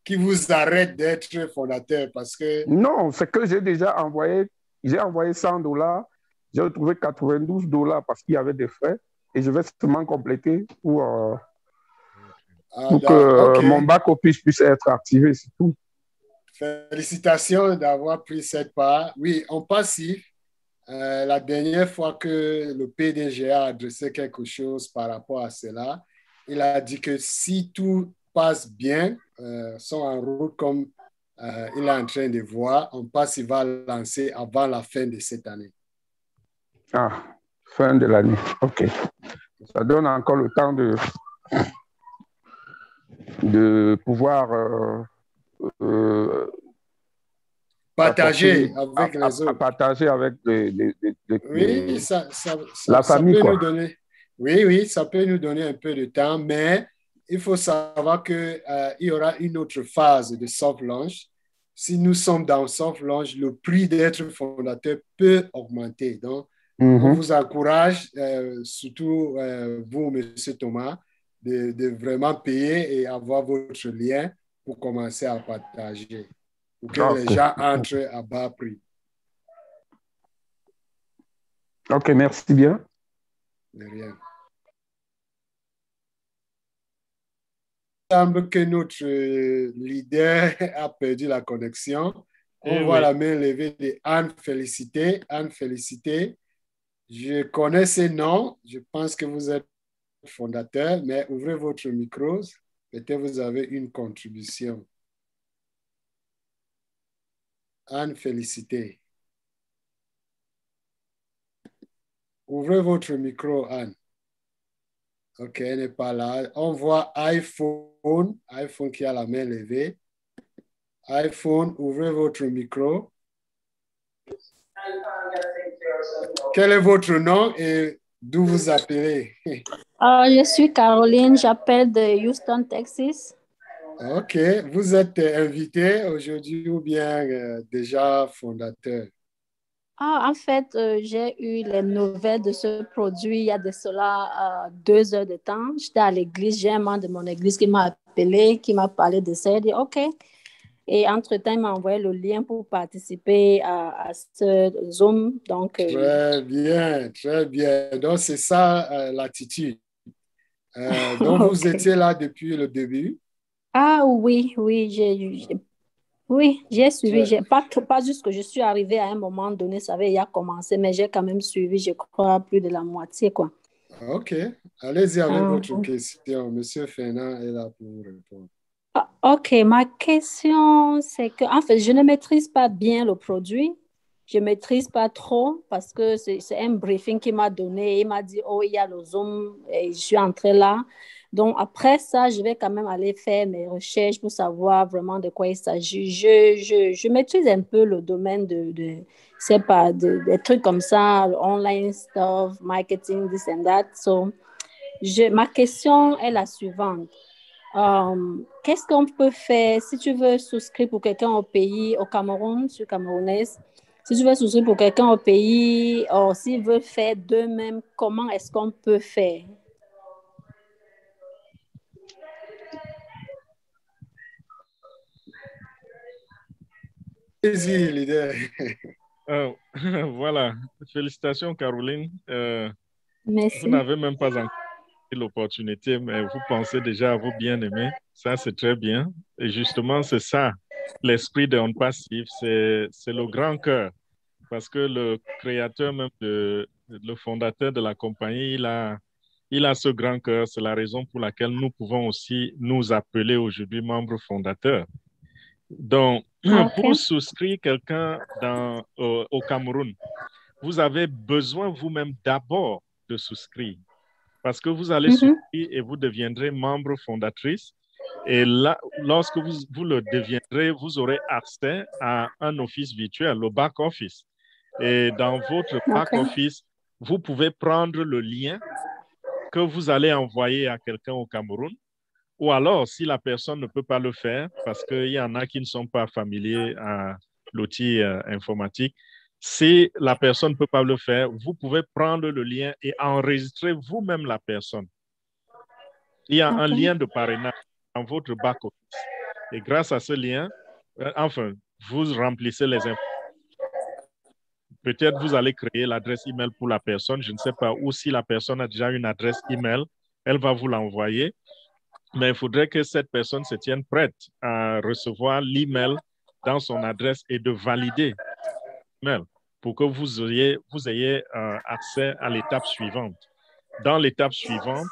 E: qui vous arrête d'être fondateur parce que...
Q: Non, c'est que j'ai déjà envoyé $100, j'ai retrouvé $92 parce qu'il y avait des frais et je vais seulement compléter pour que mon back-office puisse être activé, c'est tout.
E: Félicitations d'avoir pris cette part. Oui, en passif, la dernière fois que le PDG a adressé quelque chose par rapport à cela, il a dit que si tout passe bien, sont en route comme il est en train de voir, en passif, il va lancer avant la fin de cette année.
Q: Ah, fin de l'année, OK. Ça donne encore le temps de pouvoir...
E: partager avec les autres.
Q: Partager avec
E: oui,
Q: la famille.
E: Ça peut
Q: quoi.
E: Nous donner, Oui, oui, ça peut nous donner un peu de temps, mais il faut savoir qu'il y aura une autre phase de soft launch. Si nous sommes dans soft launch, le prix d'être fondateur peut augmenter. Donc, on vous encourage, surtout vous, Monsieur Thomas, de vraiment payer et avoir votre lien pour commencer à partager, pour que les gens entrent à bas prix.
Q: OK, merci bien.
E: De rien. Il semble que notre leader a perdu la connexion. On voit la main levée de Anne Félicité. Anne Félicité, je connais ces noms. Je pense que vous êtes fondateur, mais ouvrez votre micro. Peut-être vous avez une contribution. Anne Félicité. Ouvrez votre micro, Anne. OK, elle n'est pas là. On voit iPhone qui a la main levée. iPhone, ouvrez votre micro. Quel est votre nom et d'où vous appelez?
R: Je suis Caroline, j'appelle de Houston, Texas.
E: OK, vous êtes invité aujourd'hui ou bien déjà fondateur?
R: En fait, j'ai eu les nouvelles de ce produit il y a de cela 2 heures de temps. J'étais à l'église, j'ai un membre de mon église qui m'a appelé, qui m'a parlé de ça. Il dit OK. Et entre-temps, il m'a envoyé le lien pour participer à ce Zoom. Donc,
E: très bien, très bien. Donc, c'est ça l'attitude. Donc, vous étiez là depuis le début?
R: Oui, j'ai suivi. Pas juste que je suis arrivée à un moment donné, ça avait déjà commencé, mais j'ai quand même suivi, je crois, plus de la moitié, quoi.
E: OK. Allez-y avec votre question. Monsieur Fernand est là pour vous répondre.
R: OK. Ma question, c'est que, en fait, je ne maîtrise pas bien le produit. Je ne maîtrise pas trop parce que c'est un briefing qu'il m'a donné. Il m'a dit, oh, il y a le Zoom et je suis entrée là. Donc, après ça, je vais quand même aller faire mes recherches pour savoir vraiment de quoi il s'agit. Je maîtrise un peu le domaine c'est pas, des trucs comme ça, online stuff, marketing, this and that. So, ma question est la suivante. Qu'est-ce qu'on peut faire si tu veux souscrire pour quelqu'un au pays, au Cameroun, je suis camerounaise, si tu veux souscrire pour quelqu'un au pays, ou s'il veut faire d'eux-mêmes, comment est-ce qu'on peut faire?
E: Vas-y, leader.
B: Voilà. Félicitations, Caroline.
R: Merci.
B: Vous n'avez même pas encore l'opportunité, mais vous pensez déjà à vos bien-aimés. Ça, c'est très bien. Et justement, c'est ça, l'esprit de On Passive, c'est le grand cœur. Parce que le créateur même, le fondateur de la compagnie, il a ce grand cœur. C'est la raison pour laquelle nous pouvons aussi nous appeler aujourd'hui membres fondateurs. Donc, pour souscrire quelqu'un au Cameroun, vous avez besoin vous-même d'abord de souscrire. Parce que vous allez souscrire et vous deviendrez membre fondatrice. Et là, lorsque vous le deviendrez, vous aurez accès à un office virtuel, le back-office. Et dans votre back-office, vous pouvez prendre le lien que vous allez envoyer à quelqu'un au Cameroun. Ou alors, si la personne ne peut pas le faire, parce qu'il y en a qui ne sont pas familiers à l'outil informatique, si la personne ne peut pas le faire, vous pouvez prendre le lien et enregistrer vous-même la personne. Il y a un lien de parrainage dans votre back-office. Et grâce à ce lien, vous remplissez les informations. Peut-être vous allez créer l'adresse email pour la personne, je ne sais pas, ou si la personne a déjà une adresse email, elle va vous l'envoyer. Mais il faudrait que cette personne se tienne prête à recevoir l'email dans son adresse et de valider l'email pour que vous ayez accès à l'étape suivante. Dans l'étape suivante,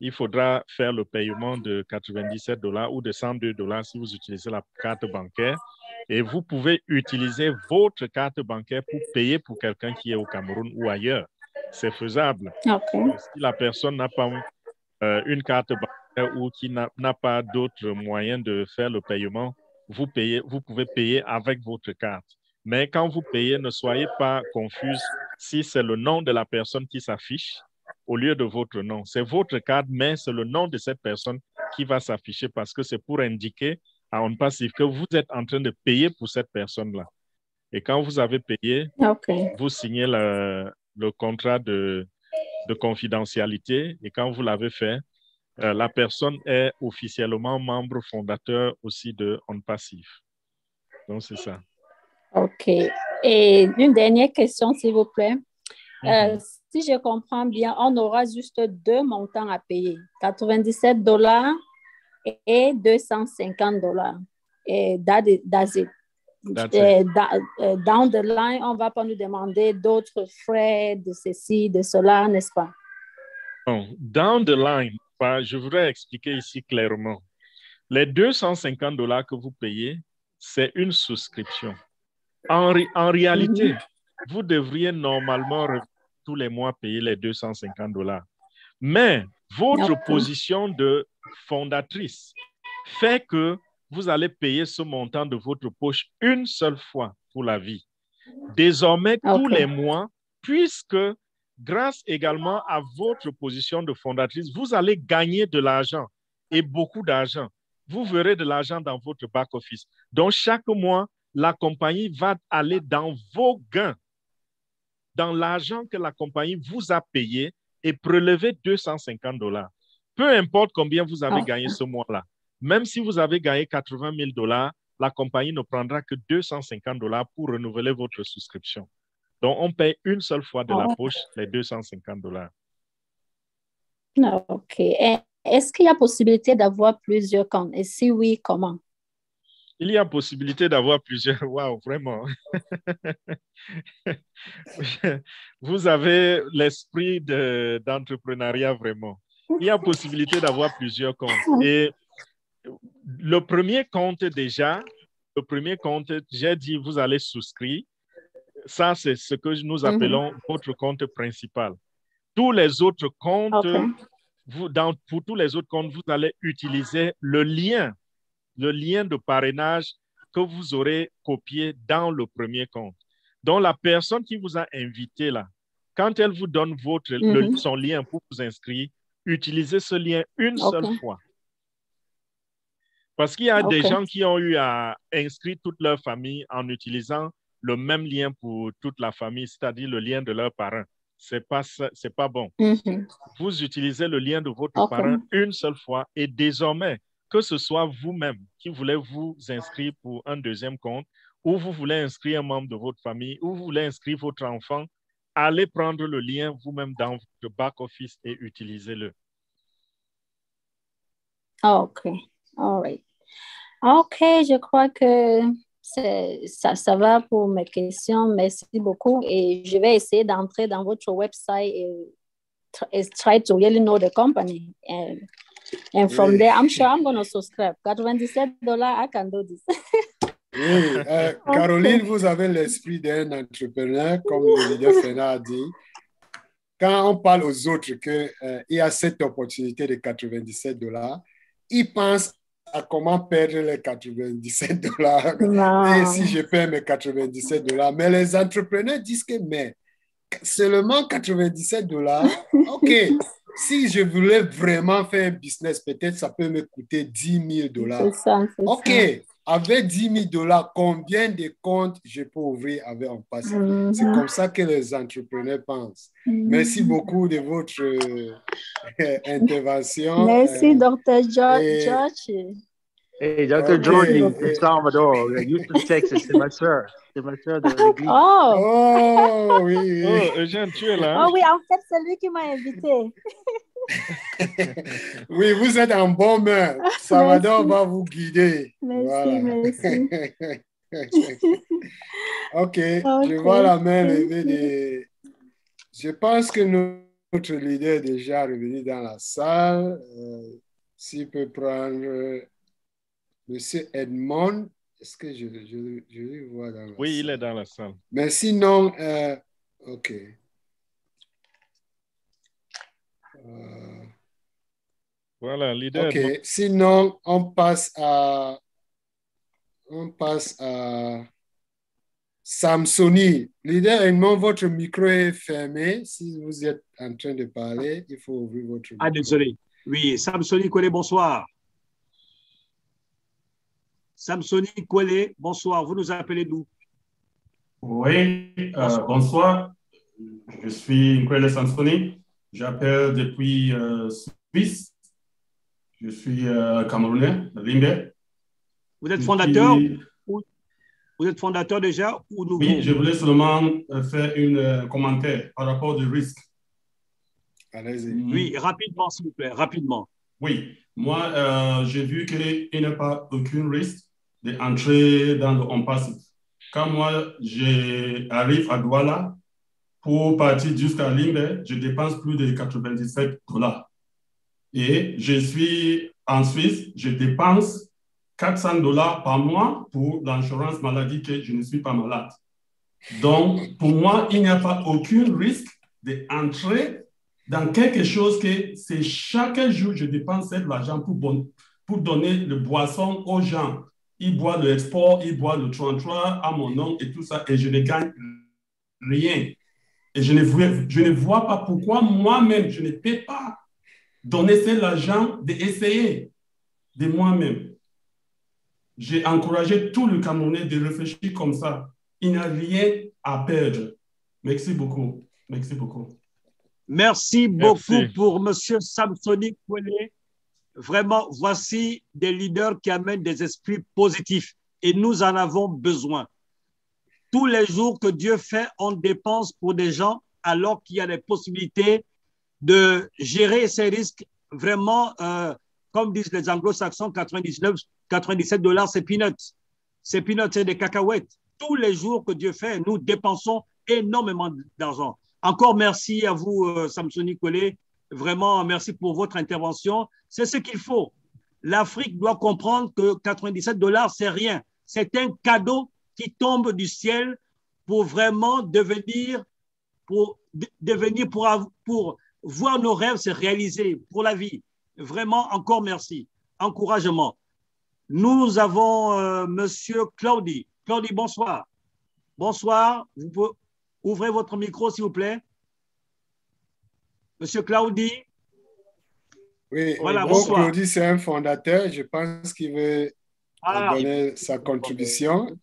B: il faudra faire le paiement de $97 ou de $102 si vous utilisez la carte bancaire. Et vous pouvez utiliser votre carte bancaire pour payer pour quelqu'un qui est au Cameroun ou ailleurs. C'est faisable. Si la personne n'a pas une carte bancaire ou qui n'a pas d'autres moyens de faire le paiement, vous pouvez payer avec votre carte. Mais quand vous payez, ne soyez pas confuse si c'est le nom de la personne qui s'affiche au lieu de votre nom. C'est votre carte, mais c'est le nom de cette personne qui va s'afficher parce que c'est pour indiquer à OnPassive que vous êtes en train de payer pour cette personne-là. Et quand vous avez payé, vous signez le contrat de confidentialité. Et quand vous l'avez fait, la personne est officiellement membre fondateur aussi de OnPassive. Donc, c'est ça.
R: OK. Et une dernière question, s'il vous plaît. Si je comprends bien, on aura juste 2 montants à payer, $97 et $250. Et that's it. Down the line, on ne va pas nous demander d'autres frais, de ceci, de cela, n'est-ce pas?
B: Bon, down the line, je voudrais expliquer ici clairement. Les $250 que vous payez, c'est une souscription. En réalité, vous devriez normalement tous les mois payer les $250. Mais votre position de fondatrice fait que vous allez payer ce montant de votre poche une seule fois pour la vie. Désormais, tous les mois, puisque grâce également à votre position de fondatrice, vous allez gagner de l'argent et beaucoup d'argent. Vous verrez de l'argent dans votre back-office. Donc, chaque mois, la compagnie va aller dans vos gains, dans l'argent que la compagnie vous a payé et prélever $250. Peu importe combien vous avez gagné ce mois-là. Même si vous avez gagné $80,000, la compagnie ne prendra que $250 pour renouveler votre souscription. Donc, on paye une seule fois de la poche les $250.
R: OK. Est-ce qu'il y a possibilité d'avoir plusieurs comptes? Et si oui, comment?
B: Il y a possibilité d'avoir plusieurs. Waouh, vraiment. Vous avez l'esprit d'entrepreneuriat, vraiment. Il y a possibilité d'avoir plusieurs comptes. Et le premier compte, j'ai dit, vous allez souscrire. Ça, c'est ce que nous appelons votre compte principal. Tous les autres comptes, pour tous les autres comptes, vous allez utiliser le lien de parrainage que vous aurez copié dans le premier compte. Donc, la personne qui vous a invité là, quand elle vous donne son lien pour vous inscrire, utilisez ce lien une seule fois. Parce qu'il y a des gens qui ont eu à inscrire toute leur famille en utilisant le même lien pour toute la famille, c'est-à-dire le lien de leurs parents. C'est pas bon. Vous utilisez le lien de votre parent une seule fois et désormais, que ce soit vous-même qui voulez vous inscrire pour un deuxième compte ou vous voulez inscrire un membre de votre famille ou vous voulez inscrire votre enfant, allez prendre le lien vous-même dans votre back-office et utilisez-le.
R: OK. All right. OK, je crois que ça va pour mes questions. Merci beaucoup. Et je vais essayer d'entrer dans votre website et try to really know the company. And from there, I'm sure I'm going to subscribe. $97, I can do this.
E: Oui, Caroline, vous avez l'esprit d'un entrepreneur, comme le leader Fena a dit. Quand on parle aux autres qu'il y a cette opportunité de $97, ils pensent à comment perdre les $97 et si je perds mes $97. Mais les entrepreneurs disent que seulement $97, OK. Si je voulais vraiment faire un business, peut-être ça peut me coûter $10,000. OK. Avec $10,000, combien de comptes je peux ouvrir avec OnPassive? C'est comme ça que les entrepreneurs pensent. Merci beaucoup de votre intervention.
R: Merci, Dr. George.
S: Hey, Dr. George from Salvador, Houston, Texas. C'est ma soeur. C'est ma soeur de l'église.
E: Oh, oui.
B: Oh, Eugène, tu es là?
R: Oh oui, en fait, c'est lui qui m'a invité.
E: Oui, vous êtes en bonne main. Salvador va vous guider.
R: Merci,
E: voilà.
R: merci.
E: OK, je vois la main levée. Je pense que notre leader est déjà revenu dans la salle. S'il peut prendre Monsieur Edmond, est-ce que je le vois dans la salle?
B: Oui, il est dans la salle.
E: Mais sinon, OK.
B: Voilà, leader.
E: OK, sinon, on passe à Samsoni, leader, votre micro est fermé. Si vous êtes en train de parler, il faut ouvrir votre micro.
A: Ah, désolé. Oui, Samsoni Kwele, bonsoir. Samsoni Kwele, bonsoir. Vous nous appelez d'où?
T: Oui, bonsoir. Je suis Kwele Samsoni. J'appelle depuis Suisse. Je suis Camerounais, Limbe.
A: Vous êtes fondateur? Vous êtes fondateur déjà ou nouveau?
T: Oui, je voulais seulement faire un commentaire par rapport au risque.
E: Allez-y.
A: Oui, rapidement, s'il vous plaît, rapidement.
T: Oui, moi, j'ai vu qu'il n'y a pas aucun risque d'entrer dans le on passif. Quand moi, j'arrive à Douala, pour partir jusqu'à Limbe, je dépense plus de $97. Et je suis en Suisse, je dépense $400 par mois pour l'assurance maladie que je ne suis pas malade. Donc, pour moi, il n'y a pas aucun risque d'entrer dans quelque chose que c'est chaque jour, je dépense de l'argent pour donner le boisson aux gens. Ils boivent le export, ils boivent le 33 à mon nom et tout ça, et je ne gagne rien. Et je ne vois pas pourquoi moi-même, je ne peux pas donner cet argent d'essayer de moi-même. J'ai encouragé tout le Camerounais de réfléchir comme ça. Il n'y a rien à perdre. Merci beaucoup. Merci beaucoup.
A: Merci beaucoup pour M. Samsoni Kwele. Vraiment, voici des leaders qui amènent des esprits positifs et nous en avons besoin. Tous les jours que Dieu fait, on dépense pour des gens alors qu'il y a des possibilités de gérer ces risques vraiment, comme disent les anglo-saxons, $97, c'est peanuts. C'est peanuts, c'est des cacahuètes. Tous les jours que Dieu fait, nous dépensons énormément d'argent. Encore merci à vous, Samsoni Kwele. Vraiment, merci pour votre intervention. C'est ce qu'il faut. L'Afrique doit comprendre que $97, c'est rien. C'est un cadeau qui tombe du ciel pour vraiment devenir, pour voir nos rêves se réaliser pour la vie. Vraiment, encore merci. Encouragement. Nous avons Monsieur Claudie. Claudie, bonsoir. Bonsoir. Vous pouvez ouvrir votre micro, s'il vous plaît. Monsieur Claudie.
E: Oui,
A: voilà, bonsoir.
E: Claudie, c'est un fondateur. Je pense qu'il veut donner sa contribution.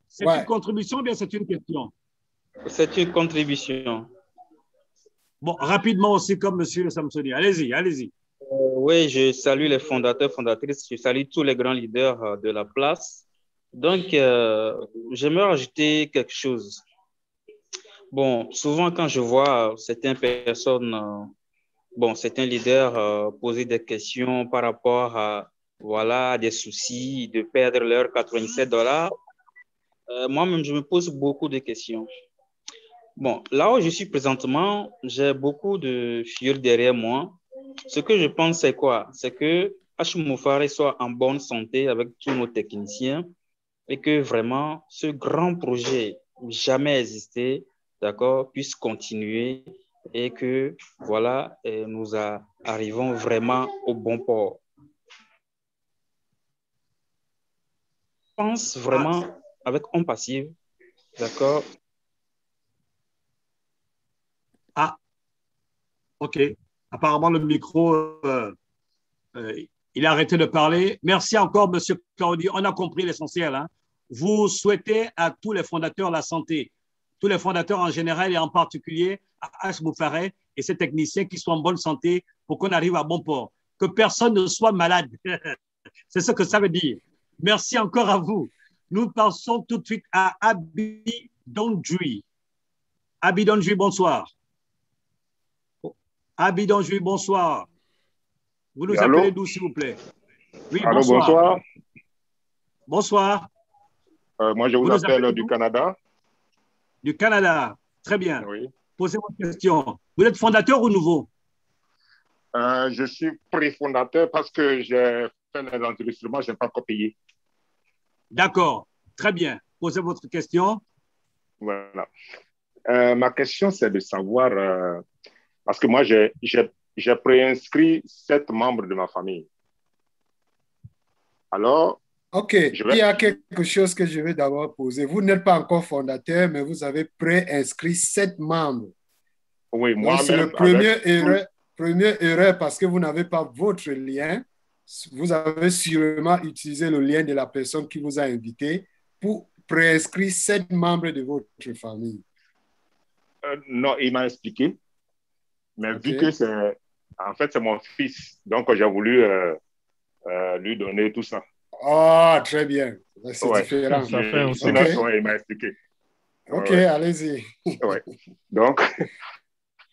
A: C'est une contribution ou bien c'est une question?
U: C'est une contribution.
A: Bon, rapidement aussi, comme monsieur Samsoni. Allez-y, allez-y.
U: Oui, je salue les fondateurs, fondatrices. Je salue tous les grands leaders de la place. Donc, j'aimerais ajouter quelque chose. Bon, souvent quand je vois certaines personnes, certains leaders poser des questions par rapport à des soucis de perdre leurs $97, moi-même, je me pose beaucoup de questions. Bon, là où je suis présentement, j'ai beaucoup de filles derrière moi. Ce que je pense, c'est quoi? C'est que H. Moufare soit en bonne santé avec tous nos techniciens et que vraiment ce grand projet jamais existé, d'accord, puisse continuer et que nous arrivons vraiment au bon port. Je pense vraiment avec On Passive, d'accord.
A: Ah, ok. Apparemment, le micro, il a arrêté de parler. Merci encore, monsieur Claudie. On a compris l'essentiel. Hein. Vous souhaitez à tous les fondateurs la santé, tous les fondateurs en général et en particulier à H. Moufare et ses techniciens qui soient en bonne santé pour qu'on arrive à bon port. Que personne ne soit malade. C'est ce que ça veut dire. Merci encore à vous. Nous passons tout de suite à Abi Donjui. Abi Donjui, bonsoir. Abi Donjui, bonsoir. Vous nous appelez d'où, s'il vous plaît? Oui,
V: allô,
A: bonsoir. Bonsoir.
V: Moi, je vous appelle du Canada.
A: Du Canada. Très bien.
V: Oui.
A: Posez votre question. Vous êtes fondateur ou nouveau?
V: Je suis préfondateur parce que j'ai fait les enregistrements, je n'ai pas encore payé.
A: D'accord. Très bien. Posez votre question.
V: Voilà. Ma question, c'est de savoir, parce que moi, j'ai préinscrit 7 membres de ma famille. Alors,
E: OK. Il y a quelque chose que je vais d'abord poser. Vous n'êtes pas encore fondateur, mais vous avez pré-inscrit 7 membres.
V: Oui, moi-même.
E: C'est le premier erreur parce que vous n'avez pas votre lien. Vous avez sûrement utilisé le lien de la personne qui vous a invité pour préinscrire 7 membres de votre famille.
V: Non, il m'a expliqué. Mais vu que c'est mon fils, donc j'ai voulu lui donner tout ça.
E: Ah, très bien. C'est différent.
V: Ça fait aussi. Il m'a expliqué.
E: OK, allez-y.
V: Donc,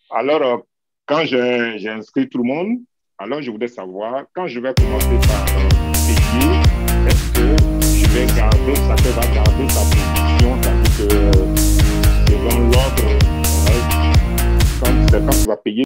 V: alors, quand j'ai inscrit tout le monde, alors je voudrais savoir, quand je vais commencer par payer, est-ce que je vais garder, ça va garder sa position, c'est-à-dire que selon l'ordre, quand tu vas payer,